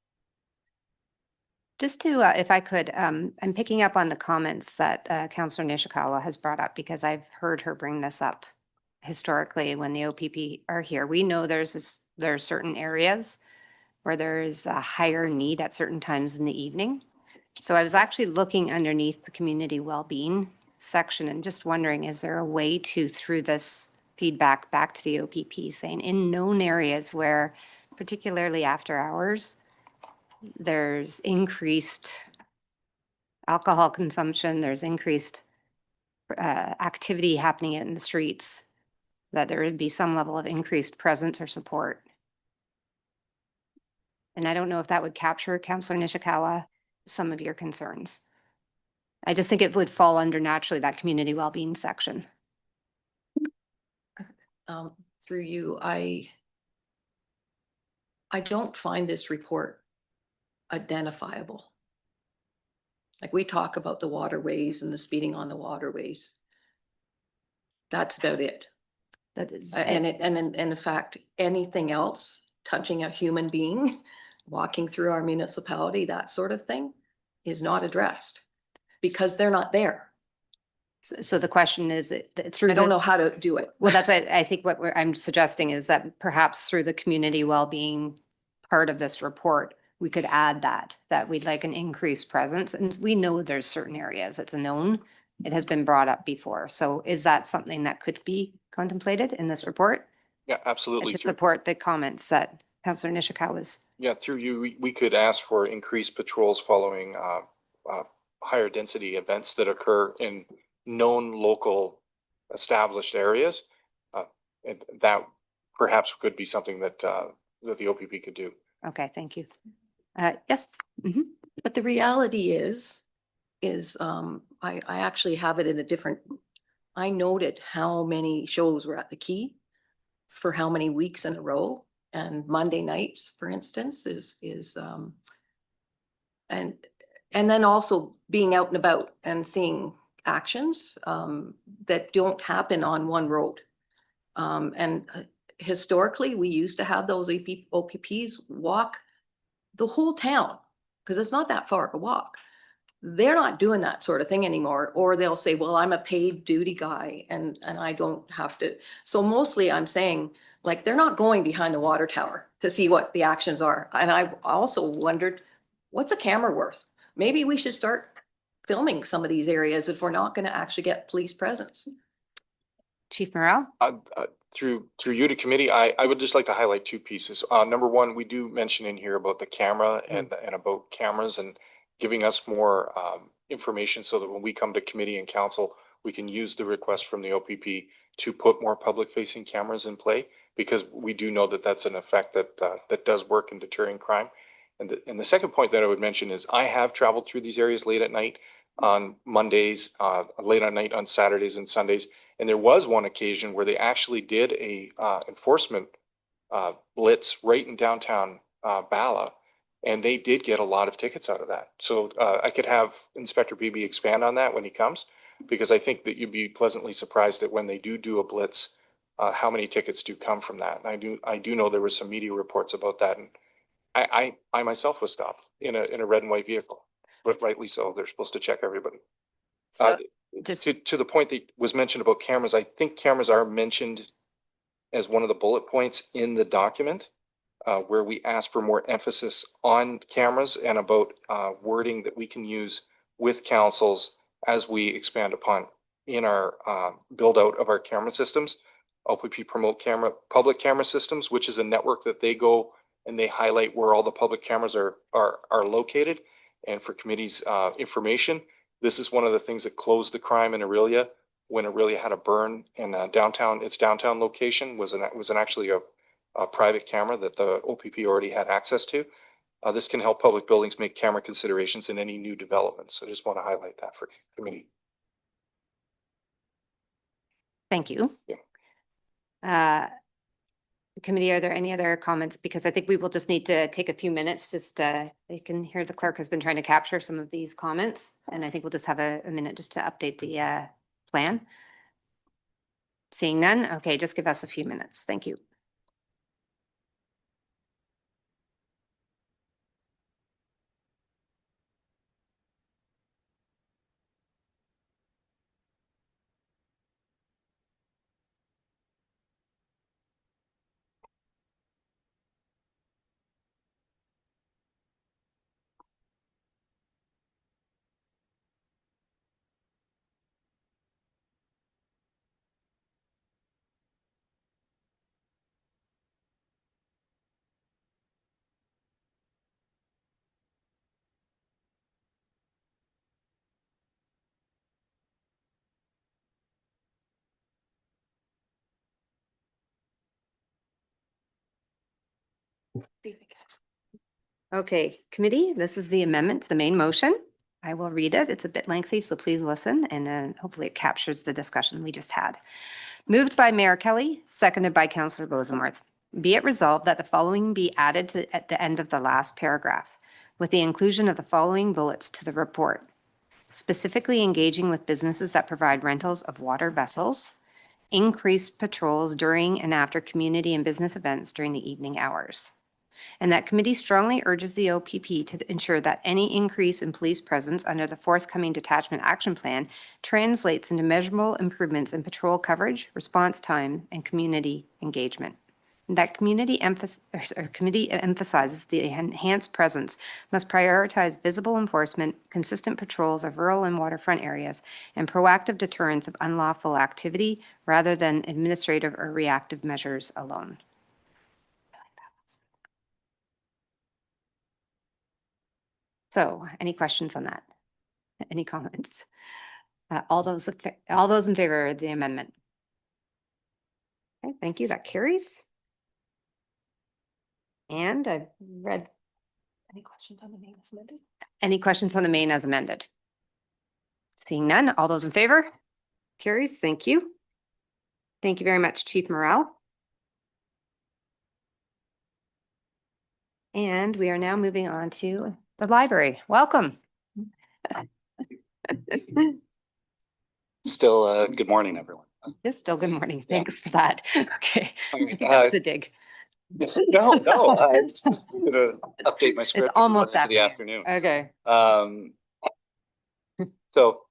Just to, if I could, I'm picking up on the comments that Councillor Nishikawa has brought up because I've heard her bring this up historically when the OPP are here. We know there are certain areas where there is a higher need at certain times in the evening. So I was actually looking underneath the community well-being section and just wondering, is there a way to, through this feedback back to the OPP, saying in known areas where, particularly after hours, there's increased alcohol consumption, there's increased activity happening in the streets, that there would be some level of increased presence or support. And I don't know if that would capture, Councillor Nishikawa, some of your concerns. I just think it would fall under naturally that community well-being section. Through you, I don't find this report identifiable. Like, we talk about the waterways and the speeding on the waterways. That's about it. That is, and in fact, anything else touching a human being, walking through our municipality, that sort of thing, is not addressed because they're not there. So the question is, I don't know how to do it. Well, that's what I think what I'm suggesting is that perhaps through the community well-being part of this report, we could add that we'd like an increased presence. And we know there's certain areas, it's a known, it has been brought up before. So is that something that could be contemplated in this report? Yeah, absolutely. To support the comments that Councillor Nishikawa's. Yeah, through you, we could ask for increased patrols following higher density events that occur in known local established areas. And that perhaps could be something that that the OPP could do. Okay, thank you. Yes. But the reality is I actually have it in a different, I noted how many shows were at the Key for how many weeks in a row, and Monday nights, for instance, and then also being out and about and seeing actions that don't happen on one road. And historically, we used to have those OPPs walk the whole town because it's not that far to walk. They're not doing that sort of thing anymore, or they'll say, well, I'm a paid duty guy and I don't have to. So mostly I'm saying, like, they're not going behind the water tower to see what the actions are. And I also wondered, what's a camera worth? Maybe we should start filming some of these areas if we're not going to actually get police presence. Chief Morrell? Through you to committee, I would just like to highlight two pieces. Number one, we do mention in here about the camera and about cameras and giving us more information so that when we come to committee and council, we can use the request from the OPP to put more public facing cameras in play, because we do know that that's an effect that does work in deterring crime. And the second point that I would mention is I have traveled through these areas late at night on Mondays, late at night on Saturdays and Sundays. And there was one occasion where they actually did a enforcement blitz right in downtown Bala, and they did get a lot of tickets out of that. So I could have Inspector Beebe expand on that when he comes, because I think that you'd be pleasantly surprised that when they do a blitz, how many tickets do come from that. And I do know there was some media reports about that, and I myself was stopped in a red and white vehicle, but rightly so. They're supposed to check everybody. So just to the point that was mentioned about cameras, I think cameras are mentioned as one of the bullet points in the document, where we ask for more emphasis on cameras and about wording that we can use with councils as we expand upon in our build out of our camera systems. OPP promote public camera systems, which is a network that they go and they highlight where all the public cameras are located. And for committee's information, this is one of the things that closed the crime in Aurelia when Aurelia had a burn in its downtown location was actually a private camera that the OPP already had access to. This can help public buildings make camera considerations in any new developments. I just want to highlight that for committee. thank you. Committee, are there any other comments? Because I think we will just need to take a few minutes. Just you can hear the clerk has been trying to capture some of these comments, and I think we'll just have a minute just to update the plan. Seeing none, okay, just give us a few minutes. Thank you. Okay, committee, this is the amendment to the main motion. I will read it. It's a bit lengthy, so please listen, and then hopefully it captures the discussion we just had. Moved by Mayor Kelly, seconded by Councillor Rosenworth. Be it resolved that the following be added at the end of the last paragraph, with the inclusion of the following bullets to the report. Specifically engaging with businesses that provide rentals of water vessels, increased patrols during and after community and business events during the evening hours. And that committee strongly urges the OPP to ensure that any increase in police presence under the forthcoming detachment action plan translates into measurable improvements in patrol coverage, response time, and community engagement. And that committee emphasizes the enhanced presence must prioritize visible enforcement, consistent patrols of rural and waterfront areas, and proactive deterrence of unlawful activity rather than administrative or reactive measures alone. So, any questions on that? Any comments? All those in favor of the amendment? Okay, thank you. That carries. And I've read. Any questions on the main as amended? Any questions on the main as amended? Seeing none, all those in favor? Carries. Thank you. Thank you very much, Chief Morrell. And we are now moving on to the library. Welcome. Still, good morning, everyone. It's still good morning. Thanks for that. Okay. I think Uh, that was a dig. No, I'm just gonna update my script. It's almost into the afternoon. afternoon. Okay. So,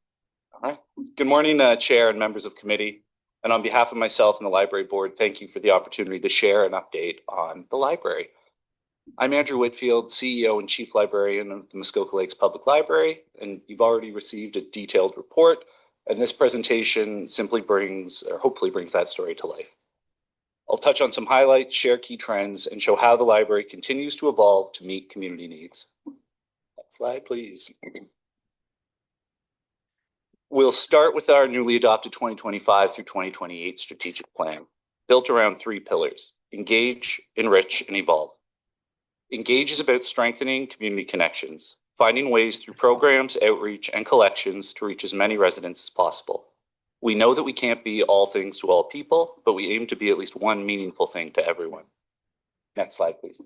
all right. Good morning, Chair and members of committee. And on behalf of myself and the library board, thank you for the opportunity to share an update on the library. I'm Andrew Whitfield, CEO and Chief Librarian of the Muskoka Lakes Public Library, and you've already received a detailed report. And this presentation simply brings, or hopefully brings, that story to life. I'll touch on some highlights, share key trends, and show how the library continues to evolve to meet community needs. Next slide, please. We'll start with our newly adopted 2025 through 2028 strategic plan, built around 3 pillars: engage, enrich, and evolve. Engage is about strengthening community connections, finding ways through programs, outreach, and collections to reach as many residents as possible. We know that we can't be all things to all people, but we aim to be at least one meaningful thing to everyone. Next slide, please.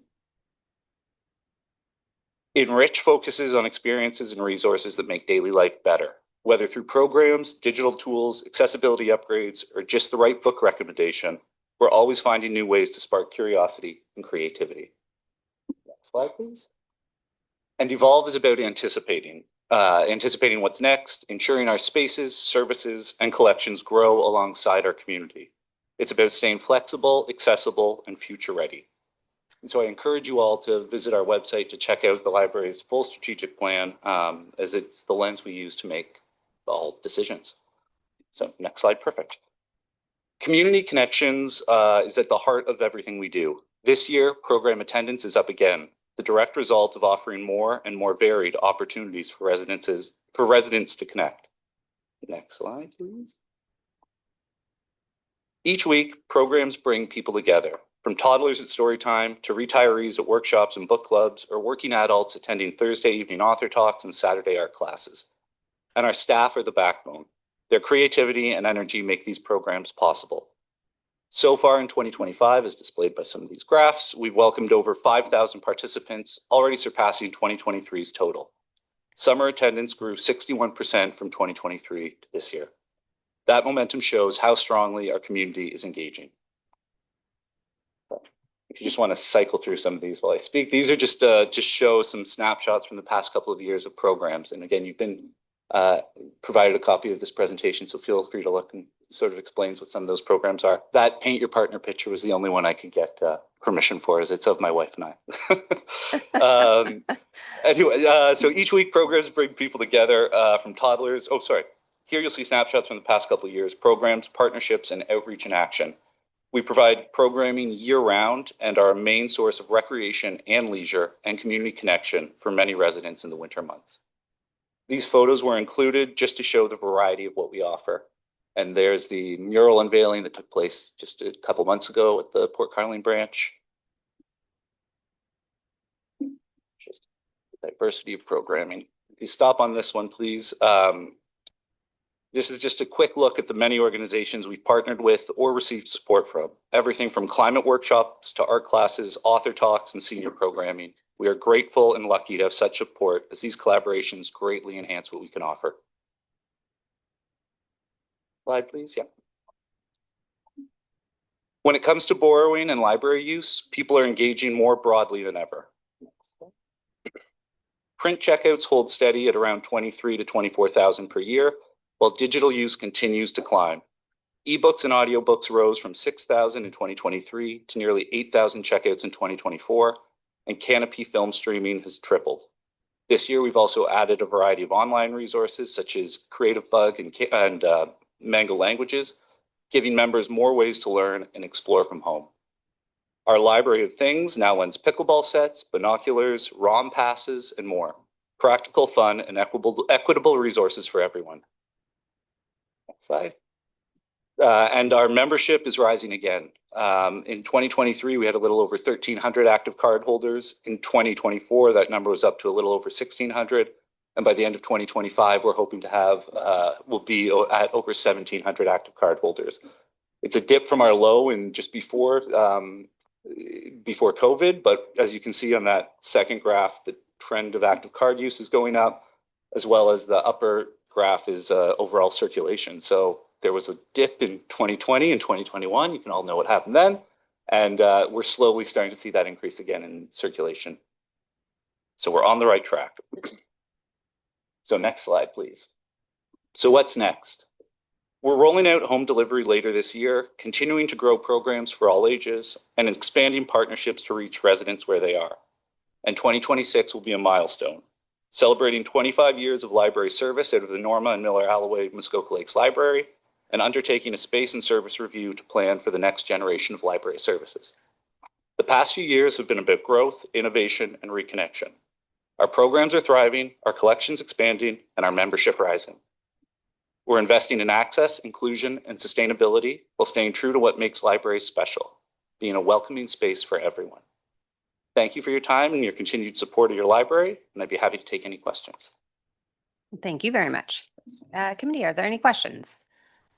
Enrich focuses on experiences and resources that make daily life better, whether through programs, digital tools, accessibility upgrades, or just the right book recommendation. We're always finding new ways to spark curiosity and creativity. Next slide, please. And evolve is about anticipating what's next, ensuring our spaces, services, and collections grow alongside our community. It's about staying flexible, accessible, and future ready. And so I encourage you all to visit our website to check out the library's full strategic plan, as it's the lens we use to make all decisions. So next slide, perfect. Community connections is at the heart of everything we do. This year, program attendance is up again, the direct result of offering more and more varied opportunities for residents to connect. Next slide, please. Each week, programs bring people together, from toddlers at story time to retirees at workshops and book clubs, or working adults attending Thursday evening author talks and Saturday art classes. And our staff are the backbone. Their creativity and energy make these programs possible. So far in 2025, as displayed by some of these graphs, we've welcomed over 5,000 participants, already surpassing 2023's total. Summer attendance grew 61% from 2023 to this year. That momentum shows how strongly our community is engaging. If you just want to cycle through some of these while I speak, these are just show some snapshots from the past couple of years of programs. And again, you've been provided a copy of this presentation, so feel free to look, and sort of explains what some of those programs are. That paint your partner picture was the only one I could get permission for, as it's of my wife and I. Anyway, so each week programs bring people together, from toddlers. Oh, sorry. Here you'll see snapshots from the past couple of years, programs, partnerships, and outreach in action. We provide programming year-round and are a main source of recreation and leisure and community connection for many residents in the winter months. These photos were included just to show the variety of what we offer. And there's the mural unveiling that took place just a couple months ago at the Port Carling branch. Just diversity of programming. If you stop on this one, please. This is just a quick look at the many organizations we've partnered with or received support from. Everything from climate workshops to art classes, author talks, and senior programming. We are grateful and lucky to have such support, as these collaborations greatly enhance what we can offer. Slide, please. Yeah. When it comes to borrowing and library use, people are engaging more broadly than ever. Print checkouts hold steady at around 23 to 24,000 per year, while digital use continues to climb. Ebooks and audiobooks rose from 6,000 in 2023 to nearly 8,000 checkouts in 2024, and Canopy film streaming has tripled. This year, we've also added a variety of online resources such as Creative Bug and Mango Languages, giving members more ways to learn and explore from home. Our library of things now lends pickleball sets, binoculars, ROM passes, and more. Practical, fun, and equitable resources for everyone. Next slide. And our membership is rising again. In 2023, we had a little over 1,300 active card holders. In 2024, that number was up to a little over 1,600. And by the end of 2025, we're hoping to have, we'll be at over 1,700 active card holders. It's a dip from our low in just before COVID, but as you can see on that second graph, the trend of active card use is going up, as well as the upper graph is overall circulation. So there was a dip in 2020 and 2021. You can all know what happened then. And we're slowly starting to see that increase again in circulation. So we're on the right track. So next slide, please. So what's next? We're rolling out home delivery later this year, continuing to grow programs for all ages, and expanding partnerships to reach residents where they are. And 2026 will be a milestone, celebrating 25 years of library service out of the Norma and Miller Alloway Muskoka Lakes Library, and undertaking a space and service review to plan for the next generation of library services. The past few years have been about growth, innovation, and reconnection. Our programs are thriving, our collections expanding, and our membership rising. We're investing in access, inclusion, and sustainability while staying true to what makes libraries special, being a welcoming space for everyone. Thank you for your time and your continued support of your library, and I'd be happy to take any questions. Thank you very much. Committee, are there any questions?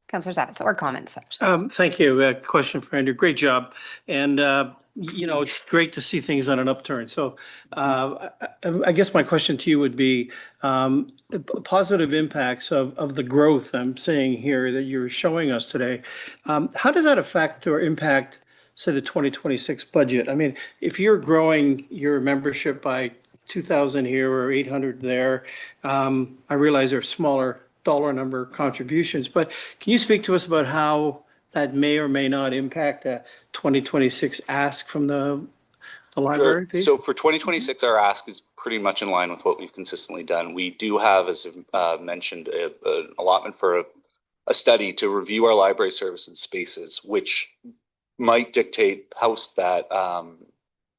Councillor Savitz, or comments? Thank you. A question for Andrew. Great job. And, you know, it's great to see things on an upturn. So I guess my question to you would be positive impacts of the growth I'm seeing here that you're showing us today. How does that affect or impact, say, the 2026 budget? I mean, if you're growing your membership by 2,000 here or 800 there, I realize they're smaller dollar number contributions, but can you speak to us about how that may or may not impact a 2026 ask from the library? Sure. So for 2026, our ask is pretty much in line with what we've consistently done. We do have, as mentioned, an allotment for a study to review our library services spaces, which might dictate post that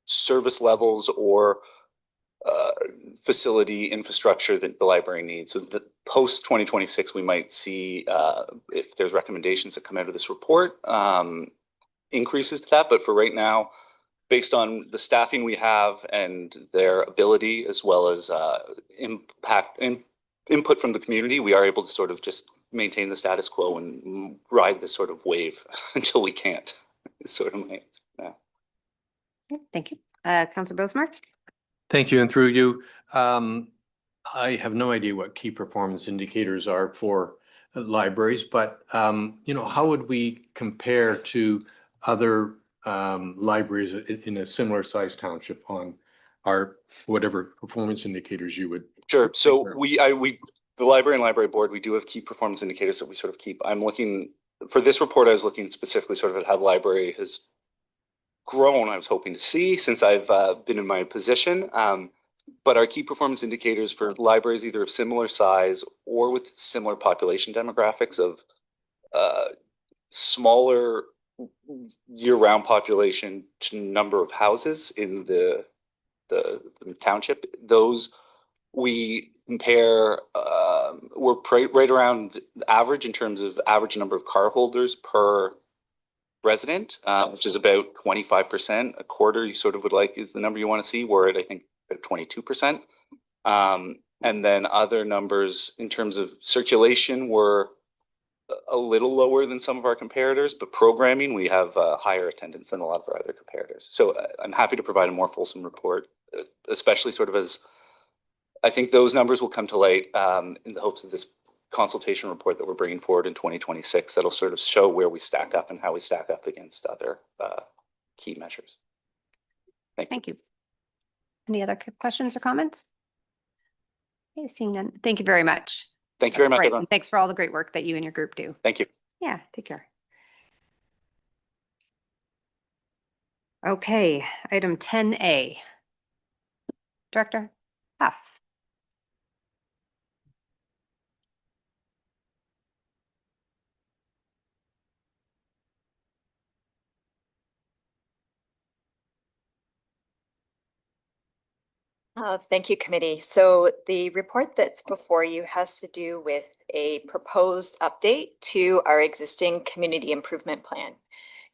service levels or facility infrastructure that the library needs. So the post 2026, we might see if there's recommendations that come out of this report, increases to that. But for right now, based on the staffing we have and their ability, as well as input from the community, we are able to sort of just maintain the status quo and ride this sort of wave until we can't. It's sort of my, yeah. Thank you. Councillor Bosmark? Thank you. And through you, I have no idea what key performance indicators are for libraries, but you know, how would we compare to other libraries in a similar size township on our whatever performance indicators you would? Sure. So the library and library board, we do have key performance indicators that we sort of keep. I'm looking for this report. I was looking specifically sort of at how the library has grown. I was hoping to see since I've been in my position. But our key performance indicators for libraries either of similar size or with similar population demographics of smaller year-round population to number of houses in the township, those we compare, we're right around average in terms of average number of car holders per resident, which is about 25%. A quarter you sort of would like is the number you want to see. We're at, I think, about 22%. And then other numbers in terms of circulation were a little lower than some of our comparators, but programming, we have higher attendance than a lot of our other comparators. So I'm happy to provide a more fulsome report, especially sort of as I think those numbers will come to light in the hopes of this consultation report that we're bringing forward in 2026 that'll sort of show where we stack up and how we stack up against other key measures. Thank you. Any other questions or comments? Okay, seeing none. Thank you very much. Thank you very much, Right. everyone. And thanks for all the great work that you and your group do. Thank you. Yeah, take care. Okay, item 10A. Director Huff. Thank you, committee. So the report that's before you has to do with a proposed update to our existing community improvement plan.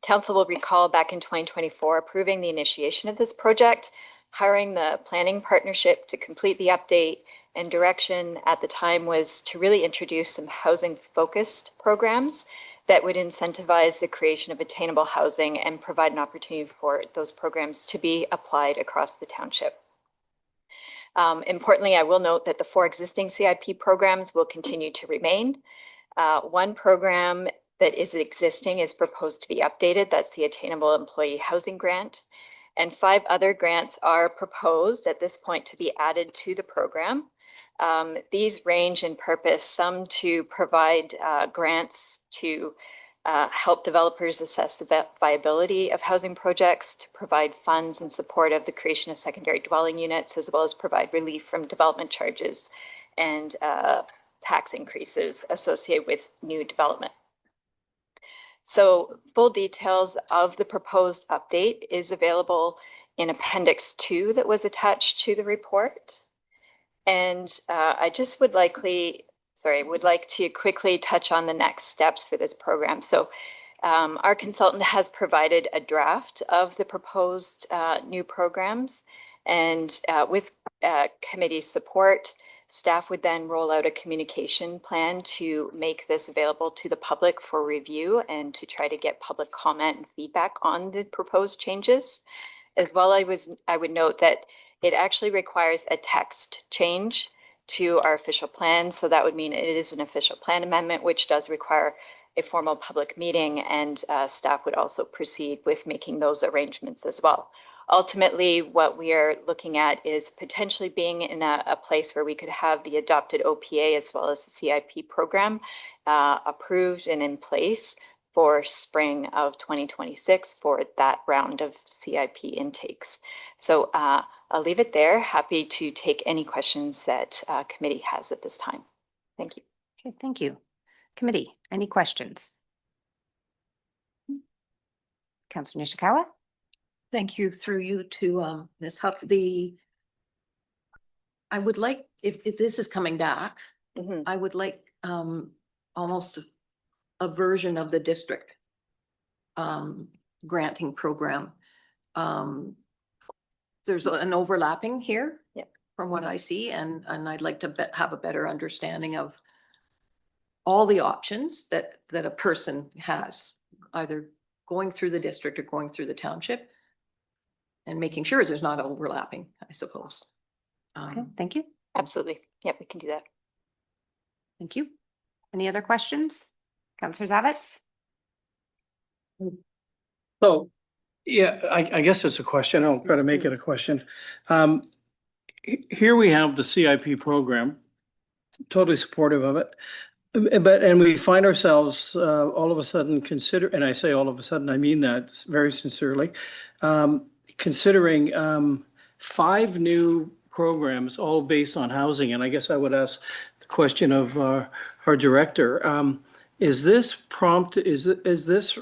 Council will recall back in 2024 approving the initiation of this project, hiring the planning partnership to complete the update, and direction at the time was to really introduce some housing focused programs that would incentivize the creation of attainable housing and provide an opportunity for those programs to be applied across the township. Importantly, I will note that the 4 existing CIP programs will continue to remain. One program that is existing is proposed to be updated. That's the Attainable Employee Housing Grant. And 5 other grants are proposed at this point to be added to the program. These range in purpose, some to provide grants to help developers assess the viability of housing projects, to provide funds in support of the creation of secondary dwelling units, as well as provide relief from development charges and tax increases associated with new development. So full details of the proposed update is available in Appendix 2 that was attached to the report. And I just would like to quickly touch on the next steps for this program. So our consultant has provided a draft of the proposed new programs, and with committee support, staff would then roll out a communication plan to make this available to the public for review and to try to get public comment and feedback on the proposed changes. As well, I would note that it actually requires a text change to our official plan. So that would mean it is an official plan amendment, which does require a formal public meeting, and staff would also proceed with making those arrangements as well. Ultimately, what we are looking at is potentially being in a place where we could have the adopted OPA as well as the CIP program approved and in place for spring of 2026 for that round of CIP intakes. So I'll leave it there. Happy to take any questions that committee has at this time. Thank you. Okay, thank you. Committee, any questions? Councillor Nishikawa? Thank you, through you to Ms. Huff. I would like, if this is coming back, I would like almost a version of the district granting program. There's an overlapping here from what I see, and I'd like to have a better understanding of all the options that a person has, either going through the district or going through the township, and making sure there's not overlapping, I suppose. Okay, thank you. Absolutely. Yep, we can do that. Thank you. Any other questions? Councillor Zavitz? So, yeah, I guess it's a question. I'll try to make it a question. Here we have the CIP program, totally supportive of it. And we find ourselves all of a sudden and I say all of a sudden, I mean that very sincerely, considering 5 new programs, all based on housing. And I guess I would ask the question of our director. Is this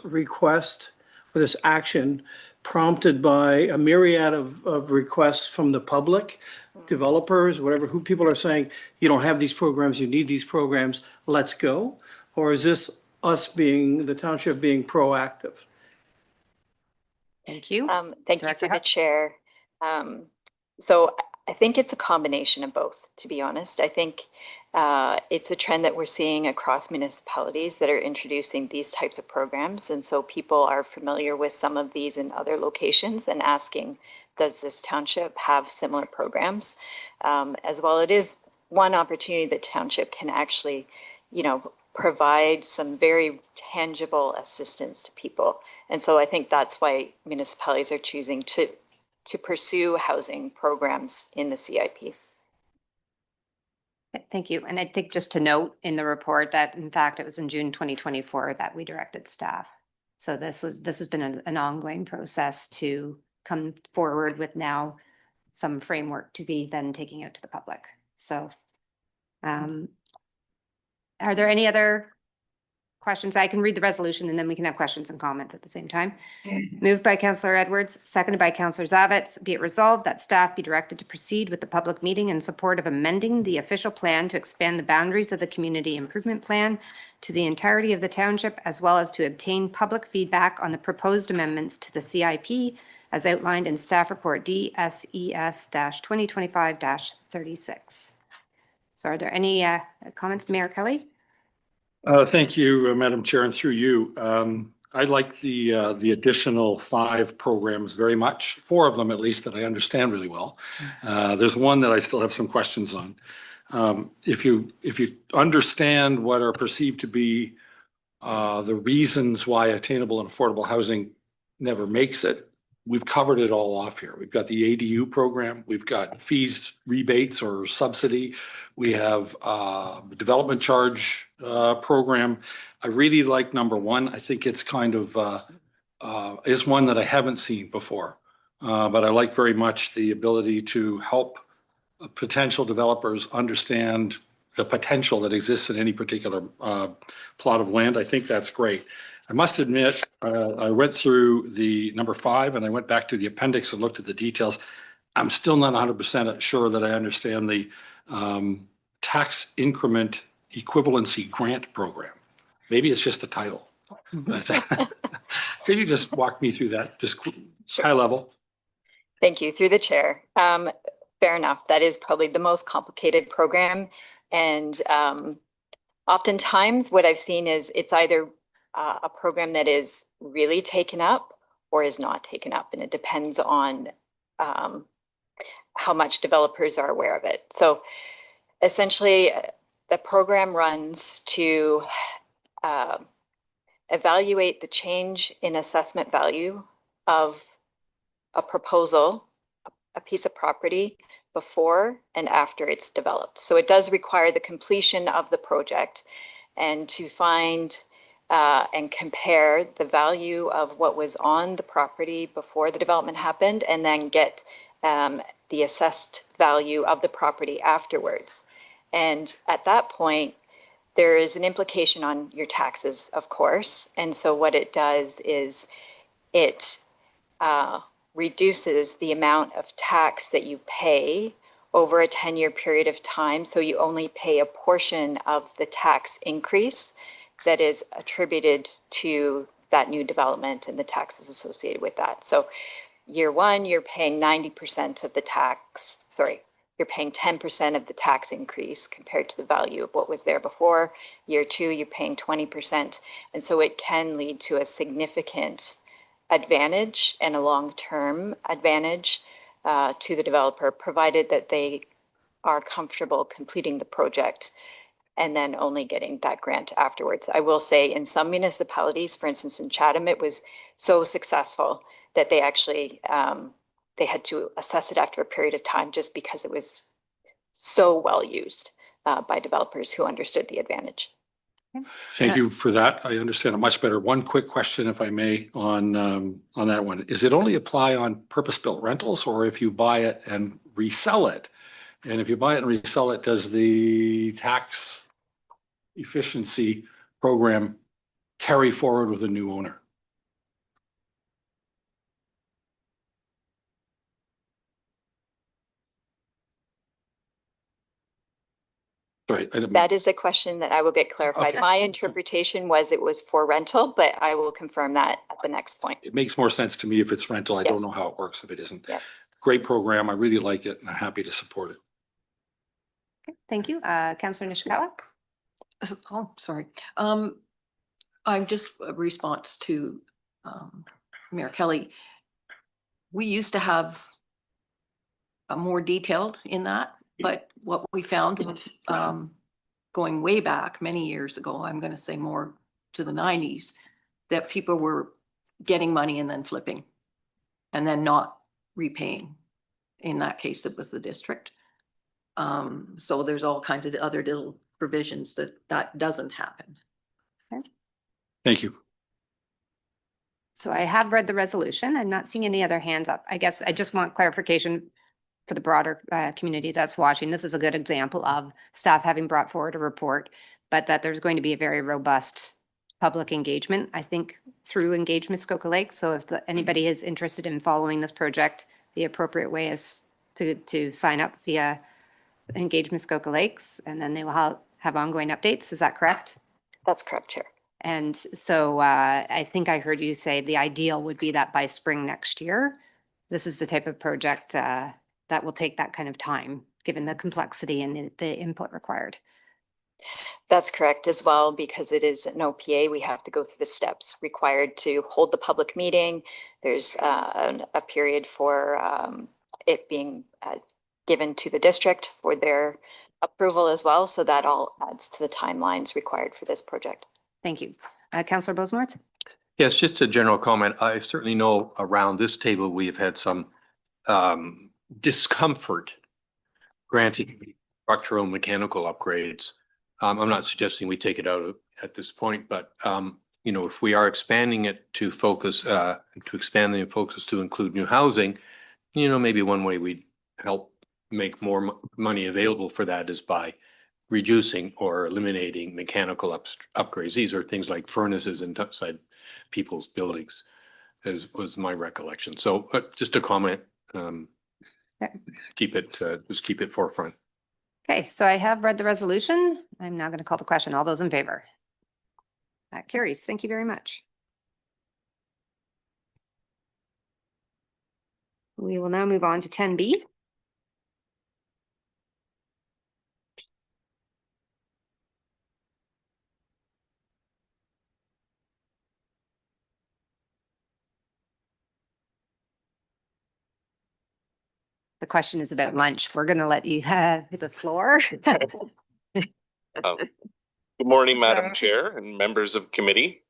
request or this action prompted by a myriad of requests from the public, developers, whatever, who people are saying, you don't have these programs, you need these programs, let's go? Or is this us being, the township being proactive? Thank you. Thank you for the chair. So I think it's a combination of both, to be honest. I think it's a trend that we're seeing across municipalities that are introducing these types of programs. And so people are familiar with some of these in other locations and asking, does this township have similar programs? As well, it is one opportunity that township can actually, provide some very tangible assistance to people. And so I think that's why municipalities are choosing to pursue housing programs in the CIP. Thank you. And I think just to note in the report that in fact, it was in June 2024 that we directed staff. So this has been an ongoing process to come forward with now some framework to be then taking out to the public. So are there any other questions? I can read the resolution and then we can have questions and comments at the same time. Moved by Councillor Edwards, seconded by Councillor Zavitz. Be it resolved that staff be directed to proceed with the public meeting in support of amending the official plan to expand the boundaries of the community improvement plan to the entirety of the township, as well as to obtain public feedback on the proposed amendments to the CIP as outlined in staff report DSES-2025-36. So are there any comments, Mayor Kelly? Thank you, Madam Chair, and through you. I like the additional 5 programs very much, 4 of them at least that I understand really well. There's one that I still have some questions on. If you understand what are perceived to be the reasons why attainable and affordable housing never makes it, we've covered it all off here. We've got the ADU program, we've got fees, rebates or subsidy, we have development charge program. I really like number 1. I think it's kind of is one that I haven't seen before, but I like very much the ability to help potential developers understand the potential that exists in any particular plot of land. I think that's great. I must admit, I went through the number 5 and I went back to the appendix and looked at the details. I'm still not 100% sure that I understand the tax increment equivalency grant program. Maybe it's just the title. But could you just walk me through that, just high level? Thank you. Through the chair. Fair enough. That is probably the most complicated program. And oftentimes what I've seen is it's either a program that is really taken up or is not taken up. And it depends on how much developers are aware of it. So essentially, the program runs to evaluate the change in assessment value of a proposal, a piece of property, before and after it's developed. So it does require the completion of the project and to find and compare the value of what was on the property before the development happened, and then get the assessed value of the property afterwards. And at that point, there is an implication on your taxes, of course. And so what it does is it reduces the amount of tax that you pay over a 10-year period of time. So you only pay a portion of the tax increase that is attributed to that new development and the taxes associated with that. So year 1, you're paying 90% of the tax, you're paying 10% of the tax increase compared to the value of what was there before. Year 2, you're paying 20%. And so it can lead to a significant advantage and a long-term advantage to the developer, provided that they are comfortable completing the project and then only getting that grant afterwards. I will say in some municipalities, for instance, in Chatham, it was so successful that they actually, they had to assess it after a period of time just because it was so well used by developers who understood the advantage. Thank you for that. I understand it much better. One quick question, if I may, on that one. Is it only apply on purpose-built rentals, or if you buy it and resell it? And if you buy it and resell it, does the tax efficiency program carry forward with a new owner? Sorry, That is a question that I will get clarified. Okay. My interpretation was it was for rental, but I will confirm that at the next point. It makes more sense to me if it's rental. I don't Yes. know how it works if it isn't. Yeah. Great program. I really like it and I'm happy to support it. Okay, thank you. Councillor Nishikawa? Oh, sorry. I'm just a response to Mayor Kelly. We used to have a more detailed in that, but what we found was going way back many years ago, I'm going to say more to the 90s, that people were getting money and then flipping and then not repaying. In that case, it was the district. So there's all kinds of other little provisions that doesn't happen. Thank you. So I have read the resolution. I'm not seeing any other hands up. I guess I just want clarification for the broader community that's watching. This is a good example of staff having brought forward a report, but that there's going to be a very robust public engagement, I think, through Engage Muskoka Lake. So if anybody is interested in following this project, the appropriate way is to sign up via Engage Muskoka Lakes, and then they will have ongoing updates. Is that correct? That's correct, Chair. And so I think I heard you say the ideal would be that by spring next year, this is the type of project that will take that kind of time, given the complexity and the input required. That's correct as well, because it is an OPA. We have to go through the steps required to hold the public meeting. There's a period for it being given to the district for their approval as well. So that all adds to the timelines required for this project. Thank you. Councillor Bosenorth? Yes, just a general comment. I certainly know around this table, we've had some discomfort granting structural and mechanical upgrades. I'm not suggesting we take it out at this point, but you know, if we are expanding it to focus, to expand the focus to include new housing, you know, maybe one way we'd help make more money available for that is by reducing or eliminating mechanical upgrades. These are things like furnaces inside people's buildings, as was my recollection. So just a comment, keep it, just keep it forefront. Okay, so I have read the resolution. I'm now going to call the question. All those in favor? That carries. Thank you very much. We will now move on to 10B. The question is about lunch. We're going to let you have the floor. Good morning, Madam Chair and members of committee.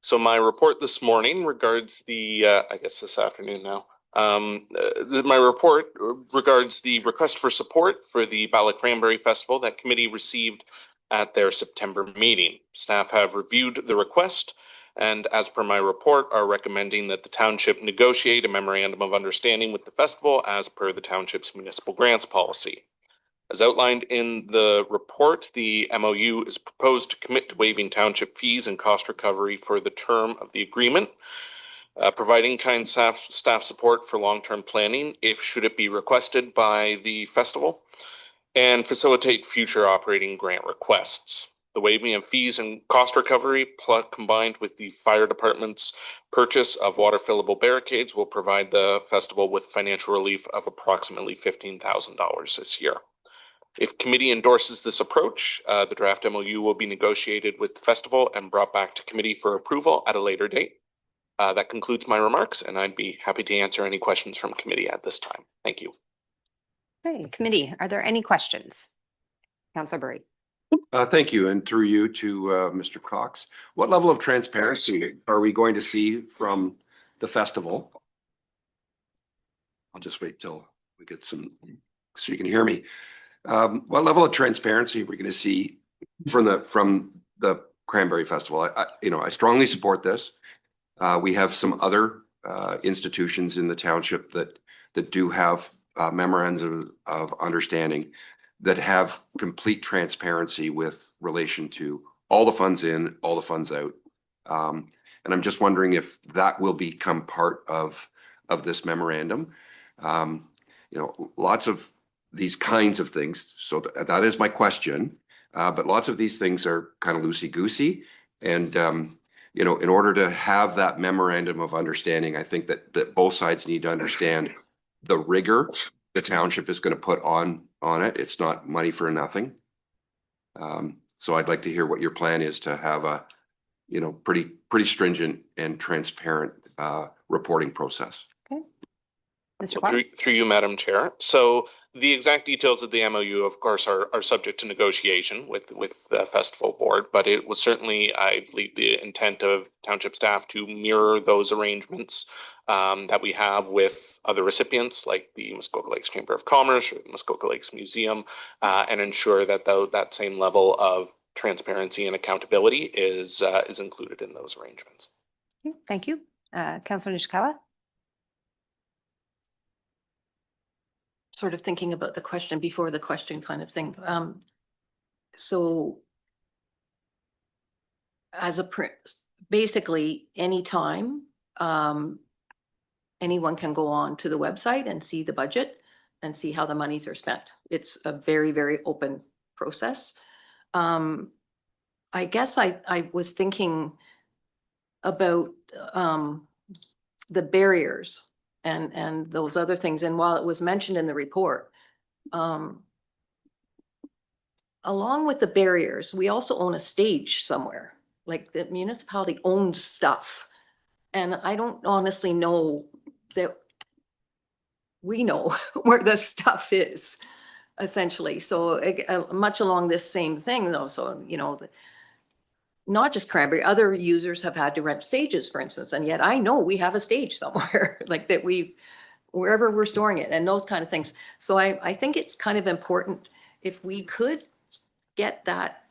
So my report this morning regards the, I guess this afternoon now, my report regards the request for support for the Cranberry Festival that committee received at their September meeting. Staff have reviewed the request and, as per my report, are recommending that the township negotiate a memorandum of understanding with the festival as per the township's municipal grants policy. As outlined in the report, the MOU is proposed to commit to waiving township fees and cost recovery for the term of the agreement, providing kind staff support for long-term planning if should it be requested by the festival, and facilitate future operating grant requests. The waiving of fees and cost recovery, combined with the fire department's purchase of water fillable barricades, will provide the festival with financial relief of approximately $15,000 this year. If committee endorses this approach, the draft MOU will be negotiated with the festival and brought back to committee for approval at a later date. That concludes my remarks, and I'd be happy to answer any questions from committee at this time. Thank you. Okay, committee, are there any questions? Councillor Burry. Thank you. And through you to Mr. Cox, what level of transparency are we going to see from the festival? I'll just wait till we get some, so you can hear me. What level of transparency are we going to see from the Cranberry Festival? I strongly support this. We have some other institutions in the township that do have memorandums of understanding that have complete transparency with relation to all the funds in, all the funds out. And I'm just wondering if that will become part of this memorandum. Lots of these kinds of things. So that is my question. But lots of these things are kind of loosey-goosey. And, in order to have that memorandum of understanding, I think that both sides need to understand the rigor the township is going to put on it. It's not money for nothing. So I'd like to hear what your plan is to have a, pretty stringent and transparent reporting process. Okay. Mr. Well, through you, Madam Chair. So the exact details of the MOU, of course, are subject to negotiation with the festival board, but it was certainly, I believe, the intent of township staff to mirror those arrangements that we have with other recipients like the Muskoka Lakes Chamber of Commerce or the Muskoka Lakes Museum, and ensure that that same level of transparency and accountability is included in those arrangements. Okay, thank you. Councillor Nishikawa? Sort of thinking about the question before the question kind of thing. So as basically anytime anyone can go on to the website and see the budget and see how the monies are spent. It's a very, very open process. I guess I was thinking about the barriers and those other things. And while it was mentioned in the report, along with the barriers, we also own a stage somewhere. Like the municipality owns stuff. And I don't honestly know that we know where the stuff is, essentially. So much along this same thing though. So, you know, not just Cranberry, other users have had to rent stages, for instance, and yet I know we have a stage somewhere like that wherever we're storing it and those kind of things. So I think it's kind of important if we could get that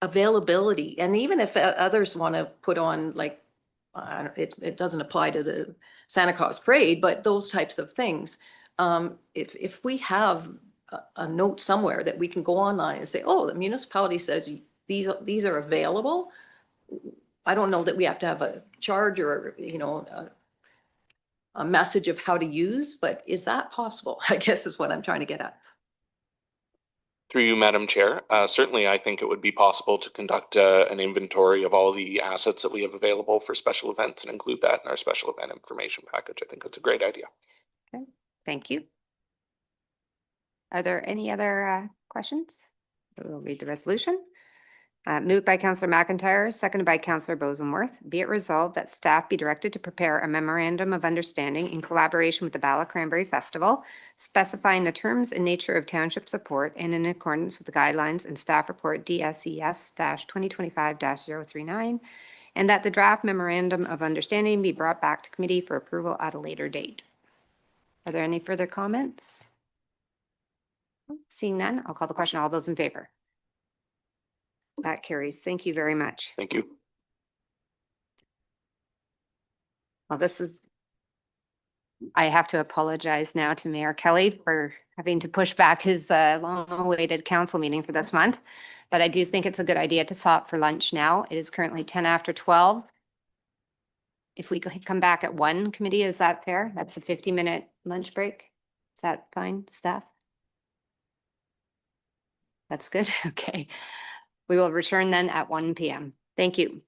availability, and even if others want to put on like, it doesn't apply to the Santa Claus parade, but those types of things. If we have a note somewhere that we can go online and say, oh, the municipality says these are available. I don't know that we have to have a charge or, you know, a message of how to use, but is that possible? I guess is what I'm trying to get at. Through you, Madam Chair, certainly I think it would be possible to conduct an inventory of all the assets that we have available for special events and include that in our special event information package. I think that's a great idea. Okay, thank you. Are there any other questions? We'll read the resolution. Moved by Councillor McIntyre, seconded by Councillor Bosenworth. Be it resolved that staff be directed to prepare a memorandum of understanding in collaboration with the Bala Cranberry Festival, specifying the terms and nature of township support and in accordance with the guidelines in staff report DSES-2025-039, and that the draft memorandum of understanding be brought back to committee for approval at a later date. Are there any further comments? Seeing none, I'll call the question. All those in favor? That carries. Thank you very much. Thank you. Well, I have to apologize now to Mayor Kelly for having to push back his long-awaited council meeting for this month. But I do think it's a good idea to stop for lunch now. It is currently 10 after 12. If we could come back at 1 committee, is that fair? That's a 50-minute lunch break. Is that fine, staff? That's good. Okay. We will return then at 1 p.m. Thank you.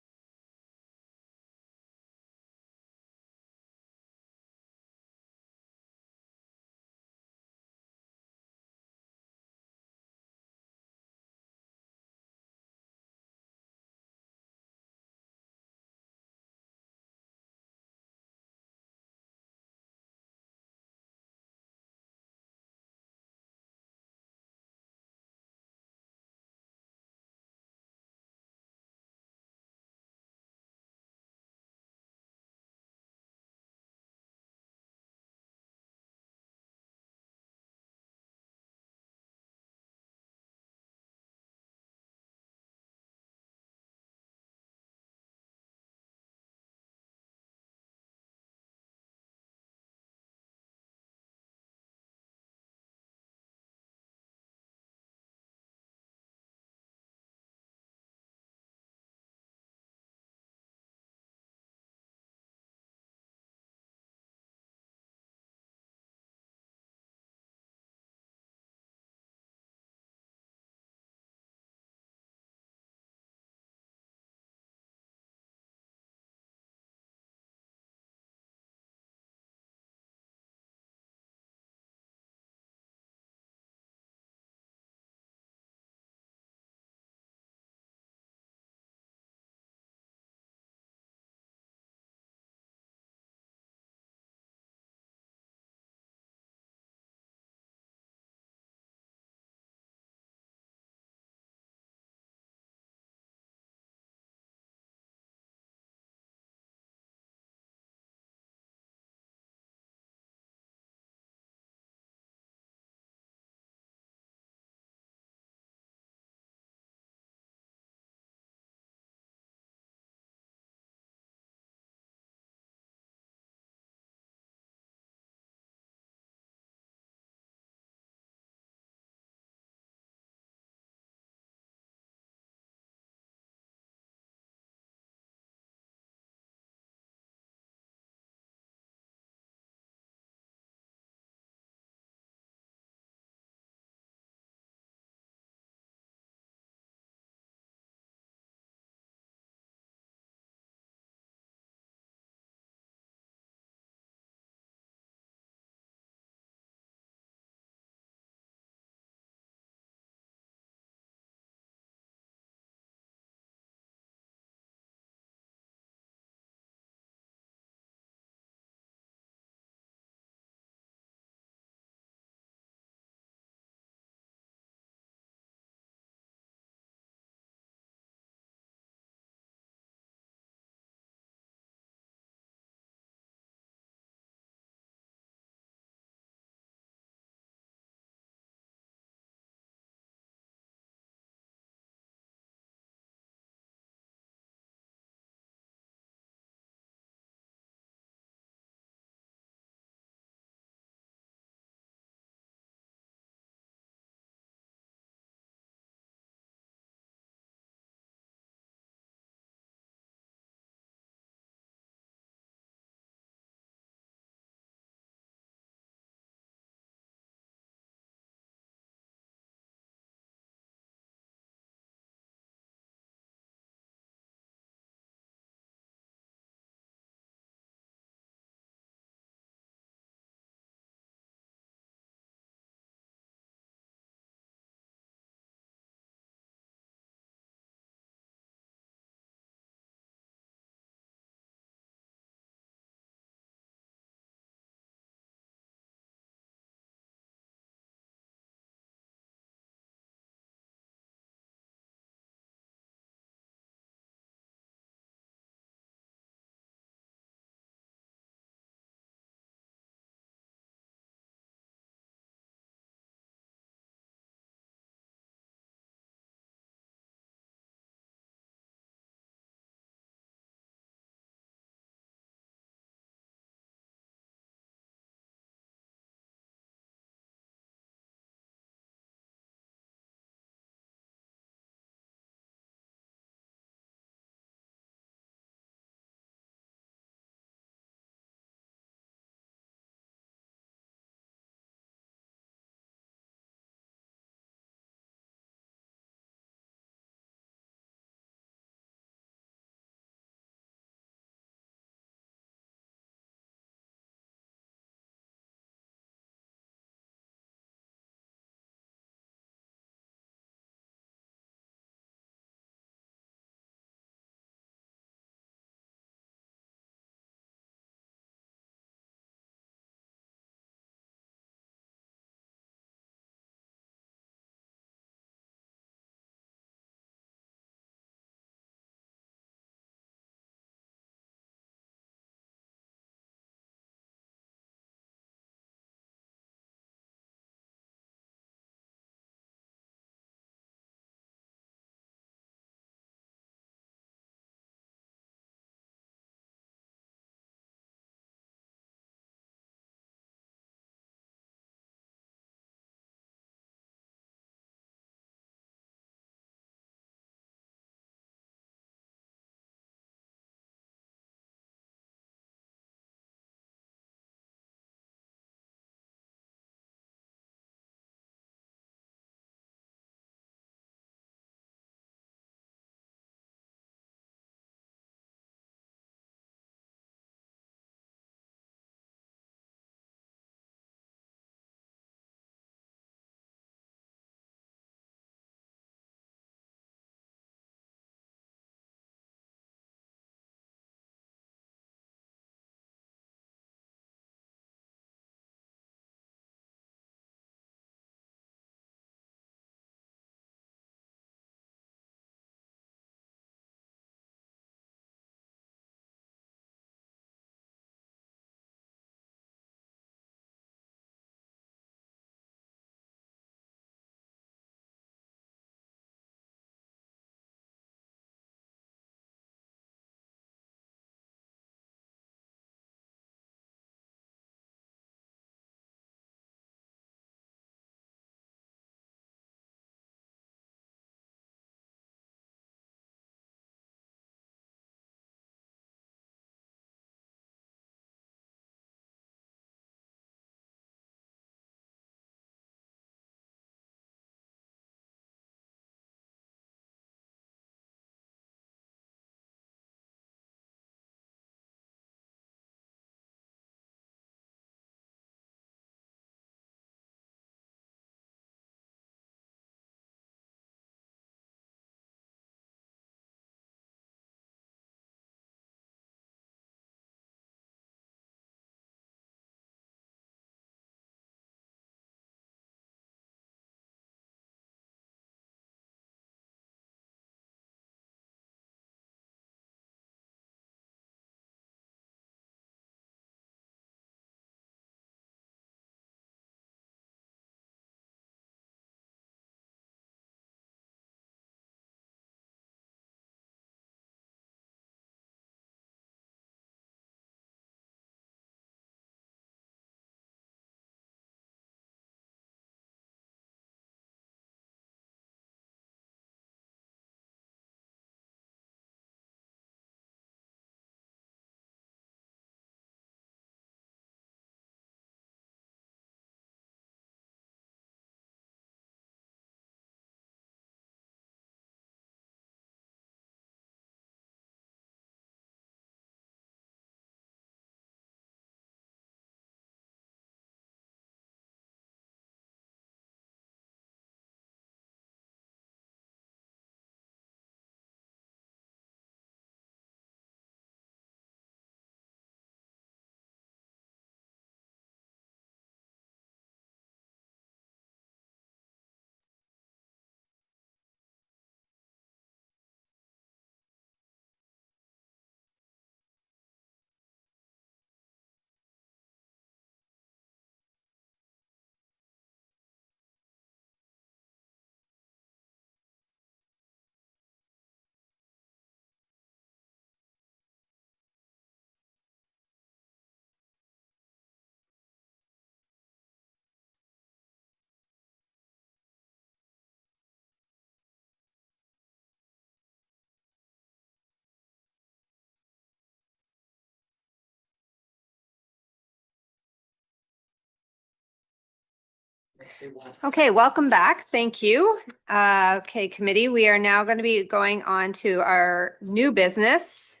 Okay, welcome back. Thank you. Okay, committee, we are now going to be going on to our new business.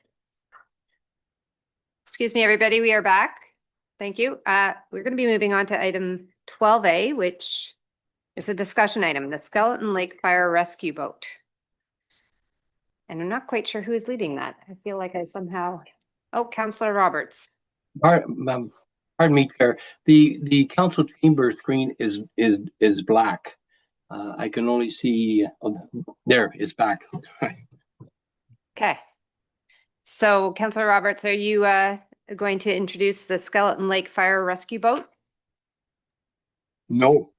Excuse me, everybody, we are back. Thank you. We're going to be moving on to item 12A, which is a discussion item, the Skeleton Lake Fire Rescue Boat. And I'm not quite sure who is leading that. I feel like I somehow, oh, Councillor Roberts. Pardon me, Chair. The council chamber screen is black. I can only see, there, it's back. Okay. So Councillor Roberts, are you going to introduce the Skeleton Lake Fire Rescue Boat? No.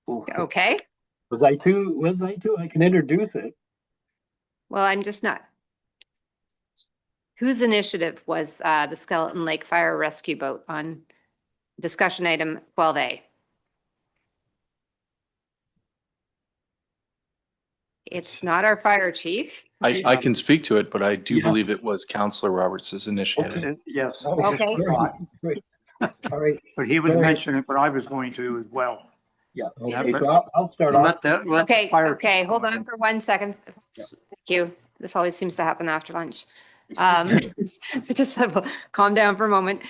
Okay. Was I too? I can introduce it. Well, I'm just not. Whose initiative was the Skeleton Lake Fire Rescue Boat on discussion item 12A? It's not our fire chief. I can speak to it, but I do believe it was Councillor Roberts' initiative. Yes. Okay. All right. But he was mentioning, but I was going to as well. Yeah. Yeah, Okay, but so I'll start off. Okay, hold on for 1 second. Thank you. This always seems to happen after lunch. So just calm down for a moment.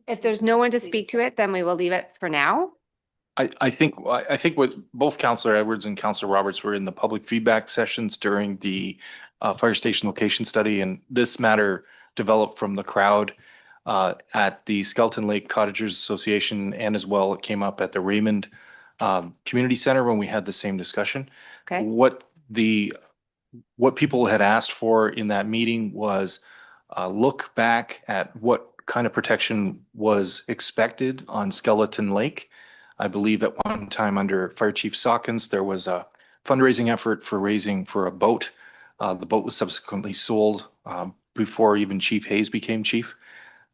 If there's no one to speak to it, then we will leave it for now. I think what both Councillor Edwards and Councillor Roberts were in the public feedback sessions during the fire station location study, and this matter developed from the crowd at the Skeleton Lake Cottagers Association, and as well it came up at the Raymond Community Center when we had the same discussion. Okay. What people had asked for in that meeting was look back at what kind of protection was expected on Skeleton Lake. I believe at one time under Fire Chief Sawkins, there was a fundraising effort for raising for a boat. The boat was subsequently sold before even Chief Hayes became chief.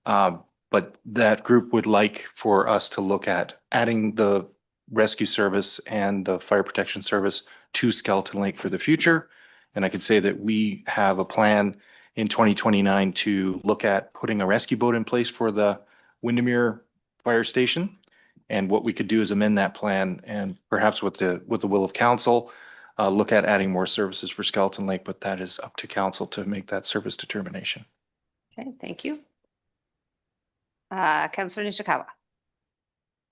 But that group would like for us to look at adding the rescue service and the fire protection service to Skeleton Lake for the future. And I could say that we have a plan in 2029 to look at putting a rescue boat in place for the Windermere Fire Station. And what we could do is amend that plan and perhaps with the will of council, look at adding more services for Skeleton Lake, but that is up to council to make that service determination. Okay, thank you. Councillor Nishikawa.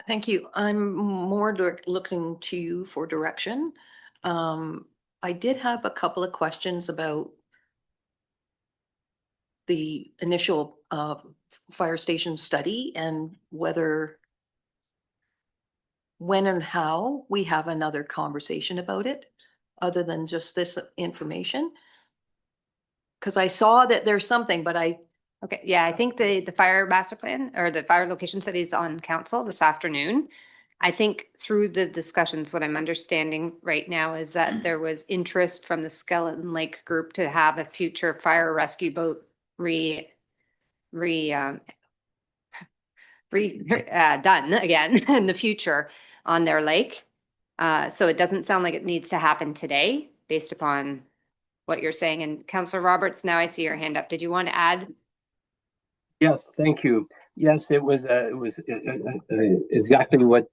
Thank you. I'm more looking to you for direction. I did have a couple of questions about the initial fire station study and whether, when and how we have another conversation about it, other than just this information. Because I saw that there's something, but okay, yeah, I think the fire master plan or the fire location study is on council this afternoon. I think through the discussions, what I'm understanding right now is that there was interest from the Skeleton Lake group to have a future fire rescue boat done again in the future on their lake. So it doesn't sound like it needs to happen today based upon what you're saying. And Councillor Roberts, now I see your hand up. Did you want to add? Yes, thank you. Yes, it was exactly what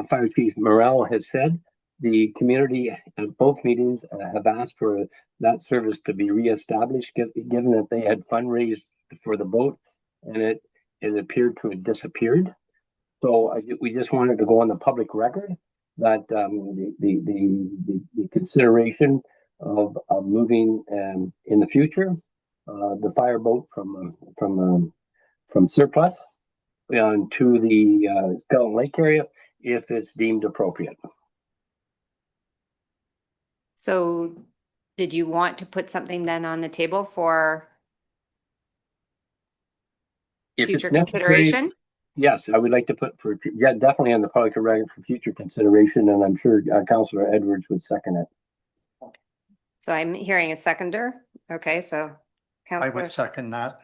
Fire Chief Morrell has said. The community at both meetings have asked for that service to be reestablished, given that they had fundraised for the boat and it appeared to have disappeared. So we just wanted to go on the public record that the consideration of moving in the future the fireboat from surplus to the Skeleton Lake area if it's deemed appropriate. So did you want to put something then on the table for future consideration? Yes, I would like to put definitely on the public record for future consideration, and I'm sure Councillor Edwards would second it. So I'm hearing a seconder. Okay, so I would second that.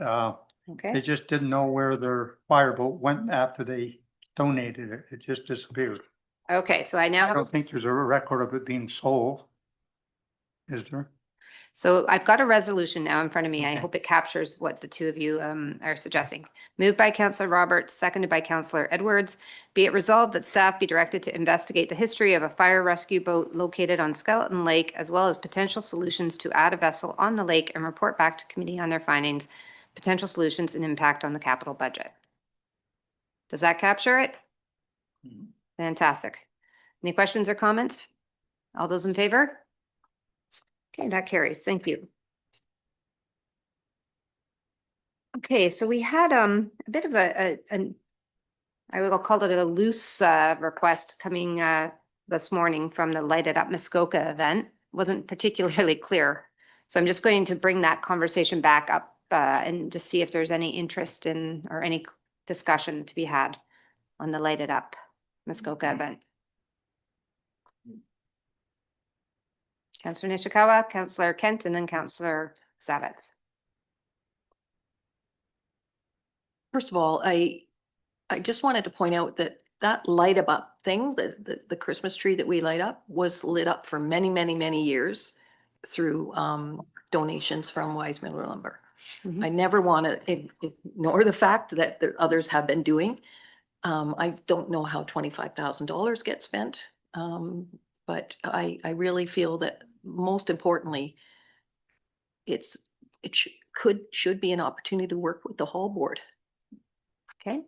Okay. They just didn't know where their fireboat went after they donated it. It just disappeared. Okay, so I now I don't think there's a record of it being sold. Is there? So I've got a resolution now in front of me. I hope it captures what the two of you are suggesting. Moved by Councillor Roberts, seconded by Councillor Edwards. Be it resolved that staff be directed to investigate the history of a fire rescue boat located on Skeleton Lake, as well as potential solutions to add a vessel on the lake, and report back to committee on their findings, potential solutions and impact on the capital budget. Does that capture it? Fantastic. Any questions or comments? All those in favor? Okay, that carries. Thank you. Okay, so we had a bit of I will call it a loose request coming this morning from the Light It Up Muskoka event. Wasn't particularly clear. So I'm just going to bring that conversation back up and just see if there's any interest in or any discussion to be had on the Light It Up Muskoka event. Councillor Nishikawa, Councillor Kent, and then Councillor Zavitz. First of all, I just wanted to point out that that light up thing, the Christmas tree that we light up was lit up for many, many, many years through donations from Wise Miller Lumber. I never want to ignore the fact that the others have been doing. I don't know how $25,000 gets spent, but I really feel that most importantly, it should be an opportunity to work with the hall board. Okay,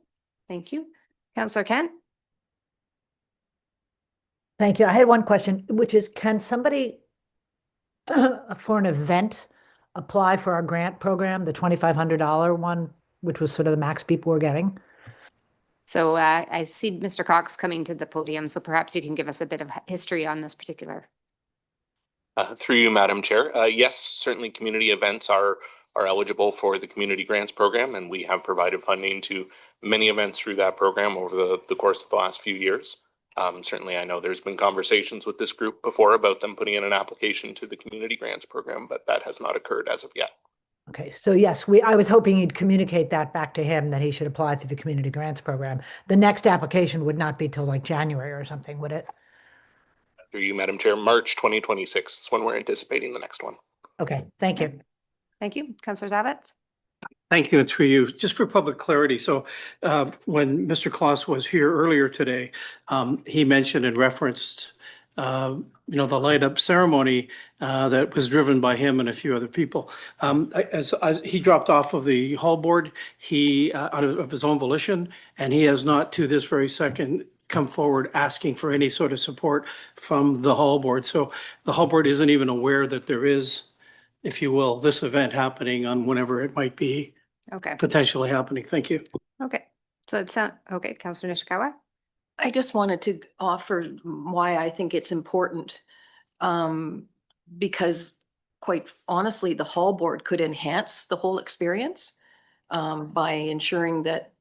thank you. Councillor Kent? Thank you. I had one question, which is, can somebody for an event apply for our grant program, the $2,500 one, which was sort of the max people were getting? So I see Mr. Cox coming to the podium, so perhaps you can give us a bit of history on this particular. Through you, Madam Chair. Yes, certainly community events are eligible for the community grants program, and we have provided funding to many events through that program over the course of the last few years. Certainly, I know there's been conversations with this group before about them putting in an application to the community grants program, but that has not occurred as of yet. Okay, so yes, I was hoping you'd communicate that back to him, that he should apply through the community grants program. The next application would not be till like January or something, would it? Through you, Madam Chair, March 2026 is when we're anticipating the next one. Okay, thank you. Thank you. Councillor Zavitz? Thank you. It's for you. Just for public clarity. So when Mr. Klos was here earlier today, he mentioned and referenced, the light up ceremony that was driven by him and a few other people. As he dropped off of the hall board, he out of his own volition, and he has not to this very second come forward asking for any sort of support from the hall board. So the hall board isn't even aware that there is, if you will, this event happening on whenever it might be Okay. potentially happening. Thank you. Okay. So it's okay, Councillor Nishikawa? I just wanted to offer why I think it's important. Because quite honestly, the hall board could enhance the whole experience by ensuring that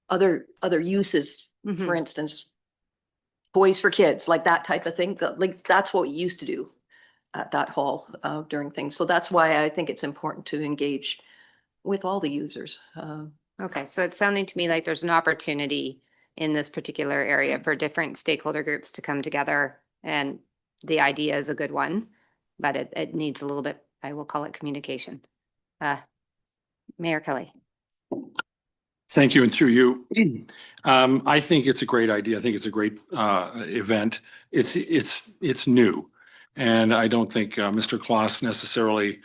other uses, for instance, toys for kids, like that type of thing, like that's what we used to do at that hall during things. So that's why I think it's important to engage with all the users. Okay, so it's sounding to me like there's an opportunity in this particular area for different stakeholder groups to come together, and the idea is a good one, but it needs a little bit, I will call it communication. Mayor Kelly. Thank you, and through you. I think it's a great idea. I think it's a great event. It's new, and I don't think Mr. Klos necessarily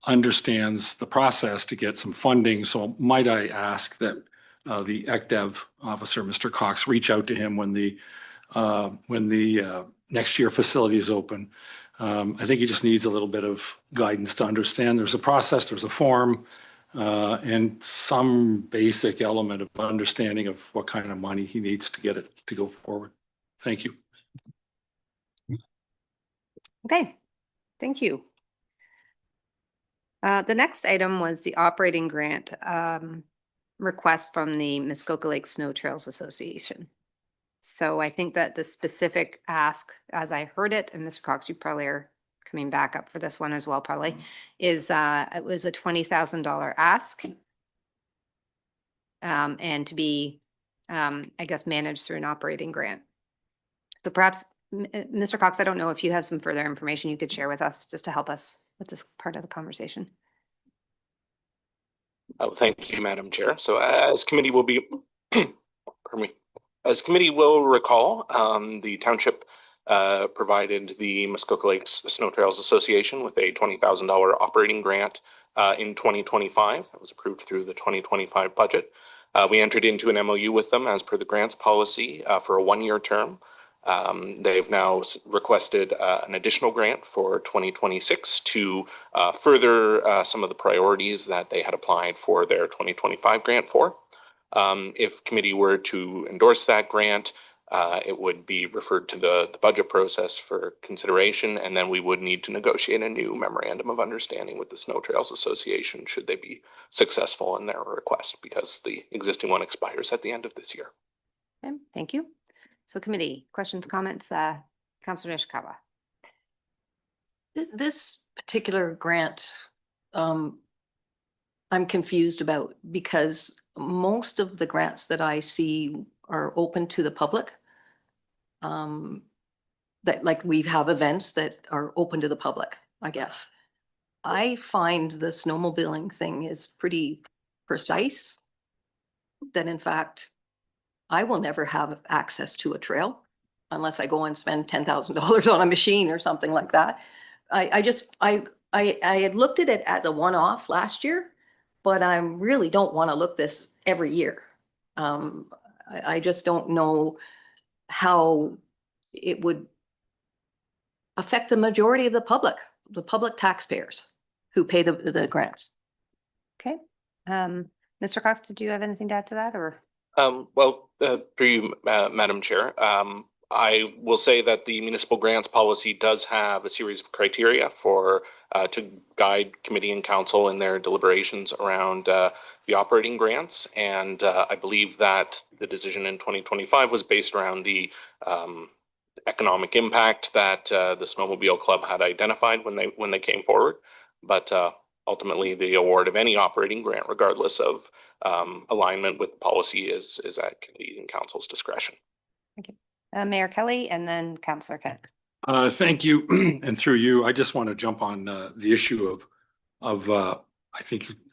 understands the process to get some funding. So might I ask that the ECDev officer, Mr. Cox, reach out to him when the next year facility is open. I think he just needs a little bit of guidance to understand there's a process, there's a form, and some basic element of understanding of what kind of money he needs to get it to go forward. Thank you. Okay, thank you. The next item was the operating grant request from the Muskoka Lake Snow Trails Association. So I think that the specific ask, as I heard it, and Mr. Cox, you probably are coming back up for this one as well, probably, is it was a $20,000 ask. And to be, I guess, managed through an operating grant. So perhaps, Mr. Cox, I don't know if you have some further information you could share with us just to help us with this part of the conversation. Oh, thank you, Madam Chair. So as committee will be, pardon me, as committee will recall, the township provided the Muskoka Lakes Snow Trails Association with a $20,000 operating grant in 2025. That was approved through the 2025 budget. We entered into an MOU with them as per the grants policy for a one-year term. They've now requested an additional grant for 2026 to further some of the priorities that they had applied for their 2025 grant for. If committee were to endorse that grant, it would be referred to the budget process for consideration, and then we would need to negotiate a new memorandum of understanding with the Snow Trails Association should they be successful in their request, because the existing one expires at the end of this year. Okay, thank you. So committee, questions, comments, Councillor Nishikawa. This particular grant, I'm confused about because most of the grants that I see are open to the public. That like we have events that are open to the public, I guess. I find the snowmobiling thing is pretty precise. That in fact, I will never have access to a trail unless I go and spend $10,000 on a machine or something like that. I had looked at it as a one-off last year, but I really don't want to look this every year. I just don't know how it would affect the majority of the public taxpayers who pay the grants. Okay. Mr. Cox, did you have anything to add to that or? Well, through you, Madam Chair, I will say that the municipal grants policy does have a series of criteria for to guide committee and council in their deliberations around the operating grants. And I believe that the decision in 2025 was based around the economic impact that the Snowmobile Club had identified when they came forward. But ultimately, the award of any operating grant, regardless of alignment with the policy, is at committee and council's discretion. Thank you. Mayor Kelly and then Councillor Kent. Thank you. And through you, I just want to jump on the issue of I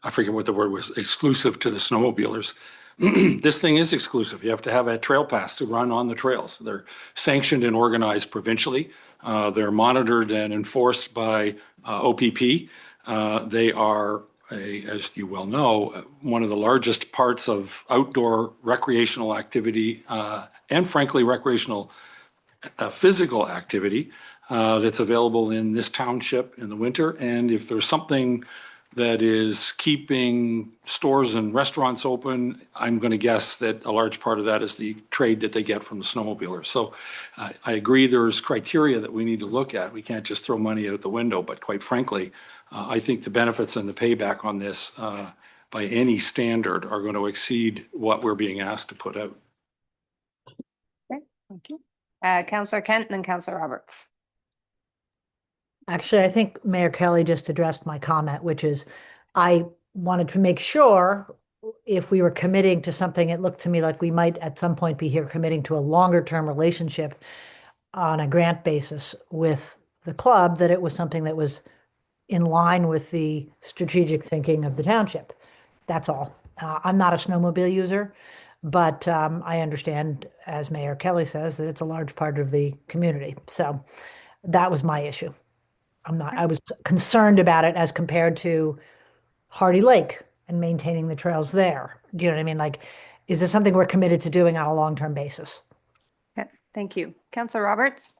forget what the word was, exclusive to the snowmobilers. This thing is exclusive. You have to have a trail pass to run on the trails. They're sanctioned and organized provincially. They're monitored and enforced by OPP. They are, as you well know, one of the largest parts of outdoor recreational activity and frankly, recreational physical activity that's available in this township in the winter. And if there's something that is keeping stores and restaurants open, I'm going to guess that a large part of that is the trade that they get from the snowmobilers. So I agree there's criteria that we need to look at. We can't just throw money out the window, but quite frankly, I think the benefits and the payback on this by any standard are going to exceed what we're being asked to put out. Okay, thank you. Councillor Kent and then Councillor Roberts. Actually, I think Mayor Kelly just addressed my comment, which is I wanted to make sure if we were committing to something, it looked to me like we might at some point be here committing to a longer term relationship on a grant basis with the club, that it was something that was in line with the strategic thinking of the township. That's all. I'm not a snowmobile user, but I understand, as Mayor Kelly says, that it's a large part of the community. So that was my issue. I was concerned about it as compared to Hardy Lake and maintaining the trails there. Do you know what I mean? Like, is this something we're committed to doing on a long-term basis? Okay, thank you. Councillor Roberts.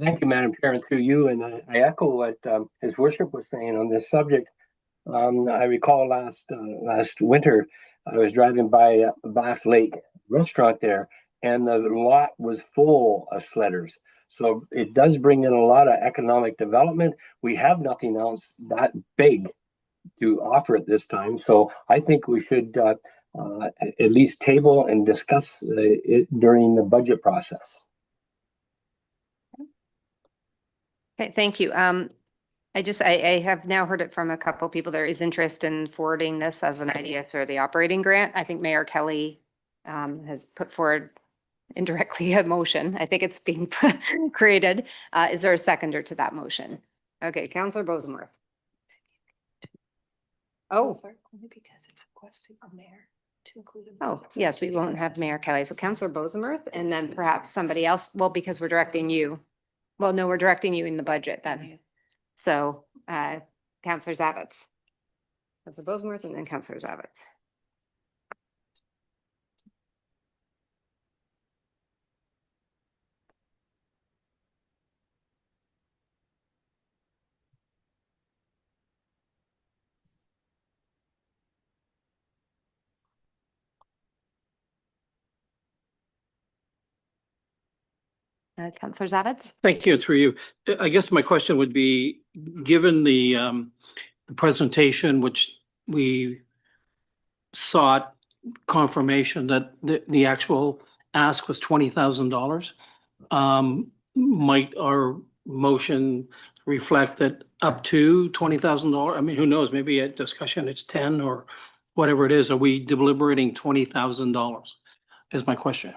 Thank you, Madam Chair, and through you. And I echo what His Worship was saying on this subject. I recall last winter, I was driving by Bass Lake restaurant there, and the lot was full of sledders. So it does bring in a lot of economic development. We have nothing else that big to offer at this time. So I think we should at least table and discuss it during the budget process. Okay, thank you. I have now heard it from a couple of people. There is interest in forwarding this as an idea for the operating grant. I think Mayor Kelly has put forward indirectly a motion. I think it's being created. Is there a seconder to that motion? Okay, Councillor Bosenworth. Oh. Only because it's requesting a mayor to include. Oh, yes, we won't have Mayor Kelly. So Councillor Bosenworth and then perhaps somebody else. Well, because we're directing you. Well, no, we're directing you in the budget then. So Councillor Zavitz. Councillor Bosenworth and then Councillor Zavitz. Councillor Zavitz? Thank you, through you. I guess my question would be, given the presentation, which we sought confirmation that the actual ask was $20,000, might our motion reflect that up to $20,000? I mean, who knows, maybe at discussion it's 10 or whatever it is. Are we deliberating $20,000 is my question.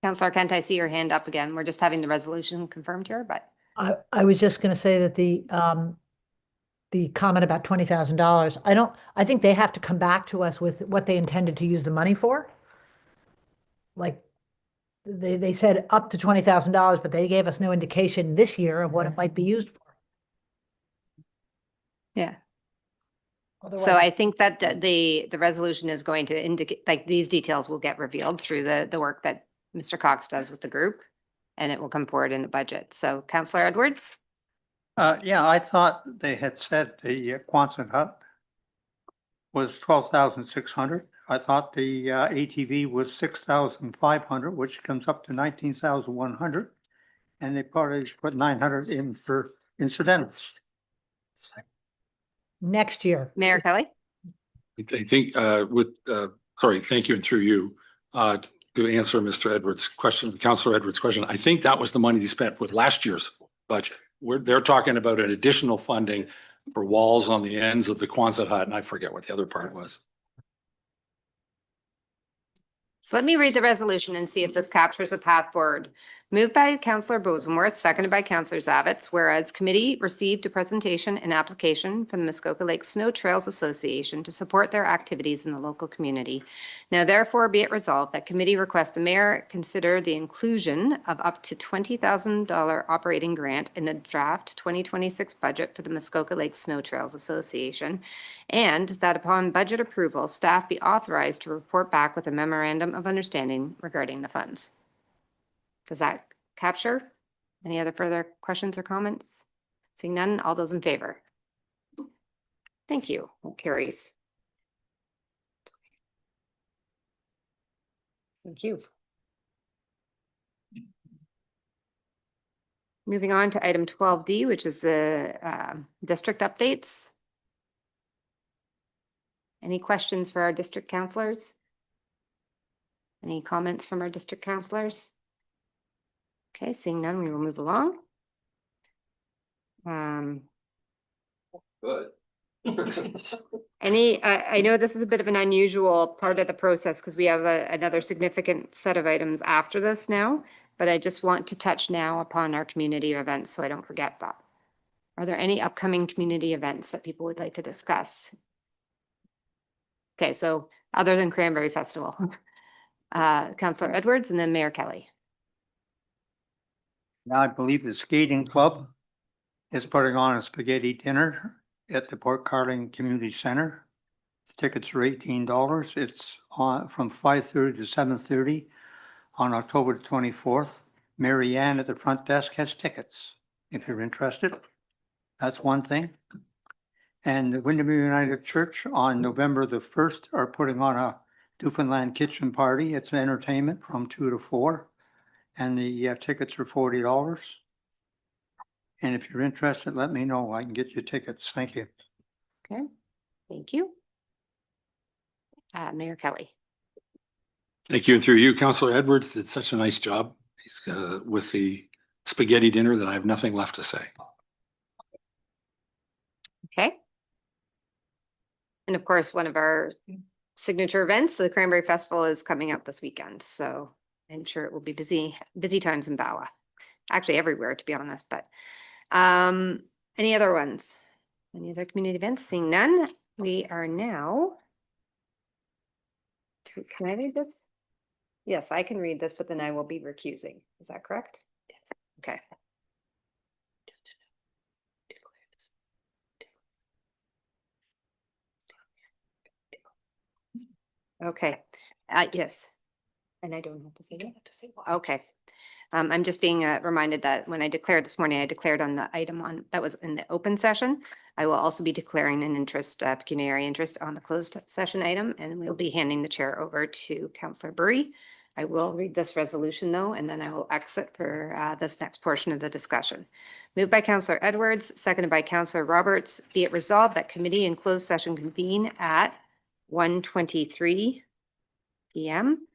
Councillor Kent, I see your hand up again. We're just having the resolution confirmed here, but. I was just gonna say that the comment about $20,000, I think they have to come back to us with what they intended to use the money for. Like, they said up to $20,000, but they gave us no indication this year of what it might be used for. Yeah. Otherwise- So I think that the resolution is going to indicate, like, these details will get revealed through the work that Mr. Cox does with the group, and it will come forward in the budget. So Councillor Edwards? Yeah, I thought they had said the Quonset hut was 12,600. I thought the ATV was 6,500, which comes up to 19,100. And they probably put 900 in for incidentals. Next year. Mayor Kelly? I think sorry, thank you, and through you, to answer Mr. Edwards' question, Councillor Edwards' question, I think that was the money they spent with last year's budget. They're talking about an additional funding for walls on the ends of the Quonset hut, and I forget what the other part was. So let me read the resolution and see if this captures a path forward. Moved by Councillor Bosenworth, seconded by Councillor Zavitz, whereas committee received a presentation and application from the Muskoka Lake Snow Trails Association to support their activities in the local community. Now therefore be it resolved that committee requests the mayor consider the inclusion of up to $20,000 operating grant in the draft 2026 budget for the Muskoka Lake Snow Trails Association, and that upon budget approval, staff be authorized to report back with a memorandum of understanding regarding the funds. Does that capture? Any other further questions or comments? Seeing none, all those in favor? Thank you. That carries. Thank you. Moving on to item 12D, which is the district updates. Any questions for our district councilors? Any comments from our district councilors? Okay, seeing none, we will move along. Good. I know this is a bit of an unusual part of the process because we have another significant set of items after this now, but I just want to touch now upon our community events so I don't forget that. Are there any upcoming community events that people would like to discuss? Okay, so other than Cranberry Festival, Councillor Edwards and then Mayor Kelly. Now, I believe the skating club is putting on a spaghetti dinner at the Port Carling Community Center. Tickets are $18. It's on from 5:30 to 7:30 on October 24th. Mary Ann at the front desk has tickets if you're interested. That's one thing. And the Windermere United Church on November the 1st are putting on a Newfoundland kitchen party. It's an entertainment from 2 to 4. And the tickets are $40. And if you're interested, let me know. I can get you tickets. Thank you. Okay, thank you. Mayor Kelly. Thank you. And through you, Councillor Edwards did such a nice job with the spaghetti dinner that I have nothing left to say. Okay. And of course, one of our signature events, the Cranberry Festival, is coming up this weekend. So I'm sure it will be busy times in Bala. Actually everywhere, to be honest, but any other ones? Any other community events? Seeing none, we are now. Can I read this? Yes, I can read this, but then I will be recusing. Is that correct? Okay. Okay, yes. And I don't have to say that. Okay. I'm just being reminded that when I declared this morning, I declared on the item that was in the open session. I will also be declaring an interest, pecuniary interest on the closed session item, and we'll be handing the chair over to Councillor Burry. I will read this resolution though, and then I will exit for this next portion of the discussion. Moved by Councillor Edwards, seconded by Councillor Roberts. Be it resolved that committee in closed session convene at 1:23 p.m.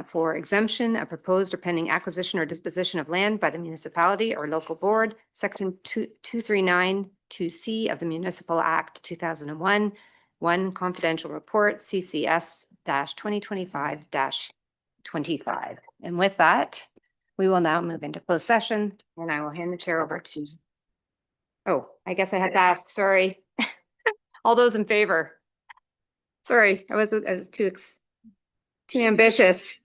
For exemption of proposed or pending acquisition or disposition of land by the municipality or local board, section 2392C of the Municipal Act 2001, 1 confidential report, CCS-2025-25. And with that, we will now move into closed session, and I will hand the chair over to, oh, I guess I had to ask, sorry. All those in favor? Sorry, I was too ambitious.